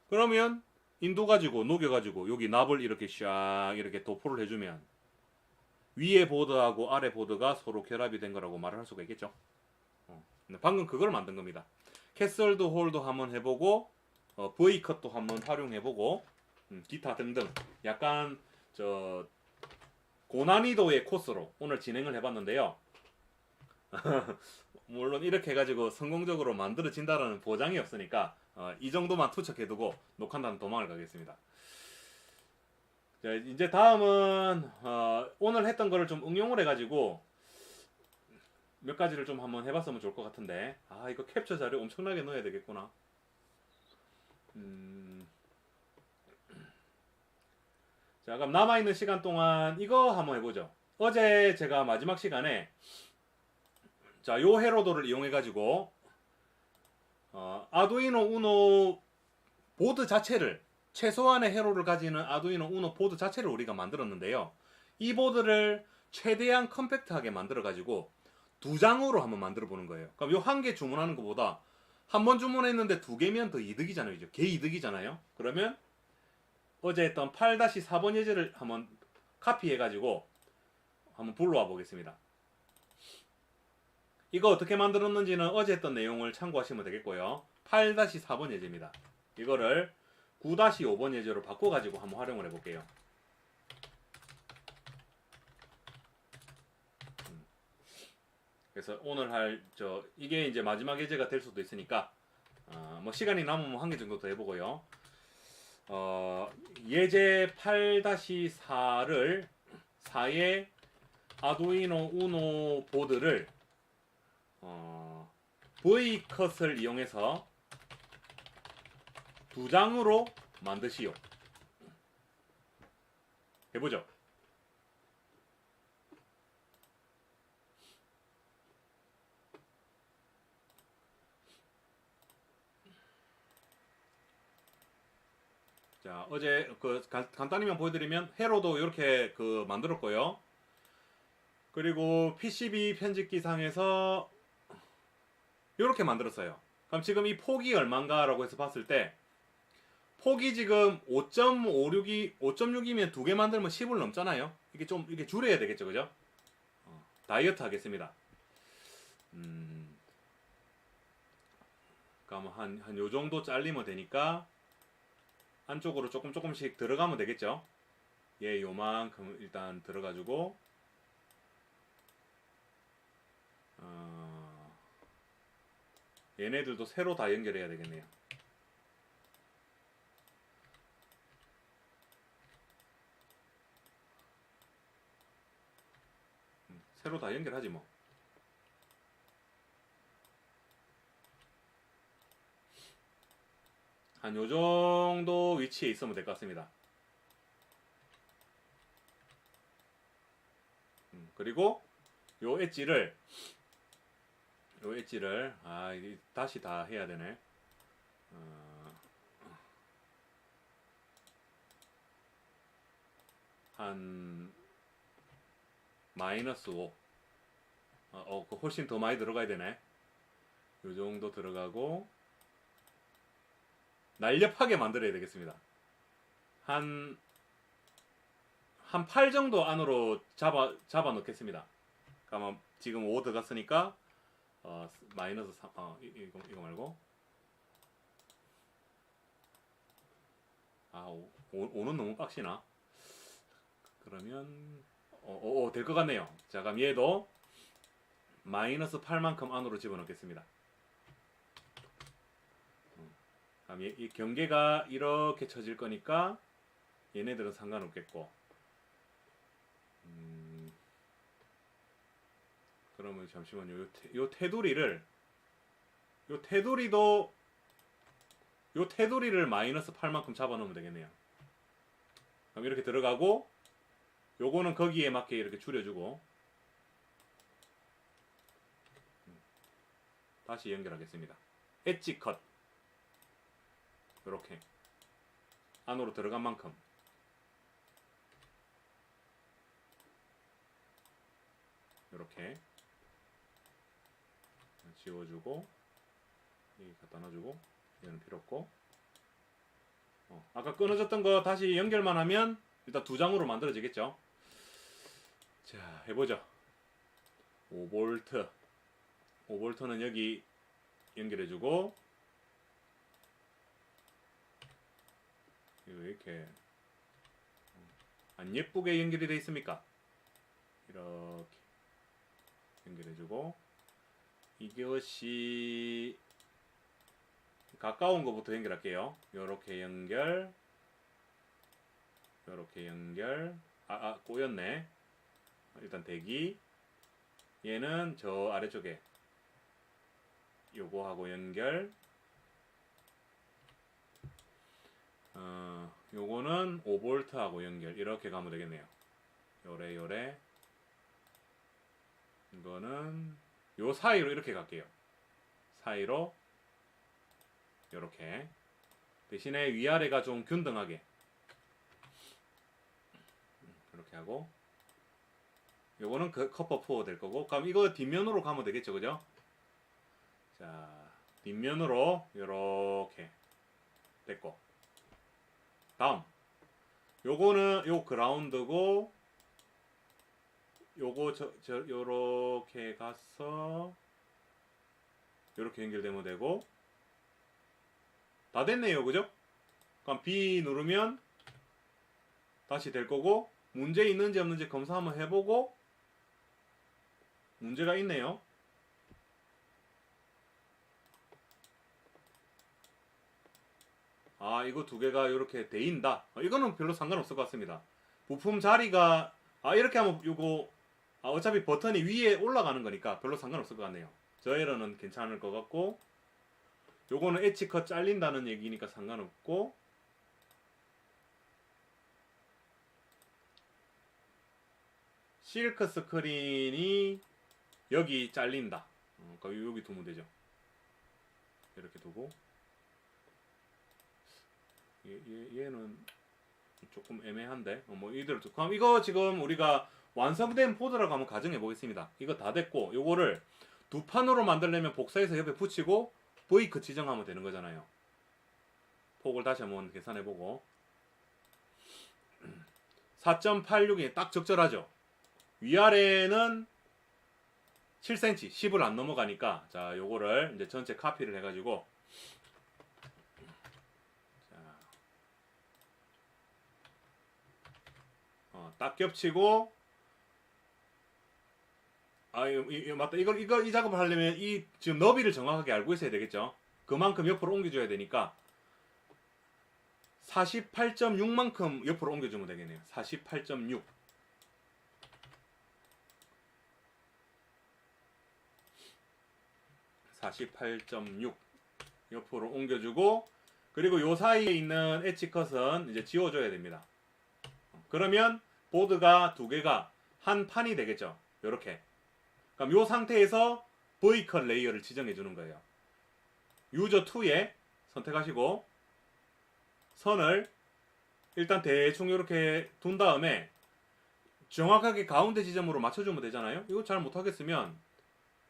그러면 인도 가지고 녹여가지고 여기 납을 이렇게 샥 이렇게 도포를 해주면 위에 보드하고 아래 보드가 서로 결합이 된 거라고 말을 할 수가 있겠죠. 방금 그걸 만든 겁니다. 캐슬드 홀도 한번 해보고 V컷도 한번 활용해보고 기타 등등 약간 고난이도의 코스로 오늘 진행을 해봤는데요. 물론 이렇게 해가지고 성공적으로 만들어진다는 보장이 없으니까 이 정도만 투척해두고 녹한다는 도망을 가겠습니다. 자, 이제 다음은 오늘 했던 거를 좀 응용을 해가지고 몇 가지를 좀 한번 해봤으면 좋을 것 같은데 이거 캡처 자료 엄청나게 넣어야 되겠구나. 자, 그럼 남아있는 시간 동안 이거 한번 해보죠. 어제 제가 마지막 시간에 자, 요 회로도를 이용해가지고 아두이노 우노 보드 자체를 최소한의 회로를 가지는 아두이노 우노 보드 자체를 우리가 만들었는데요. 이 보드를 최대한 컴팩트하게 만들어가지고 두 장으로 한번 만들어 보는 거예요. 그럼 요 한 개 주문하는 것보다 한 번 주문했는데 두 개면 더 이득이잖아요. 개 이득이잖아요. 그러면 어제 했던 8-4번 예제를 한번 카피해가지고 한번 불러와 보겠습니다. 이거 어떻게 만들었는지는 어제 했던 내용을 참고하시면 되겠고요. 8-4번 예제입니다. 이거를 9-5번 예제로 바꿔가지고 한번 활용을 해볼게요. 그래서 오늘 이게 이제 마지막 예제가 될 수도 있으니까 뭐 시간이 남으면 한 개 정도 더 해보고요. 예제 8-4를 4의 아두이노 우노 보드를 V컷을 이용해서 두 장으로 만드시오. 해보죠. 자, 어제 간단히만 보여드리면 회로도 이렇게 만들었고요. 그리고 PCB 편집기상에서 이렇게 만들었어요. 그럼 지금 이 폭이 얼마인가라고 해서 봤을 때 폭이 지금 5.6이면 두 개 만들면 10을 넘잖아요. 이게 좀 이렇게 줄여야 되겠죠, 그죠? 다이어트 하겠습니다. 그럼 한 요 정도 잘리면 되니까 안쪽으로 조금씩 들어가면 되겠죠. 얘 요만큼 일단 들어가지고 얘네들도 새로 다 연결해야 되겠네요. 새로 다 연결하지 뭐. 한 요정도 위치에 있으면 될 것 같습니다. 그리고 요 엣지를 다시 다 해야 되네. 한 -5 훨씬 더 많이 들어가야 되네. 요 정도 들어가고 날렵하게 만들어야 되겠습니다. 한 8 정도 안으로 잡아 놓겠습니다. 그러면 지금 5 들어갔으니까 -3 이거 말고 5는 너무 빡시나? 그러면 될 것 같네요. 자, 그럼 얘도 -8만큼 안으로 집어넣겠습니다. 그럼 이 경계가 이렇게 쳐질 거니까 얘네들은 상관없겠고, 그러면 잠시만요. 요 테두리를 -8만큼 잡아놓으면 되겠네요. 그럼 이렇게 들어가고, 요거는 거기에 맞게 이렇게 줄여주고, 다시 연결하겠습니다. 엣지 컷. 이렇게 안으로 들어간 만큼 이렇게 지워주고, 여기 갖다 놔주고, 얘는 필요 없고, 아까 끊어졌던 거 다시 연결만 하면 일단 두 장으로 만들어지겠죠. 자, 해보죠. 5V는 여기 연결해주고, 이거 왜 이렇게 안 예쁘게 연결이 되어 있습니까? 이렇게 연결해주고, 이것이 가까운 것부터 연결할게요. 요렇게 연결, 요렇게 연결. 꼬였네. 일단 대기. 얘는 저 아래쪽에 요거하고 연결. 요거는 5V하고 연결 이렇게 가면 되겠네요. 요래 이거는 요 사이로 이렇게 갈게요. 사이로 요렇게 대신에 위아래가 좀 균등하게 이렇게 하고 요거는 그 커버4 될 거고 그럼 이거 뒷면으로 가면 되겠죠, 그죠? 자, 뒷면으로 요렇게 됐고 다음 요거는 요 그라운드고 요거 요렇게 가서 요렇게 연결되면 되고 다 됐네요, 그죠? 그럼 B 누르면 다시 될 거고 문제 있는지 없는지 검사 한번 해보고 문제가 있네요. 아, 이거 두 개가 이렇게 대인다. 이거는 별로 상관없을 것 같습니다. 부품 자리가 이렇게 하면 이거 어차피 버튼이 위에 올라가는 거니까 별로 상관없을 것 같네요. 저 에러는 괜찮을 것 같고 요거는 엣지 컷 잘린다는 얘기니까 상관없고 실크 스크린이 여기 잘린다. 그러니까 여기 두면 되죠. 이렇게 두고 얘는 조금 애매한데 뭐 이대로 그럼 이거 지금 우리가 완성된 보드라고 한번 가정해 보겠습니다. 이거 다 됐고 요거를 두 판으로 만들려면 복사해서 옆에 붙이고 V크 지정하면 되는 거잖아요. 폭을 다시 한번 계산해 보고 4.86이 딱 적절하죠. 위아래는 7cm 10을 안 넘어가니까 자 요거를 이제 전체 카피를 해가지고 딱 겹치고 맞다. 이 작업을 하려면 이 지금 너비를 정확하게 알고 있어야 되겠죠. 그만큼 옆으로 옮겨줘야 되니까 48.6만큼 옆으로 옮겨주면 되겠네요. 48.6 48.6 옆으로 옮겨주고 그리고 요 사이에 있는 엣지 컷은 이제 지워줘야 됩니다. 그러면 보드가 두 개가 한 판이 되겠죠. 요렇게. 그럼 요 상태에서 V컷 레이어를 지정해 주는 거예요. 유저 2에 선택하시고 선을 일단 대충 이렇게 둔 다음에 정확하게 가운데 지점으로 맞춰주면 되잖아요. 이거 잘 못하겠으면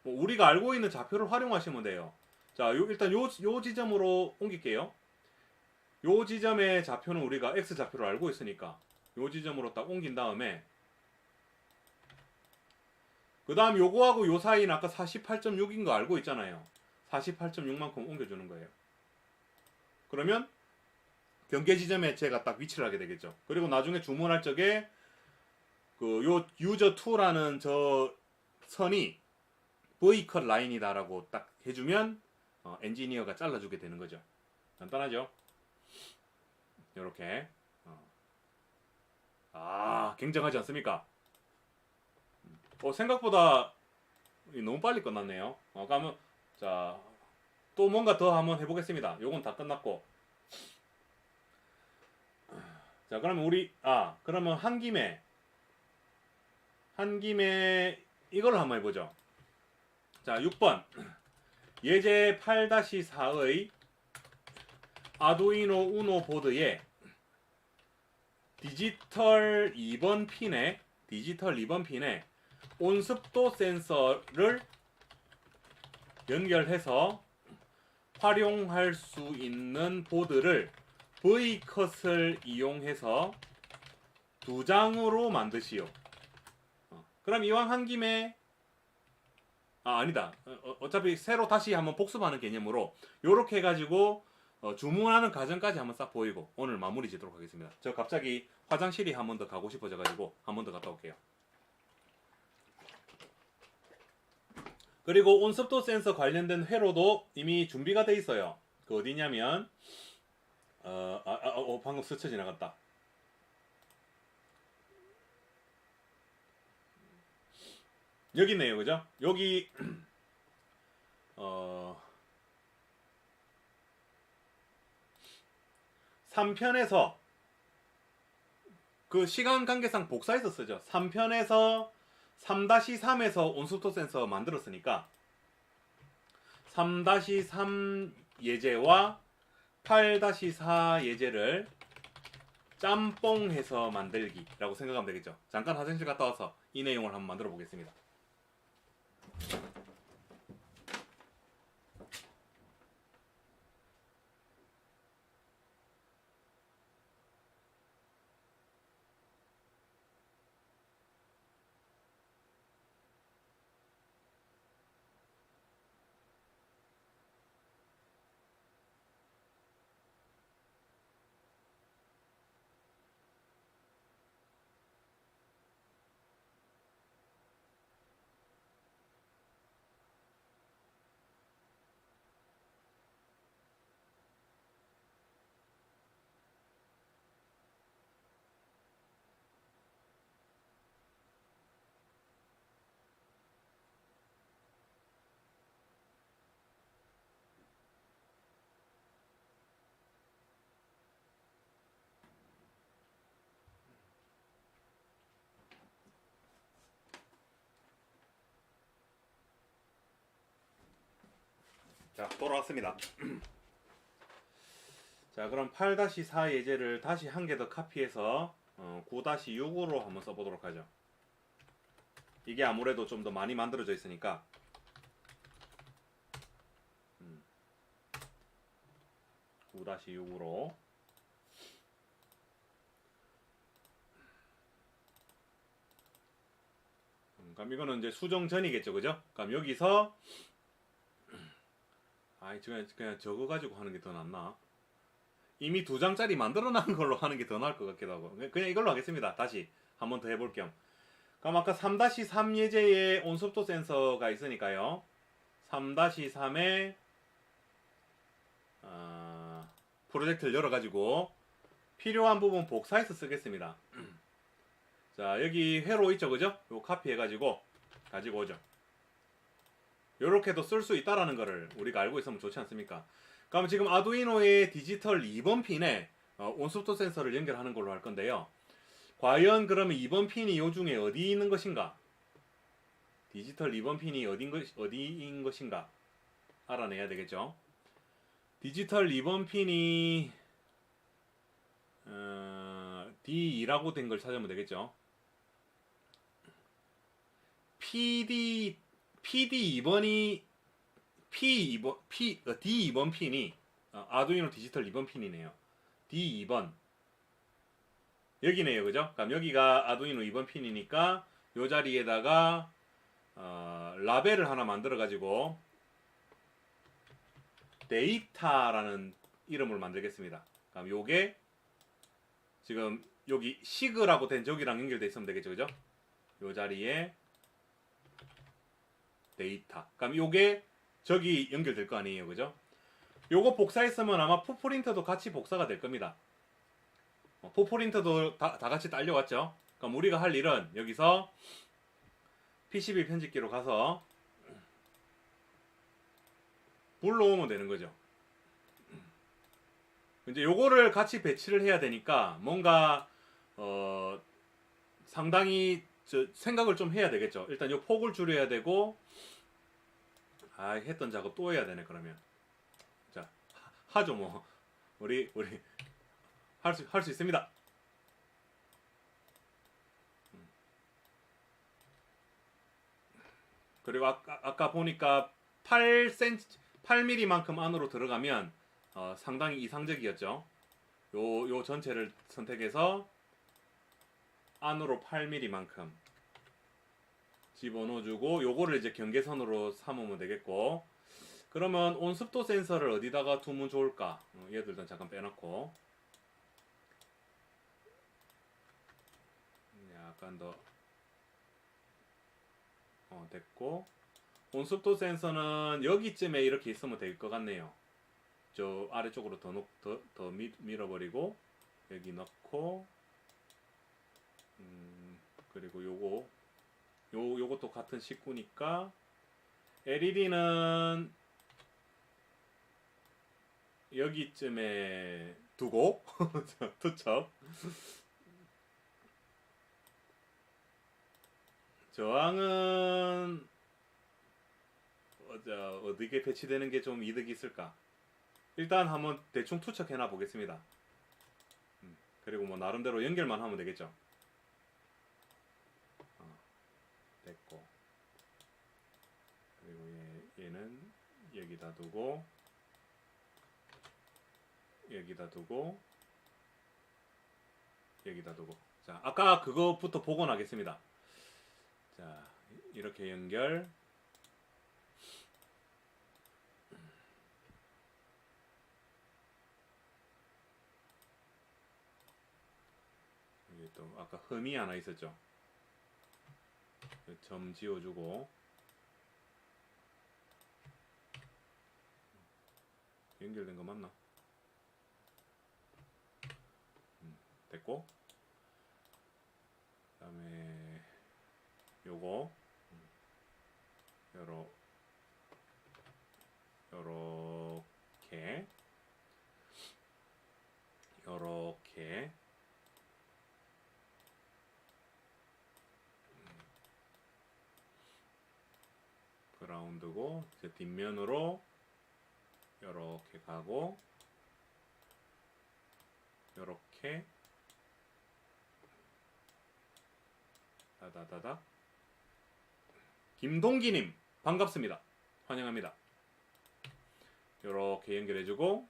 뭐 우리가 알고 있는 좌표를 활용하시면 돼요. 자, 일단 요 지점으로 옮길게요. 요 지점의 좌표는 우리가 X 좌표를 알고 있으니까 요 지점으로 딱 옮긴 다음에 그 다음 요거하고 요 사이는 아까 48.6인 거 알고 있잖아요. 48.6만큼 옮겨주는 거예요. 그러면 경계 지점에 제가 딱 위치를 하게 되겠죠. 그리고 나중에 주문할 적에 그 요 유저 2라는 저 선이 V컷 라인이다라고 딱 해주면 엔지니어가 잘라주게 되는 거죠. 간단하죠? 요렇게 굉장하지 않습니까? 생각보다 너무 빨리 끝났네요. 그러면 자, 또 뭔가 더 한번 해보겠습니다. 요건 다 끝났고 자, 그러면 그러면 한 김에 이걸 한번 해보죠. 자, 6번 예제 8-4의 아두이노 우노 보드에 디지털 2번 핀에 온습도 센서를 연결해서 활용할 수 있는 보드를 V컷을 이용해서 두 장으로 만드시오. 그럼 이왕 한 김에 아니다. 어차피 새로 다시 한번 복습하는 개념으로 요렇게 해가지고 주문하는 과정까지 한번 싹 보이고 오늘 마무리 짓도록 하겠습니다. 저 갑자기 화장실이 한 번 더 가고 싶어져가지고 한 번 더 갔다 올게요. 그리고 온습도 센서 관련된 회로도 이미 준비가 돼 있어요. 그 어디냐면 방금 스쳐 지나갔다. 여기 있네요, 그죠? 여기 3편에서 그 시간 관계상 복사해서 쓰죠. 3편에서 3-3에서 온수도 센서 만들었으니까 3-3 예제와 8-4 예제를 짬뽕해서 만들기라고 생각하면 되겠죠. 잠깐 화장실 갔다 와서 이 내용을 한번 만들어 보겠습니다. 자, 돌아왔습니다. 자, 그럼 8-4 예제를 다시 한 개 더 카피해서 9-6으로 한번 써보도록 하죠. 이게 아무래도 좀 더 많이 만들어져 있으니까 9-6으로 그럼 이거는 이제 수정 전이겠죠, 그죠? 그럼 여기서 그냥 적어가지고 하는 게 더 낫나? 이미 2장짜리 만들어놓은 걸로 하는 게 더 나을 것 같기도 하고 그냥 이걸로 하겠습니다. 다시 한번 더 해볼 겸. 그럼 아까 3-3 예제에 온습도 센서가 있으니까요. 3-3에 프로젝트를 열어가지고 필요한 부분 복사해서 쓰겠습니다. 자, 여기 회로 있죠, 그죠? 요 카피해가지고 가지고 오죠. 요렇게도 쓸 수 있다라는 거를 우리가 알고 있으면 좋지 않습니까? 그럼 지금 아두이노의 디지털 2번 핀에 온습도 센서를 연결하는 걸로 할 건데요. 과연 그러면 2번 핀이 요 중에 어디 있는 것인가? 디지털 2번 핀이 어디인 것인가? 알아내야 되겠죠. 디지털 2번 핀이 D2라고 된 걸 찾으면 되겠죠. D2번이 D2번 핀이 아두이노 디지털 2번 핀이네요. D2번 여기네요, 그죠? 그럼 여기가 아두이노 2번 핀이니까 요 자리에다가 라벨을 하나 만들어 가지고 데이터라는 이름을 만들겠습니다. 그럼 요게 지금 여기 시그라고 된 저기랑 연결돼 있으면 되겠죠, 그죠? 요 자리에 데이터. 그럼 요게 저기 연결될 거 아니에요, 그죠? 요거 복사했으면 아마 푸프린터도 같이 복사가 될 겁니다. 푸프린터도 다 같이 딸려왔죠. 그럼 우리가 할 일은 여기서 PCB 편집기로 가서 불러오면 되는 거죠. 이제 요거를 같이 배치를 해야 되니까 뭔가 상당히 생각을 좀 해야 되겠죠. 일단 요 폭을 줄여야 되고 했던 작업 또 해야 되네. 그러면 자 하죠. 뭐 우리 할 수 있습니다. 그리고 아까 보니까 8mm만큼 안으로 들어가면 상당히 이상적이었죠. 요 전체를 선택해서 안으로 8mm만큼 집어넣어주고 요거를 이제 경계선으로 삼으면 되겠고, 그러면 온습도 센서를 어디다가 두면 좋을까? 얘들도 잠깐 빼놓고 약간 더 됐고, 온습도 센서는 여기쯤에 이렇게 있으면 될 것 같네요. 저 아래쪽으로 더 밀어버리고 여기 넣고 그리고 요것도 같은 식구니까 LED는 여기쯤에 두고 투척. 저항은 어디게 배치되는 게 좀 이득이 있을까? 일단 한번 대충 투척해놔 보겠습니다. 그리고 뭐 나름대로 연결만 하면 되겠죠. 됐고, 그리고 얘는 여기다 두고, 여기다 두고, 여기다 두고. 자, 아까 그거부터 복원하겠습니다. 자, 이렇게 연결. 여기 또 아까 흠이 하나 있었죠. 점 지워주고. 연결된 거 맞나? 됐고, 그 다음에 요거 요렇게 그라운드고, 이제 뒷면으로 요렇게 가고, 요렇게 다다다닥. 김동기님 반갑습니다. 환영합니다. 요렇게 연결해주고,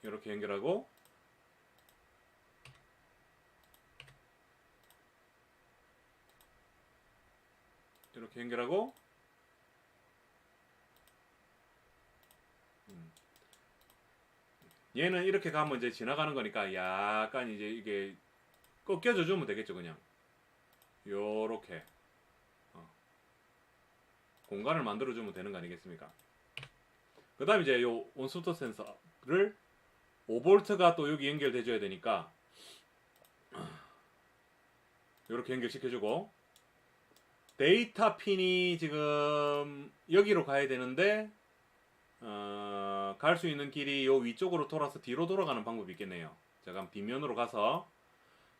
요렇게 연결하고, 이렇게 연결하고, 얘는 이렇게 가면 이제 지나가는 거니까 약간 이제 이게 꺾여져 주면 되겠죠. 그냥 요렇게 공간을 만들어 주면 되는 거 아니겠습니까? 그 다음에 이제 요 온수도 센서를 5V가 또 여기 연결돼 줘야 되니까 요렇게 연결시켜 주고, 데이터 핀이 지금 여기로 가야 되는데 갈 수 있는 길이 요 위쪽으로 돌아서 뒤로 돌아가는 방법이 있겠네요. 자, 그럼 뒷면으로 가서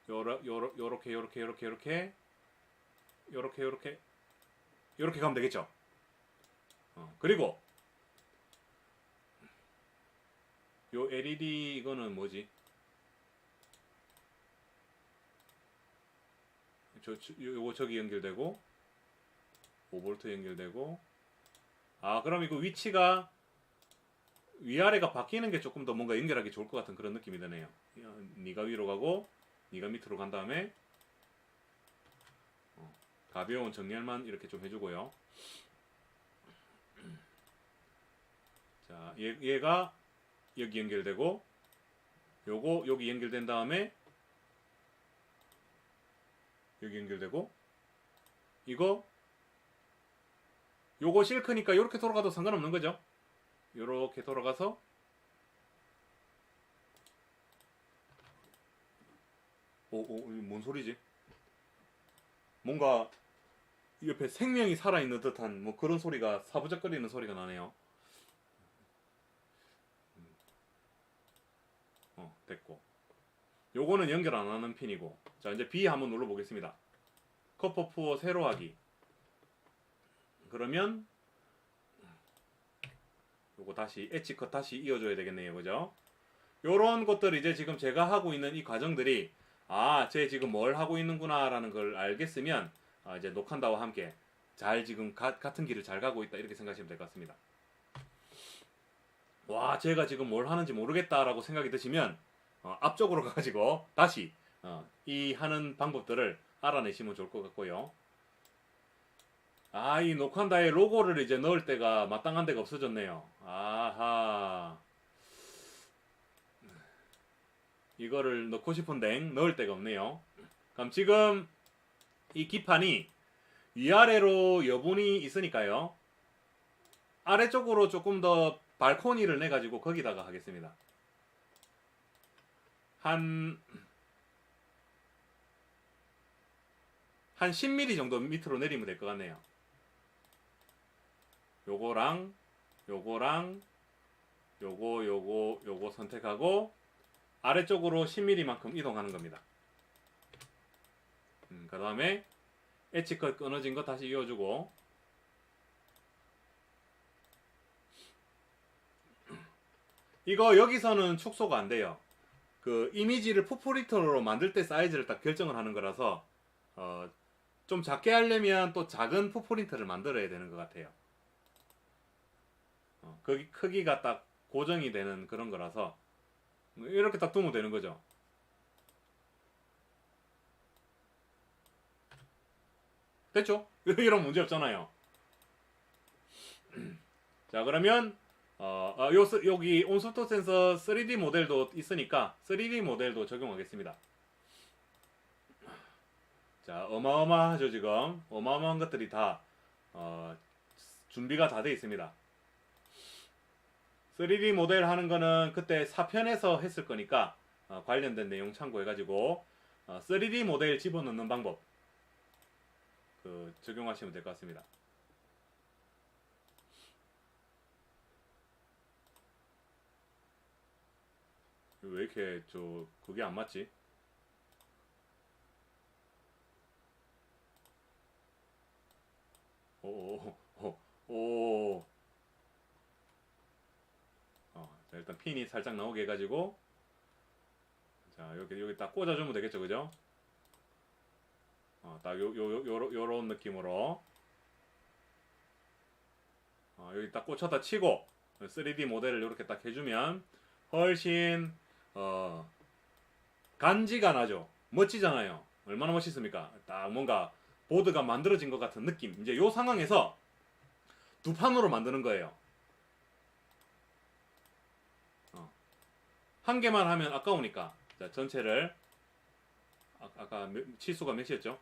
요렇게 가면 되겠죠. 그리고 요 LED 이거는 뭐지? 요거 저기 연결되고 5V 연결되고, 그럼 이거 위치가 위아래가 바뀌는 게 조금 더 뭔가 연결하기 좋을 것 같은 그런 느낌이 드네요. 니가 위로 가고 니가 밑으로 간 다음에 가벼운 정렬만 이렇게 좀 해주고요. 자, 얘가 여기 연결되고, 요거 여기 연결된 다음에 여기 연결되고, 요거 실크니까 이렇게 돌아가도 상관없는 거죠. 요렇게 돌아가서 뭔 소리지? 뭔가 옆에 생명이 살아있는 듯한 뭐 그런 소리가, 사부작거리는 소리가 나네요. 됐고, 요거는 연결 안 하는 핀이고. 자, 이제 B 한번 눌러 보겠습니다. 컵오프 세로 하기. 그러면 요거 다시 엣지컷 다시 이어줘야 되겠네요. 그죠? 요런 것들 이제 지금 제가 하고 있는 이 과정들이 쟤 지금 뭘 하고 있는구나 라는 걸 알겠으면 이제 녹한다와 함께 잘 지금 같은 길을 잘 가고 있다 이렇게 생각하시면 될 것 같습니다. 와, 제가 지금 뭘 하는지 모르겠다라고 생각이 드시면 앞쪽으로 가가지고 다시 이 하는 방법들을 알아내시면 좋을 것 같고요. 이 녹한다의 로고를 이제 넣을 때가 마땅한 데가 없어졌네요. 아하. 이거를 넣고 싶은데 넣을 데가 없네요. 그럼 지금 이 기판이 위아래로 여분이 있으니까요. 아래쪽으로 조금 더 발코니를 내가지고 거기다가 하겠습니다. 한 10mm 정도 밑으로 내리면 될 것 같네요. 요거랑 요거 선택하고 아래쪽으로 10mm만큼 이동하는 겁니다. 그 다음에 엣지컷 끊어진 거 다시 이어주고, 이거 여기서는 축소가 안 돼요. 그 이미지를 풋프린터로 만들 때 사이즈를 딱 결정을 하는 거라서 좀 작게 하려면 또 작은 풋프린터를 만들어야 되는 것 같아요. 거기 크기가 딱 고정이 되는 그런 거라서 이렇게 딱 두면 되는 거죠. 됐죠? 이런 문제 없잖아요. 자, 그러면 여기 온소프트 센서 3D 모델도 있으니까 3D 모델도 적용하겠습니다. 자, 어마어마하죠. 지금 어마어마한 것들이 다 준비가 다 되어 있습니다. 3D 모델 하는 거는 그때 4편에서 했을 거니까 관련된 내용 참고해가지고 3D 모델 집어넣는 방법 적용하시면 될 것 같습니다. 왜 이렇게 그게 안 맞지? 오. 자, 일단 핀이 살짝 나오게 해가지고, 자, 여기 딱 꽂아주면 되겠죠, 그죠? 딱 요런 느낌으로. 여기 딱 꽂혀다 치고, 3D 모델을 이렇게 딱 해주면, 훨씬, 간지가 나죠? 멋지잖아요. 얼마나 멋있습니까? 딱 뭔가, 보드가 만들어진 것 같은 느낌. 이제 요 상황에서, 두 판으로 만드는 거예요. 한 개만 하면 아까우니까. 자, 전체를 아까 치수가 몇이었죠?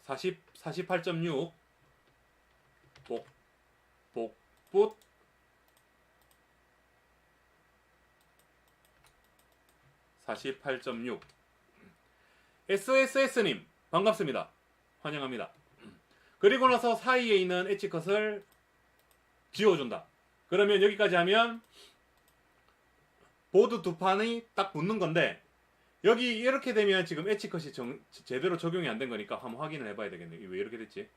48.6 복붙 48.6 SSS님 반갑습니다. 환영합니다. 그리고 나서 사이에 있는 엣지컷을 지워준다. 그러면 여기까지 하면 보드 두 판이 딱 붙는 건데, 여기 이렇게 되면 지금 엣지컷이 제대로 적용이 안 된 거니까 한번 확인을 해봐야 되겠네요. 왜 이렇게 됐지?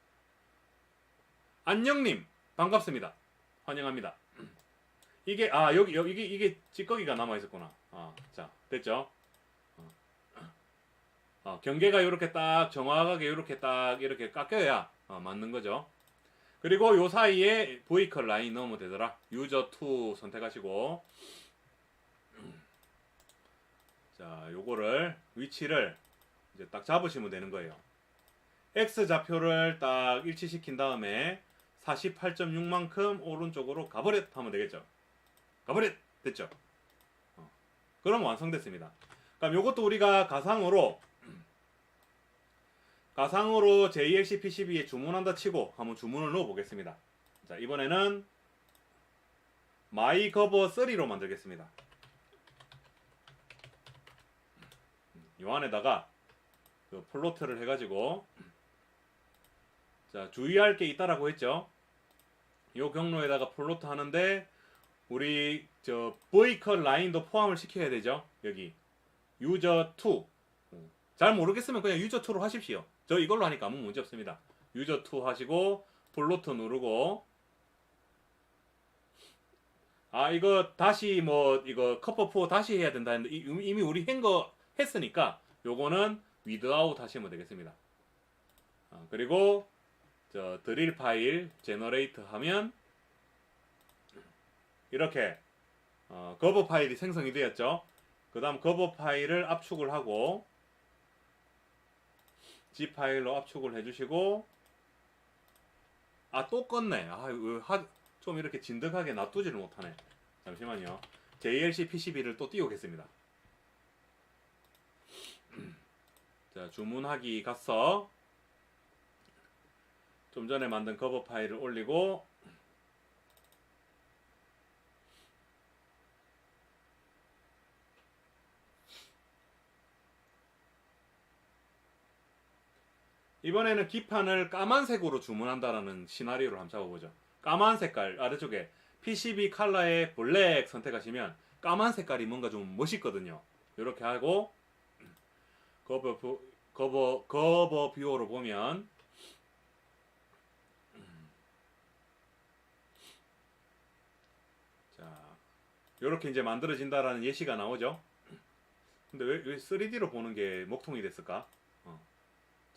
안녕님 반갑습니다. 환영합니다. 이게 이게 찌꺼기가 남아 있었구나. 자, 됐죠? 경계가 이렇게 딱 정확하게 이렇게 깎여야 맞는 거죠. 그리고 요 사이에 V컬 라인 넣으면 되더라. 유저 2 선택하시고, 자, 요거를 위치를 이제 딱 잡으시면 되는 거예요. X 좌표를 딱 일치시킨 다음에 48.6만큼 오른쪽으로 가버렸 하면 되겠죠. 가버렸 됐죠. 그럼 완성됐습니다. 그럼 요것도 우리가 가상으로 JLC PCB에 주문한다 치고 한번 주문을 넣어 보겠습니다. 자, 이번에는 마이거버 3로 만들겠습니다. 요 안에다가 플로트를 해가지고, 자, 주의할 게 있다라고 했죠. 요 경로에다가 플로트 하는데 우리 V컷 라인도 포함을 시켜야 되죠. 여기 유저 2 잘 모르겠으면 그냥 유저 2로 하십시오. 저 이걸로 하니까 아무 문제 없습니다. 유저 2 하시고 플로트 누르고, 이거 다시 이거 커버4 다시 해야 된다 했는데 이미 우리 한 거 했으니까 요거는 without 하시면 되겠습니다. 그리고 드릴 파일 제너레이트 하면 이렇게 거버 파일이 생성이 되었죠. 그 다음 거버 파일을 압축을 하고 G 파일로 압축을 해주시고, 또 껐네. 좀 이렇게 진득하게 놔두지를 못하네. 잠시만요. JLC PCB를 또 띄우겠습니다. 자, 주문하기 가서 좀 전에 만든 거버 파일을 올리고, 이번에는 기판을 까만색으로 주문한다라는 시나리오를 한번 잡아보죠. 까만 색깔 아래쪽에 PCB 컬러의 블랙 선택하시면 까만 색깔이 뭔가 좀 멋있거든요. 이렇게 하고 커버 뷰어로 보면 자 이렇게 이제 만들어진다라는 예시가 나오죠. 근데 왜 3D로 보는 게 먹통이 됐을까?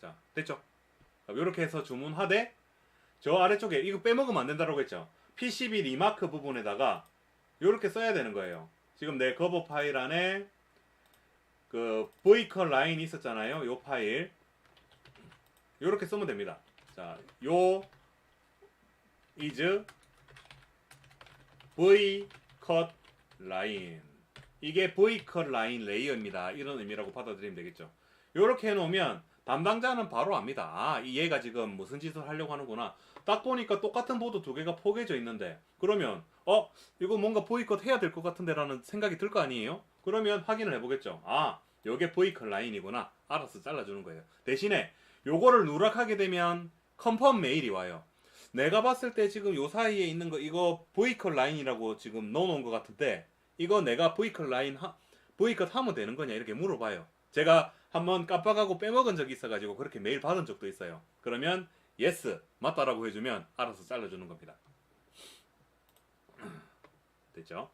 자 됐죠? 이렇게 해서 주문하되 저 아래쪽에 이거 빼먹으면 안 된다고 했죠. PCB 리마크 부분에다가 이렇게 써야 되는 거예요. 지금 내 커버 파일 안에 그 V컷 라인이 있었잖아요. 요 파일 이렇게 쓰면 됩니다. 자, 요 is V컷 라인, 이게 V컷 라인 레이어입니다. 이런 의미라고 받아들이면 되겠죠. 이렇게 해놓으면 담당자는 바로 압니다. 아, 얘가 지금 무슨 짓을 하려고 하는구나. 딱 보니까 똑같은 보드 두 개가 포개져 있는데, 그러면 이거 뭔가 V컷 해야 될 것 같은데 라는 생각이 들 거 아니에요? 그러면 확인을 해보겠죠. 아, 요게 V컷 라인이구나. 알아서 잘라주는 거예요. 대신에 요거를 누락하게 되면 컨펌 메일이 와요. 내가 봤을 때 지금 요 사이에 있는 거 이거 V컷 라인이라고 지금 넣어놓은 것 같은데, 이거 내가 V컷 하면 되는 거냐 이렇게 물어봐요. 제가 한번 깜빡하고 빼먹은 적이 있어가지고 그렇게 메일 받은 적도 있어요. 그러면 yes 맞다라고 해주면 알아서 잘라주는 겁니다. 됐죠?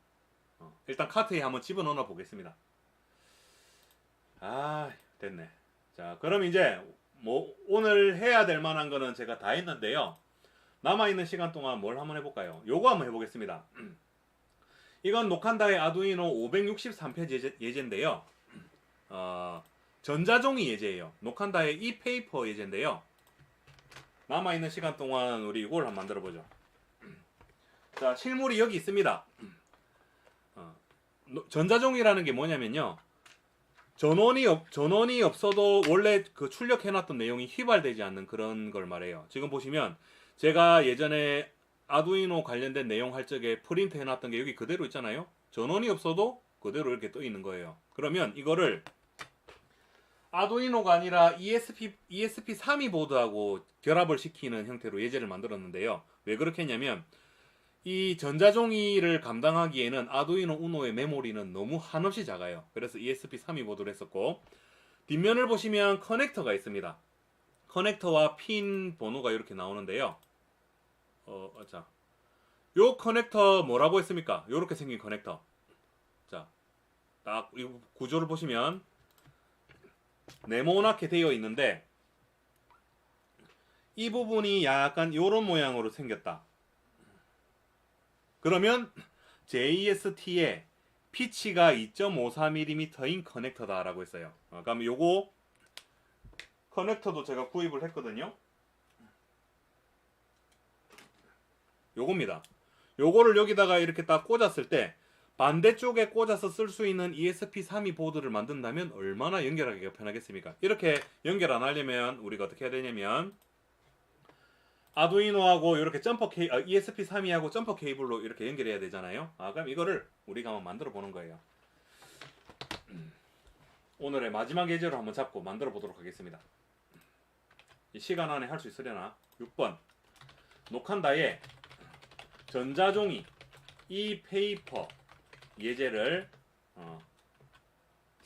일단 카트에 한번 집어넣어 보겠습니다. 아, 됐네. 자, 그럼 이제 뭐 오늘 해야 될 만한 거는 제가 다 했는데요. 남아있는 시간 동안 뭘 한번 해볼까요? 요거 한번 해보겠습니다. 이건 노칸다의 아두이노 563페이지 예제인데요. 전자종이 예제예요. 노칸다의 e페이퍼 예제인데요. 남아있는 시간 동안 우리 이걸 한번 만들어보죠. 자, 실물이 여기 있습니다. 전자종이라는 게 뭐냐면요. 전원이 없어도 원래 그 출력해놨던 내용이 휘발되지 않는 그런 걸 말해요. 지금 보시면 제가 예전에 아두이노 관련된 내용 할 적에 프린트 해놨던 게 여기 그대로 있잖아요. 전원이 없어도 그대로 이렇게 떠 있는 거예요. 그러면 이거를 아두이노가 아니라 ESP32 보드하고 결합을 시키는 형태로 예제를 만들었는데요. 왜 그렇게 했냐면 이 전자종이를 감당하기에는 아두이노 우노의 메모리는 너무 한없이 작아요. 그래서 ESP32 보드를 했었고, 뒷면을 보시면 커넥터가 있습니다. 커넥터와 핀 번호가 이렇게 나오는데요. 자, 요 커넥터 뭐라고 했습니까? 요렇게 생긴 커넥터. 자, 딱 이 구조를 보시면 네모나게 되어 있는데 이 부분이 약간 요런 모양으로 생겼다. 그러면 JST의 피치가 2.54mm인 커넥터다라고 했어요. 그럼 요거 커넥터도 제가 구입을 했거든요. 요겁니다. 요거를 여기다가 이렇게 딱 꽂았을 때 반대쪽에 꽂아서 쓸 수 있는 ESP32 보드를 만든다면 얼마나 연결하기가 편하겠습니까? 이렇게 연결 안 하려면 우리가 어떻게 해야 되냐면 아두이노하고 이렇게 ESP32하고 점퍼 케이블로 이렇게 연결해야 되잖아요. 그럼 이거를 우리가 한번 만들어 보는 거예요. 오늘의 마지막 예제로 한번 잡고 만들어 보도록 하겠습니다. 이 시간 안에 할 수 있으려나? 6번 노칸다의 전자종이 e페이퍼 예제를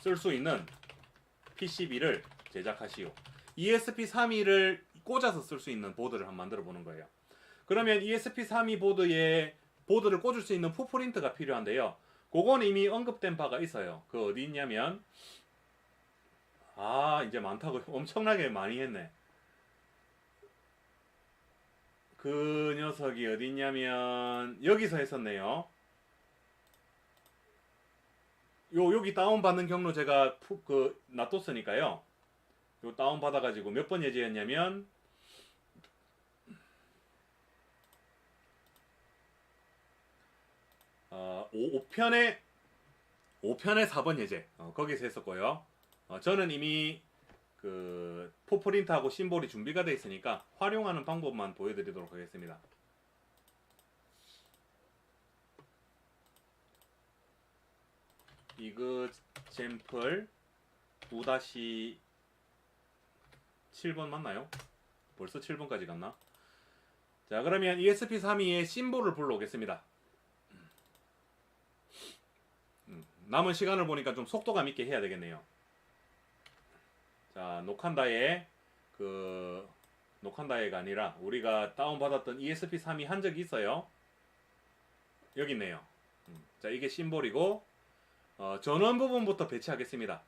쓸 수 있는 PCB를 제작하시오. ESP32를 꽂아서 쓸 수 있는 보드를 한번 만들어 보는 거예요. 그러면 ESP32 보드에 보드를 꽂을 수 있는 풋프린트가 필요한데요. 그건 이미 언급된 바가 있어요. 그 어디 있냐면 이제 많다고 엄청나게 많이 했네. 그 녀석이 어디 있냐면 여기서 했었네요. 여기 다운받는 경로 제가 놔뒀으니까요. 요 다운받아가지고 몇 번 예제였냐면 5편에 4번 예제 거기서 했었고요. 저는 이미 그 포프린트하고 심볼이 준비가 되어 있으니까 활용하는 방법만 보여드리도록 하겠습니다. 이그젠플 2-7번 맞나요? 벌써 7번까지 갔나? 자, 그러면 ESP32의 심볼을 불러오겠습니다. 남은 시간을 보니까 좀 속도감 있게 해야 되겠네요. 자, 녹한다에 녹한다에가 아니라 우리가 다운받았던 ESP32 한 적이 있어요. 여기 있네요. 자, 이게 심볼이고 전원 부분부터 배치하겠습니다.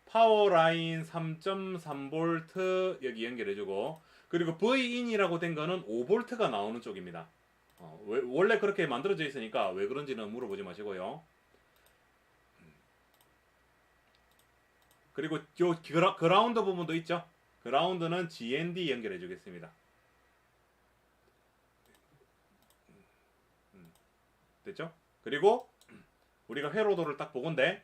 파워라인 3.3V 여기 연결해주고, 그리고 V인이라고 된 거는 5V가 나오는 쪽입니다. 원래 그렇게 만들어져 있으니까 왜 그런지는 물어보지 마시고요. 그리고 요 그라운드 부분도 있죠. 그라운드는 GND 연결해 주겠습니다. 됐죠? 그리고 우리가 회로도를 딱 보건데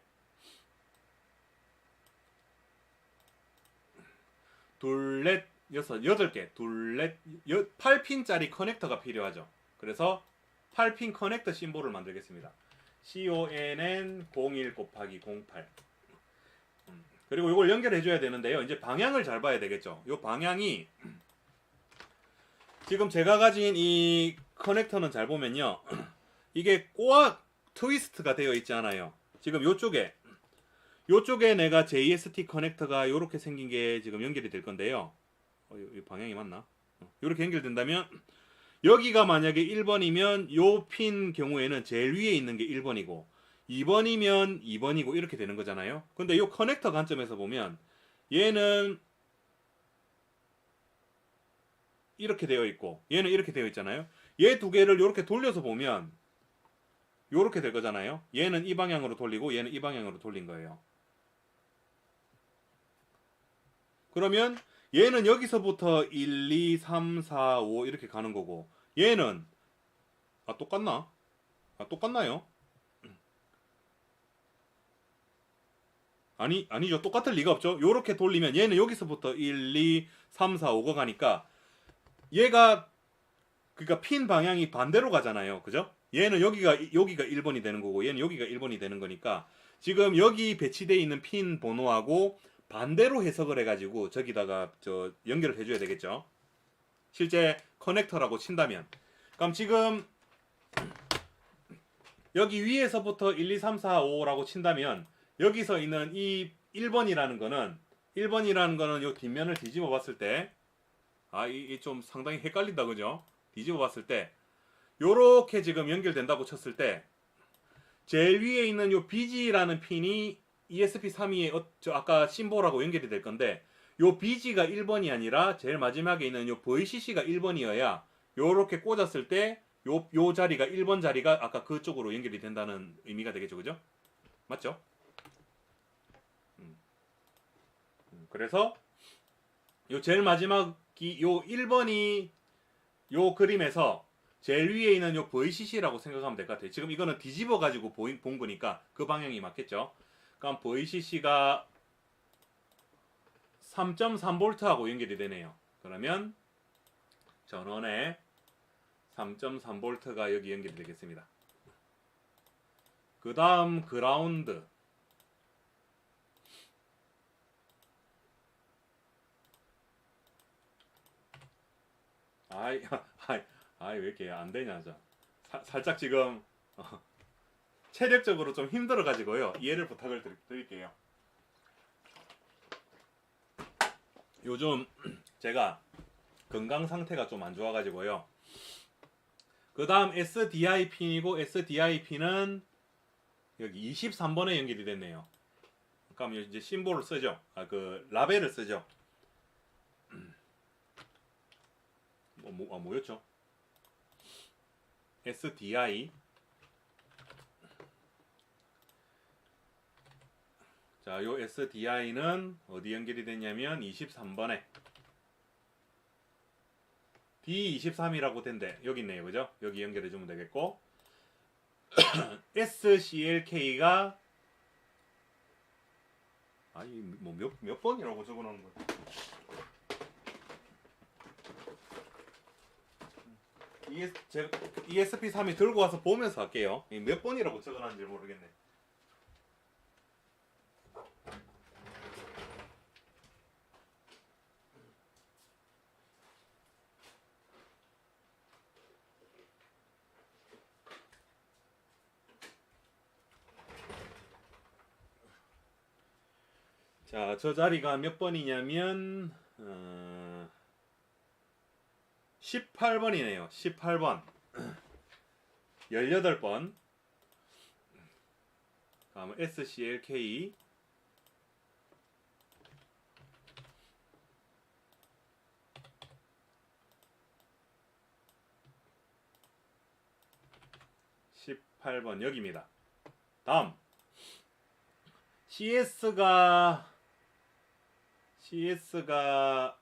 둘, 넷, 여섯, 8개, 둘, 넷, 8핀짜리 커넥터가 필요하죠. 그래서 8핀 커넥터 심볼을 만들겠습니다. CONN 01 곱하기 08. 그리고 이걸 연결해 줘야 되는데요. 이제 방향을 잘 봐야 되겠죠. 이 방향이 지금 제가 가진 이 커넥터는 잘 보면요. 이게 꼬악 트위스트가 되어 있지 않아요. 지금 요쪽에 내가 JST 커넥터가 이렇게 생긴 게 지금 연결이 될 건데요. 이 방향이 맞나? 이렇게 연결된다면 여기가 만약에 1번이면 요 핀 경우에는 제일 위에 있는 게 1번이고 2번이면 2번이고 이렇게 되는 거잖아요. 근데 이 커넥터 관점에서 보면 얘는 이렇게 되어 있고 얘는 이렇게 되어 있잖아요. 얘 두 개를 이렇게 돌려서 보면 이렇게 될 거잖아요. 얘는 이 방향으로 돌리고 얘는 이 방향으로 돌린 거예요. 그러면 얘는 여기서부터 1, 2, 3, 4, 5 이렇게 가는 거고 얘는 똑같나? 똑같나요? 아니죠. 똑같을 리가 없죠. 요렇게 돌리면 얘는 여기서부터 1, 2, 3, 4, 5가 가니까 얘가 그러니까 핀 방향이 반대로 가잖아요. 그죠? 얘는 여기가 1번이 되는 거고 얘는 여기가 1번이 되는 거니까 지금 여기 배치되어 있는 핀 번호하고 반대로 해석을 해가지고 저기다가 연결을 해줘야 되겠죠. 실제 커넥터라고 친다면. 그럼 지금 여기 위에서부터 1, 2, 3, 4, 5라고 친다면 여기서 있는 이 1번이라는 거는 요 뒷면을 뒤집어 봤을 때 이게 좀 상당히 헷갈린다 그죠? 뒤집어 봤을 때 요렇게 지금 연결된다고 쳤을 때 제일 위에 있는 요 BG라는 핀이 ESP32의 아까 심볼하고 연결이 될 건데 요 BG가 1번이 아니라 제일 마지막에 있는 요 VCC가 1번이어야 요렇게 꽂았을 때 요 자리가 1번 자리가 아까 그쪽으로 연결이 된다는 의미가 되겠죠. 그죠? 맞죠? 그래서 요 제일 마지막이 요 1번이 요 그림에서 제일 위에 있는 요 VCC라고 생각하면 될 것 같아요. 지금 이거는 뒤집어 가지고 본 거니까 그 방향이 맞겠죠. 그럼 VCC가 3.3V하고 연결이 되네요. 그러면 전원에 3.3V가 여기 연결이 되겠습니다. 그 다음 그라운드. 왜 이렇게 안 되냐, 살짝 지금 체력적으로 좀 힘들어 가지고요. 이해를 부탁을 드릴게요. 요즘 제가 건강 상태가 좀 안 좋아 가지고요. 그 다음 SDI 핀이고 SDI 핀은 여기 23번에 연결이 됐네요. 그럼 이제 심볼을 쓰죠. 그 라벨을 쓰죠. 뭐였죠? SDI. 자, 요 SDI는 어디 연결이 됐냐면 23번에 D23이라고 된대. 여기 있네요. 그죠? 여기 연결해 주면 되겠고 SCLK가 몇 번이라고 적어 놓은 거야. ESP32 들고 와서 보면서 할게요. 몇 번이라고 적어 놨는지 모르겠네. 자, 저 자리가 몇 번이냐면 18번이네요. 18번. 18번. 다음은 SCLK 18번 여기입니다. 다음 CS가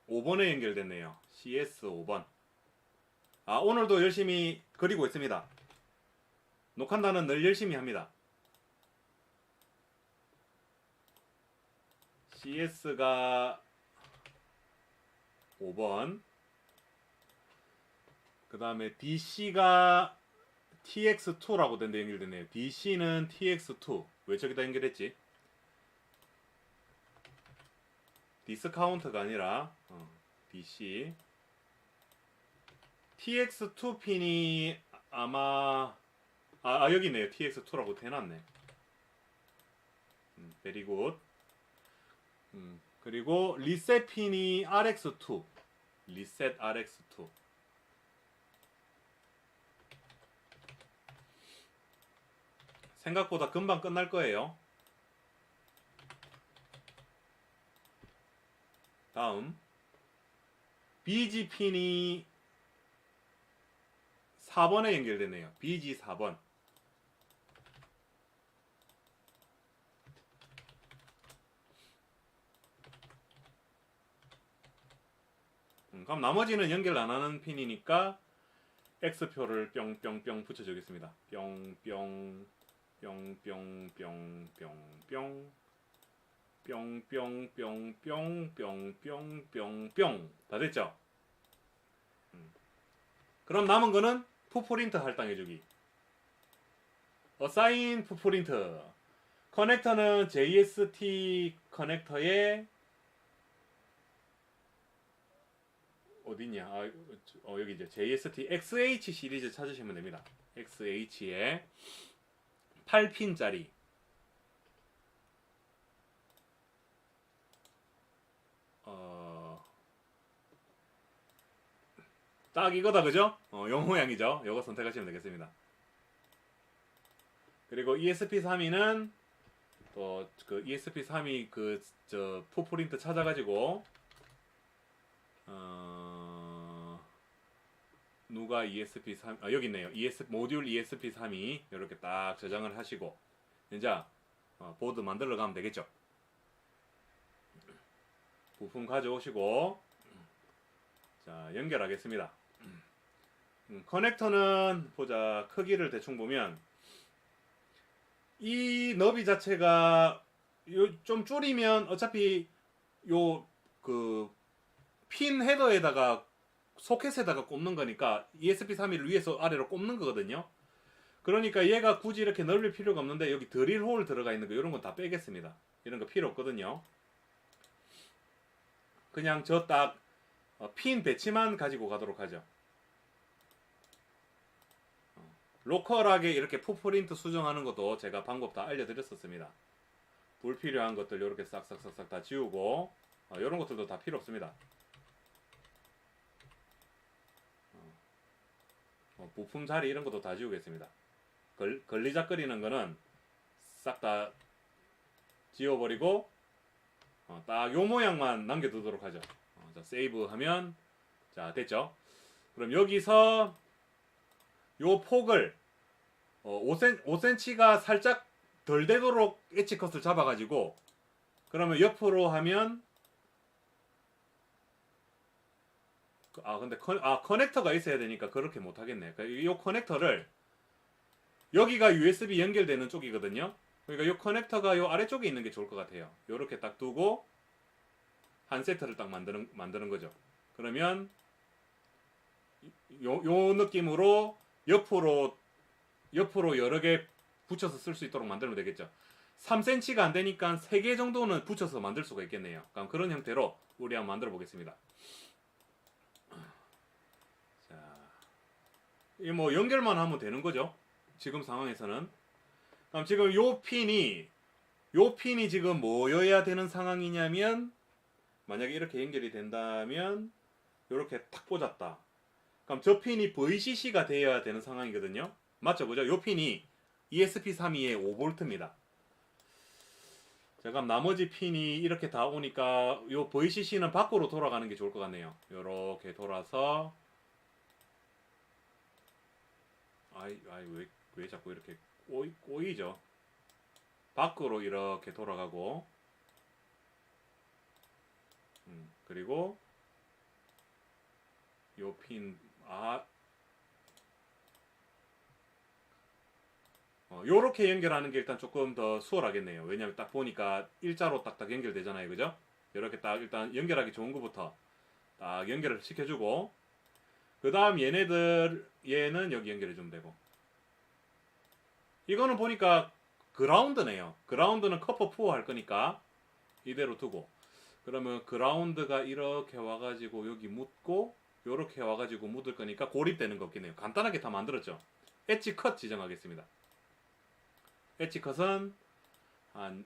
5번에 연결됐네요. CS 5번. 아, 오늘도 열심히 그리고 있습니다. 녹한다는 늘 열심히 합니다. CS가 5번. 그 다음에 DC가 TX2라고 된 데 연결됐네요. DC는 TX2. 왜 저기다 연결했지? 디스카운트가 아니라 DC TX2 핀이 아마 여기 있네요. TX2라고 해놨네. very good. 그리고 리셋 핀이 RX2. 리셋 RX2. 생각보다 금방 끝날 거예요. 다음 BG 핀이 4번에 연결되네요. BG 4번. 그럼 나머지는 연결 안 하는 핀이니까 X표를 뿅뿅뿅 붙여주겠습니다. 뿅뿅 뿅뿅뿅뿅뿅 뿅뿅뿅뿅뿅뿅뿅 다 됐죠? 그럼 남은 거는 푸프린트 할당해주기. 어사인 푸프린트. 커넥터는 JST 커넥터에 어디냐? 여기 이제 JST XH 시리즈 찾으시면 됩니다. XH에 8핀짜리 딱 이거다, 그죠? 요 모양이죠. 요거 선택하시면 되겠습니다. 그리고 ESP32는 또 그 ESP32 저 푸프린트 찾아가지고 누가 ESP3 여기 있네요. 모듈 ESP32 이렇게 딱 저장을 하시고 이제 보드 만들러 가면 되겠죠. 부품 가져오시고 자, 연결하겠습니다. 커넥터는 보자. 크기를 대충 보면 이 너비 자체가 좀 줄이면 어차피 요 핀 헤더에다가 소켓에다가 꼽는 거니까 ESP32를 위에서 아래로 꼽는 거거든요. 그러니까 얘가 굳이 이렇게 넓힐 필요가 없는데 여기 드릴 홀 들어가 있는 거 이런 건 다 빼겠습니다. 이런 거 필요 없거든요. 그냥 저 딱 핀 배치만 가지고 가도록 하죠. 로컬하게 이렇게 푸프린트 수정하는 것도 제가 방법 다 알려드렸었습니다. 불필요한 것들 이렇게 싹싹싹싹 다 지우고 이런 것들도 다 필요 없습니다. 부품 자리 이런 것도 다 지우겠습니다. 걸리작거리는 거는 싹 다 지워버리고 딱 요 모양만 남겨두도록 하죠. 자, 세이브 하면 자, 됐죠. 그럼 여기서 요 폭을 5cm가 살짝 덜 되도록 엣지 컷을 잡아가지고 그러면 옆으로 하면 근데 커넥터가 있어야 되니까 그렇게 못하겠네. 이 커넥터를 여기가 USB 연결되는 쪽이거든요. 그러니까 이 커넥터가 요 아래쪽에 있는 게 좋을 것 같아요. 요렇게 딱 두고 한 세트를 딱 만드는 거죠. 그러면 요 느낌으로 옆으로 여러 개 붙여서 쓸 수 있도록 만들면 되겠죠. 3cm가 안 되니까 3개 정도는 붙여서 만들 수가 있겠네요. 그럼 그런 형태로 우리 한번 만들어 보겠습니다. 자, 이 뭐 연결만 하면 되는 거죠. 지금 상황에서는. 그럼 지금 요 핀이 요 핀이 지금 뭐여야 되는 상황이냐면 만약에 이렇게 연결이 된다면 이렇게 탁 꽂았다. 그럼 저 핀이 VCC가 되어야 되는 상황이거든요. 맞죠? 그죠? 요 핀이 ESP32의 5V입니다. 자, 그럼 나머지 핀이 이렇게 다 오니까 요 VCC는 밖으로 돌아가는 게 좋을 것 같네요. 요렇게 돌아서 왜 자꾸 이렇게 꼬이죠? 밖으로 이렇게 돌아가고 그리고 요 핀 요렇게 연결하는 게 일단 조금 더 수월하겠네요. 왜냐면 딱 보니까 일자로 딱딱 연결되잖아요. 그죠? 이렇게 딱 일단 연결하기 좋은 것부터 딱 연결을 시켜주고 그 다음 얘는 여기 연결해주면 되고 이거는 보니까 그라운드네요. 그라운드는 커퍼 푸어 할 거니까 이대로 두고 그러면 그라운드가 이렇게 와가지고 여기 묻고 요렇게 와가지고 묻을 거니까 고립되는 거 없겠네요. 간단하게 다 만들었죠. 엣지 컷 지정하겠습니다. 엣지 컷은 한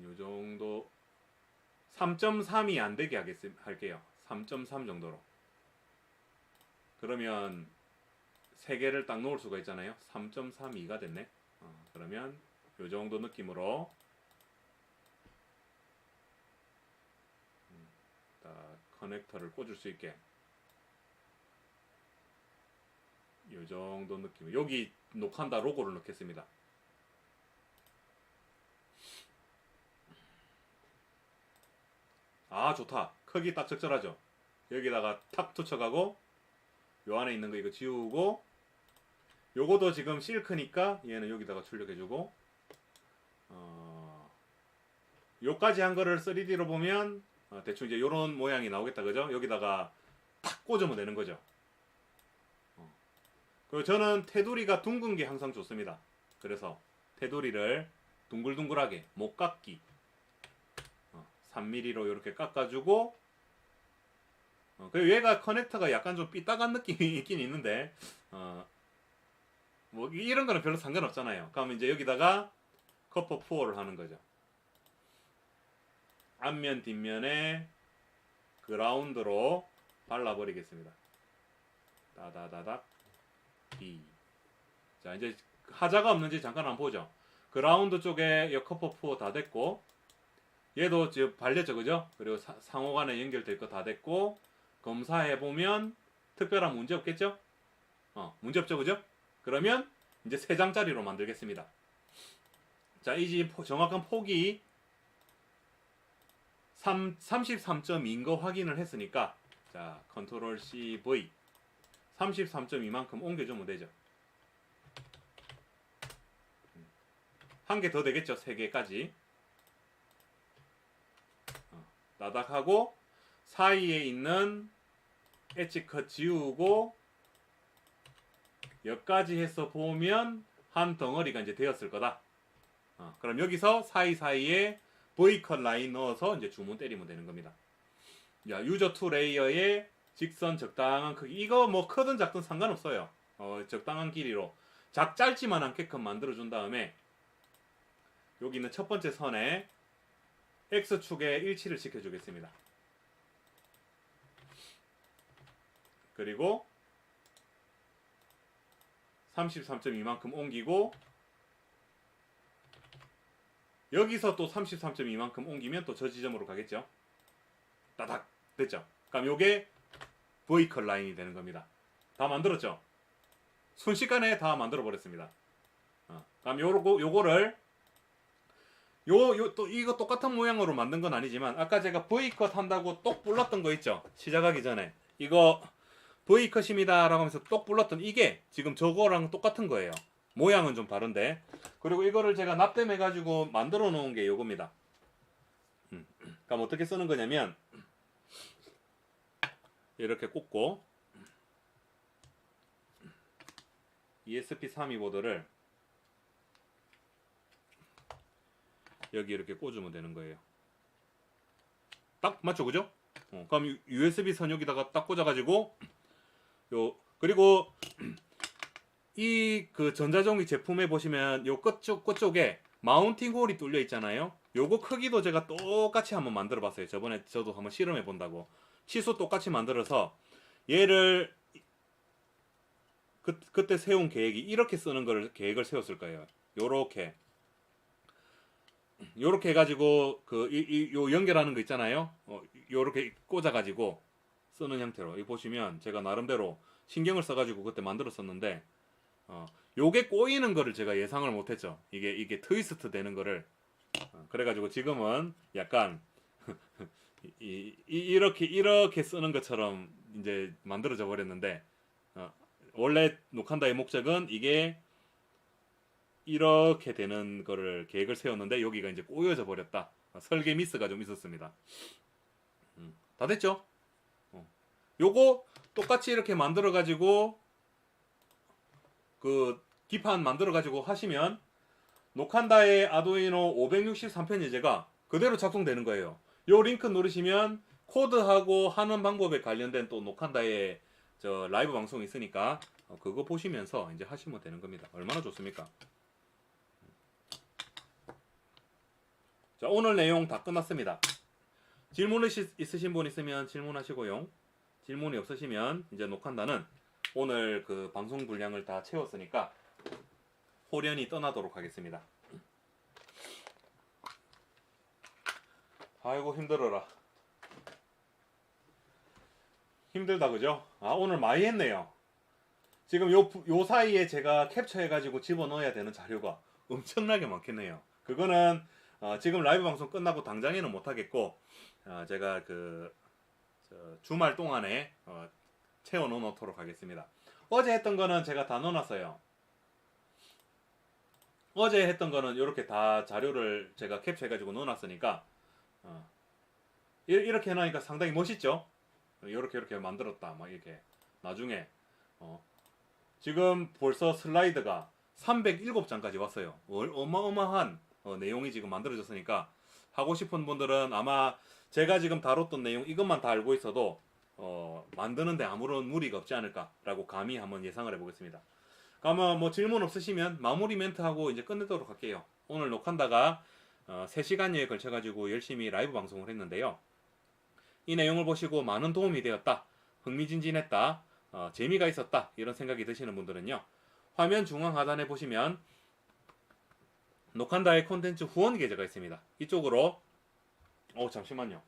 요정도 3.3이 안되게 할게요. 3.3 정도로. 그러면 3개를 딱 놓을 수가 있잖아요. 3.32가 됐네. 그러면 요정도 느낌으로 커넥터를 꽂을 수 있게 요정도 느낌. 여기 녹한다 로고를 넣겠습니다. 좋다. 크기 딱 적절하죠. 여기다가 탁 투척하고 요 안에 있는 거 이거 지우고 요거도 지금 실크니까 얘는 여기다가 출력해주고 요까지 한 거를 3D로 보면 대충 이제 요런 모양이 나오겠다. 그죠? 여기다가 탁 꽂으면 되는 거죠. 그리고 저는 테두리가 둥근 게 항상 좋습니다. 그래서 테두리를 둥글둥글하게 못 깎기 3mm로 이렇게 깎아주고 그리고 얘가 커넥터가 약간 좀 삐딱한 느낌이 있긴 있는데 뭐 이런 거는 별로 상관없잖아요. 그럼 이제 여기다가 커퍼 푸어를 하는 거죠. 앞면 뒷면에 그라운드로 발라버리겠습니다. 다다다닥 B. 자 이제 하자가 없는지 잠깐 한번 보죠. 그라운드 쪽에 이 커퍼 푸어 다 됐고 얘도 지금 발렸죠. 그죠? 그리고 상호간에 연결될 거 다 됐고 검사해보면 특별한 문제 없겠죠? 문제 없죠. 그죠? 그러면 이제 3장짜리로 만들겠습니다. 자, 이 집 정확한 폭이 33.2인 거 확인을 했으니까 자, 컨트롤 CV 33.2만큼 옮겨주면 되죠. 한 개 더 되겠죠. 3개까지. 나닥하고 사이에 있는 엣지 컷 지우고 여기까지 해서 보면 한 덩어리가 이제 되었을 거다. 그럼 여기서 사이사이에 V컷 라인 넣어서 이제 주문 때리면 되는 겁니다. 야, 유저 2 레이어의 직선 적당한 크기. 이거 뭐 크든 작든 상관없어요. 적당한 길이로 짧지만 않게끔 만들어준 다음에 여기 있는 첫 번째 선에 X축에 일치를 시켜주겠습니다. 그리고 33.2만큼 옮기고 여기서 또 33.2만큼 옮기면 또 저 지점으로 가겠죠. 따닥 됐죠. 그럼 요게 V컷 라인이 되는 겁니다. 다 만들었죠. 순식간에 다 만들어 버렸습니다. 그럼 요거를 또 이거 똑같은 모양으로 만든 건 아니지만 아까 제가 V컷 한다고 똑 불렀던 거 있죠. 시작하기 전에 이거 V컷입니다 라고 하면서 똑 불렀던 이게 지금 저거랑 똑같은 거예요. 모양은 좀 다른데. 그리고 이거를 제가 납땜해 가지고 만들어 놓은 게 요겁니다. 그럼 어떻게 쓰는 거냐면 이렇게 꽂고 ESP32 보드를 여기 이렇게 꽂으면 되는 거예요. 딱 맞죠, 그죠? 그럼 USB 선 여기다가 딱 꽂아가지고 그리고 이 그 전자전기 제품에 보시면 요 끝쪽에 마운팅 홀이 뚫려 있잖아요. 요거 크기도 제가 똑같이 한번 만들어 봤어요. 저번에 저도 한번 실험해 본다고. 치수 똑같이 만들어서 얘를 그때 세운 계획이 이렇게 쓰는 걸 계획을 세웠을 거예요. 요렇게 해가지고 요 연결하는 거 있잖아요. 요렇게 꽂아가지고 쓰는 형태로. 이 보시면 제가 나름대로 신경을 써가지고 그때 만들었었는데 요게 꼬이는 거를 제가 예상을 못했죠. 이게 트위스트 되는 거를. 그래가지고 지금은 약간 이렇게 쓰는 것처럼 이제 만들어져 버렸는데 원래 녹한다의 목적은 이게 이렇게 되는 거를 계획을 세웠는데 여기가 이제 꼬여져 버렸다. 설계 미스가 좀 있었습니다. 다 됐죠? 요거 똑같이 이렇게 만들어 가지고 그 기판 만들어 가지고 하시면 녹한다의 아두이노 563편 예제가 그대로 작동되는 거예요. 요 링크 누르시면 코드하고 하는 방법에 관련된 또 녹한다의 저 라이브 방송이 있으니까 그거 보시면서 이제 하시면 되는 겁니다. 얼마나 좋습니까? 자, 오늘 내용 다 끝났습니다. 질문 있으신 분 있으면 질문하시고요. 질문이 없으시면 이제 녹한다는 오늘 그 방송 분량을 다 채웠으니까 호련히 떠나도록 하겠습니다. 아이고 힘들어라. 힘들다 그죠? 오늘 많이 했네요. 지금 요 사이에 제가 캡처해가지고 집어넣어야 되는 자료가 엄청나게 많겠네요. 그거는 지금 라이브 방송 끝나고 당장에는 못하겠고 제가 주말 동안에 채워 넣도록 하겠습니다. 어제 했던 거는 제가 다 넣어놨어요. 어제 했던 거는 이렇게 다 자료를 제가 캡처해가지고 넣어놨으니까 이렇게 해놓으니까 상당히 멋있죠? 이렇게 만들었다 막 이렇게 나중에 지금 벌써 슬라이드가 307장까지 왔어요. 어마어마한 내용이 지금 만들어졌으니까 하고 싶은 분들은 아마 제가 지금 다뤘던 내용 이것만 다 알고 있어도 만드는데 아무런 무리가 없지 않을까라고 감히 한번 예상을 해보겠습니다. 그러면 뭐 질문 없으시면 마무리 멘트하고 이제 끝내도록 할게요. 오늘 녹한다가 3시간여에 걸쳐가지고 열심히 라이브 방송을 했는데요. 이 내용을 보시고 많은 도움이 되었다, 흥미진진했다, 재미가 있었다 이런 생각이 드시는 분들은요, 화면 중앙 하단에 보시면 녹한다의 콘텐츠 후원 계좌가 있습니다. 이쪽으로 잠시만요.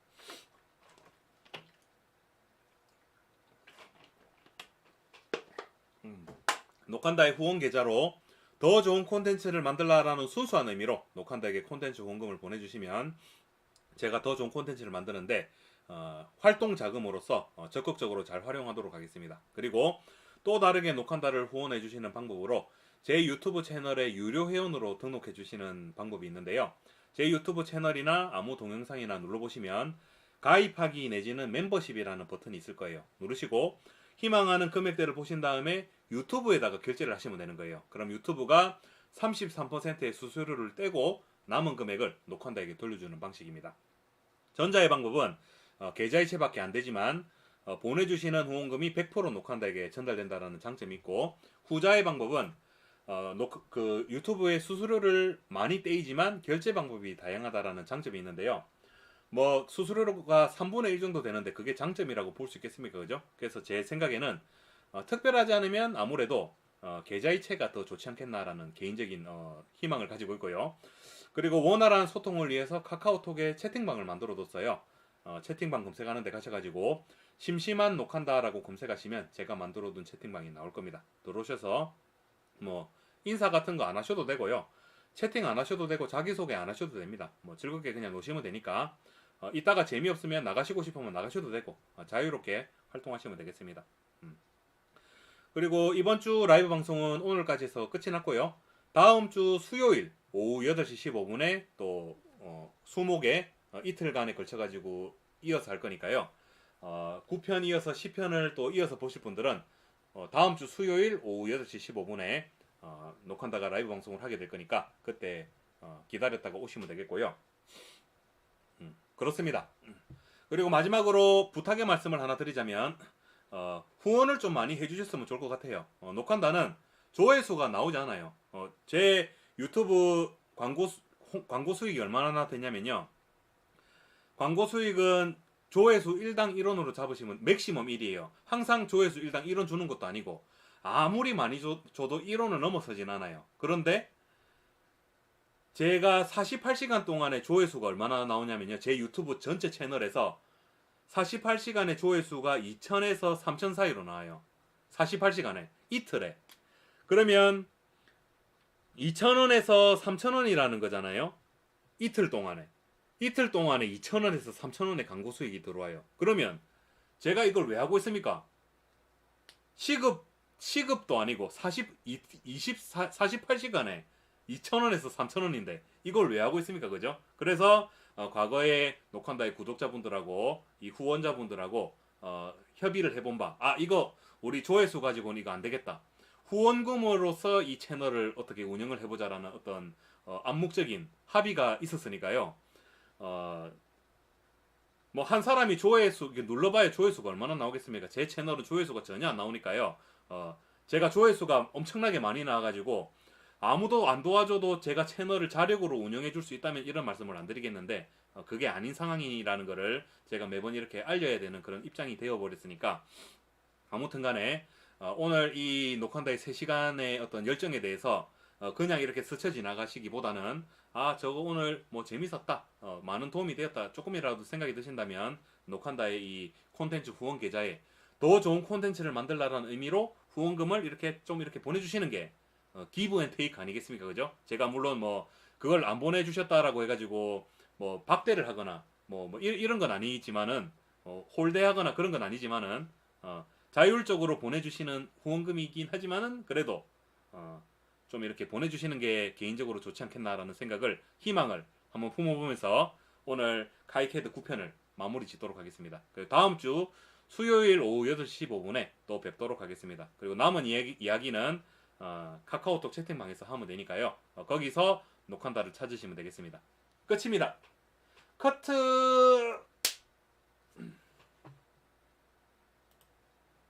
녹한다의 후원 계좌로 더 좋은 콘텐츠를 만들라라는 순수한 의미로 녹한다에게 콘텐츠 후원금을 보내주시면 제가 더 좋은 콘텐츠를 만드는데 활동 자금으로서 적극적으로 잘 활용하도록 하겠습니다. 그리고 또 다르게 녹한다를 후원해 주시는 방법으로 제 유튜브 채널에 유료 회원으로 등록해 주시는 방법이 있는데요. 제 유튜브 채널이나 아무 동영상이나 눌러보시면 가입하기 내지는 멤버십이라는 버튼이 있을 거예요. 누르시고 희망하는 금액대를 보신 다음에 유튜브에다가 결제를 하시면 되는 거예요. 그럼 유튜브가 33%의 수수료를 떼고 남은 금액을 녹한다에게 돌려주는 방식입니다. 전자의 방법은 계좌이체밖에 안 되지만 보내주시는 후원금이 100% 녹한다에게 전달된다는 장점이 있고, 후자의 방법은 유튜브의 수수료를 많이 떼이지만 결제 방법이 다양하다라는 장점이 있는데요. 뭐 수수료가 3분의 1 정도 되는데 그게 장점이라고 볼 수 있겠습니까? 그죠? 그래서 제 생각에는 특별하지 않으면 아무래도 계좌이체가 더 좋지 않겠나라는 개인적인 희망을 가지고 있고요. 그리고 원활한 소통을 위해서 카카오톡에 채팅방을 만들어 뒀어요. 채팅방 검색하는 데 가셔가지고 심심한 녹한다라고 검색하시면 제가 만들어 둔 채팅방이 나올 겁니다. 들어오셔서 뭐 인사 같은 거 안 하셔도 되고요. 채팅 안 하셔도 되고 자기소개 안 하셔도 됩니다. 뭐 즐겁게 그냥 노시면 되니까 이따가 재미없으면 나가시고 싶으면 나가셔도 되고 자유롭게 활동하시면 되겠습니다. 그리고 이번 주 라이브 방송은 오늘까지 해서 끝이 났고요. 다음 주 수요일 오후 8시 15분에 또 수목에 이틀간에 걸쳐가지고 이어서 할 거니까요. 9편 이어서 10편을 또 이어서 보실 분들은 다음 주 수요일 오후 8시 15분에 녹한다가 라이브 방송을 하게 될 거니까 그때 기다렸다가 오시면 되겠고요. 그렇습니다. 그리고 마지막으로 부탁의 말씀을 하나 드리자면 후원을 좀 많이 해주셨으면 좋을 것 같아요. 녹한다는 조회수가 나오지 않아요. 제 유튜브 광고 수익이 얼마나 되냐면요. 광고 수익은 조회수 1당 1원으로 잡으시면 맥시멈 1이에요. 항상 조회수 1당 1원 주는 것도 아니고 아무리 많이 줘도 1원을 넘어서진 않아요. 그런데 제가 48시간 동안에 조회수가 얼마나 나오냐면요. 제 유튜브 전체 채널에서 48시간의 조회수가 2,000에서 3,000 사이로 나와요. 48시간에 이틀에. 그러면 2,000원에서 3,000원이라는 거잖아요. 이틀 동안에 2,000원에서 3,000원의 광고 수익이 들어와요. 그러면 제가 이걸 왜 하고 있습니까? 시급도 아니고 48시간에 2,000원에서 3,000원인데 이걸 왜 하고 있습니까? 그죠? 그래서 과거에 녹한다의 구독자분들하고 이 후원자분들하고 협의를 해본 바, 이거 우리 조회수 가지고는 이거 안 되겠다. 후원금으로서 이 채널을 어떻게 운영을 해보자라는 어떤 암묵적인 합의가 있었으니까요. 뭐 한 사람이 조회수 눌러봐야 조회수가 얼마나 나오겠습니까? 제 채널은 조회수가 전혀 안 나오니까요. 제가 조회수가 엄청나게 많이 나와가지고 아무도 안 도와줘도 제가 채널을 자력으로 운영해 줄 수 있다면 이런 말씀을 안 드리겠는데 그게 아닌 상황이라는 거를 제가 매번 이렇게 알려야 되는 그런 입장이 되어버렸으니까 아무튼 간에 오늘 이 녹한다의 3시간의 어떤 열정에 대해서 그냥 이렇게 스쳐 지나가시기보다는 저거 오늘 뭐 재밌었다, 많은 도움이 되었다, 조금이라도 생각이 드신다면 녹한다의 이 콘텐츠 후원 계좌에 더 좋은 콘텐츠를 만들라는 의미로 후원금을 이렇게 좀 이렇게 보내주시는 게 기브 앤 테이크 아니겠습니까? 그죠? 제가 물론 뭐 그걸 안 보내주셨다라고 해가지고 뭐 박대를 하거나 뭐 이런 건 아니지만은 홀대하거나 그런 건 아니지만은 자율적으로 보내주시는 후원금이긴 하지만은 그래도 좀 이렇게 보내주시는 게 개인적으로 좋지 않겠나라는 생각을, 희망을 한번 품어보면서 오늘 카이캐드 9편을 마무리 짓도록 하겠습니다. 그리고 다음 주 수요일 오후 8시 15분에 또 뵙도록 하겠습니다. 그리고 남은 이야기는 카카오톡 채팅방에서 하면 되니까요. 거기서 녹한다를 찾으시면 되겠습니다. 끝입니다. 커트!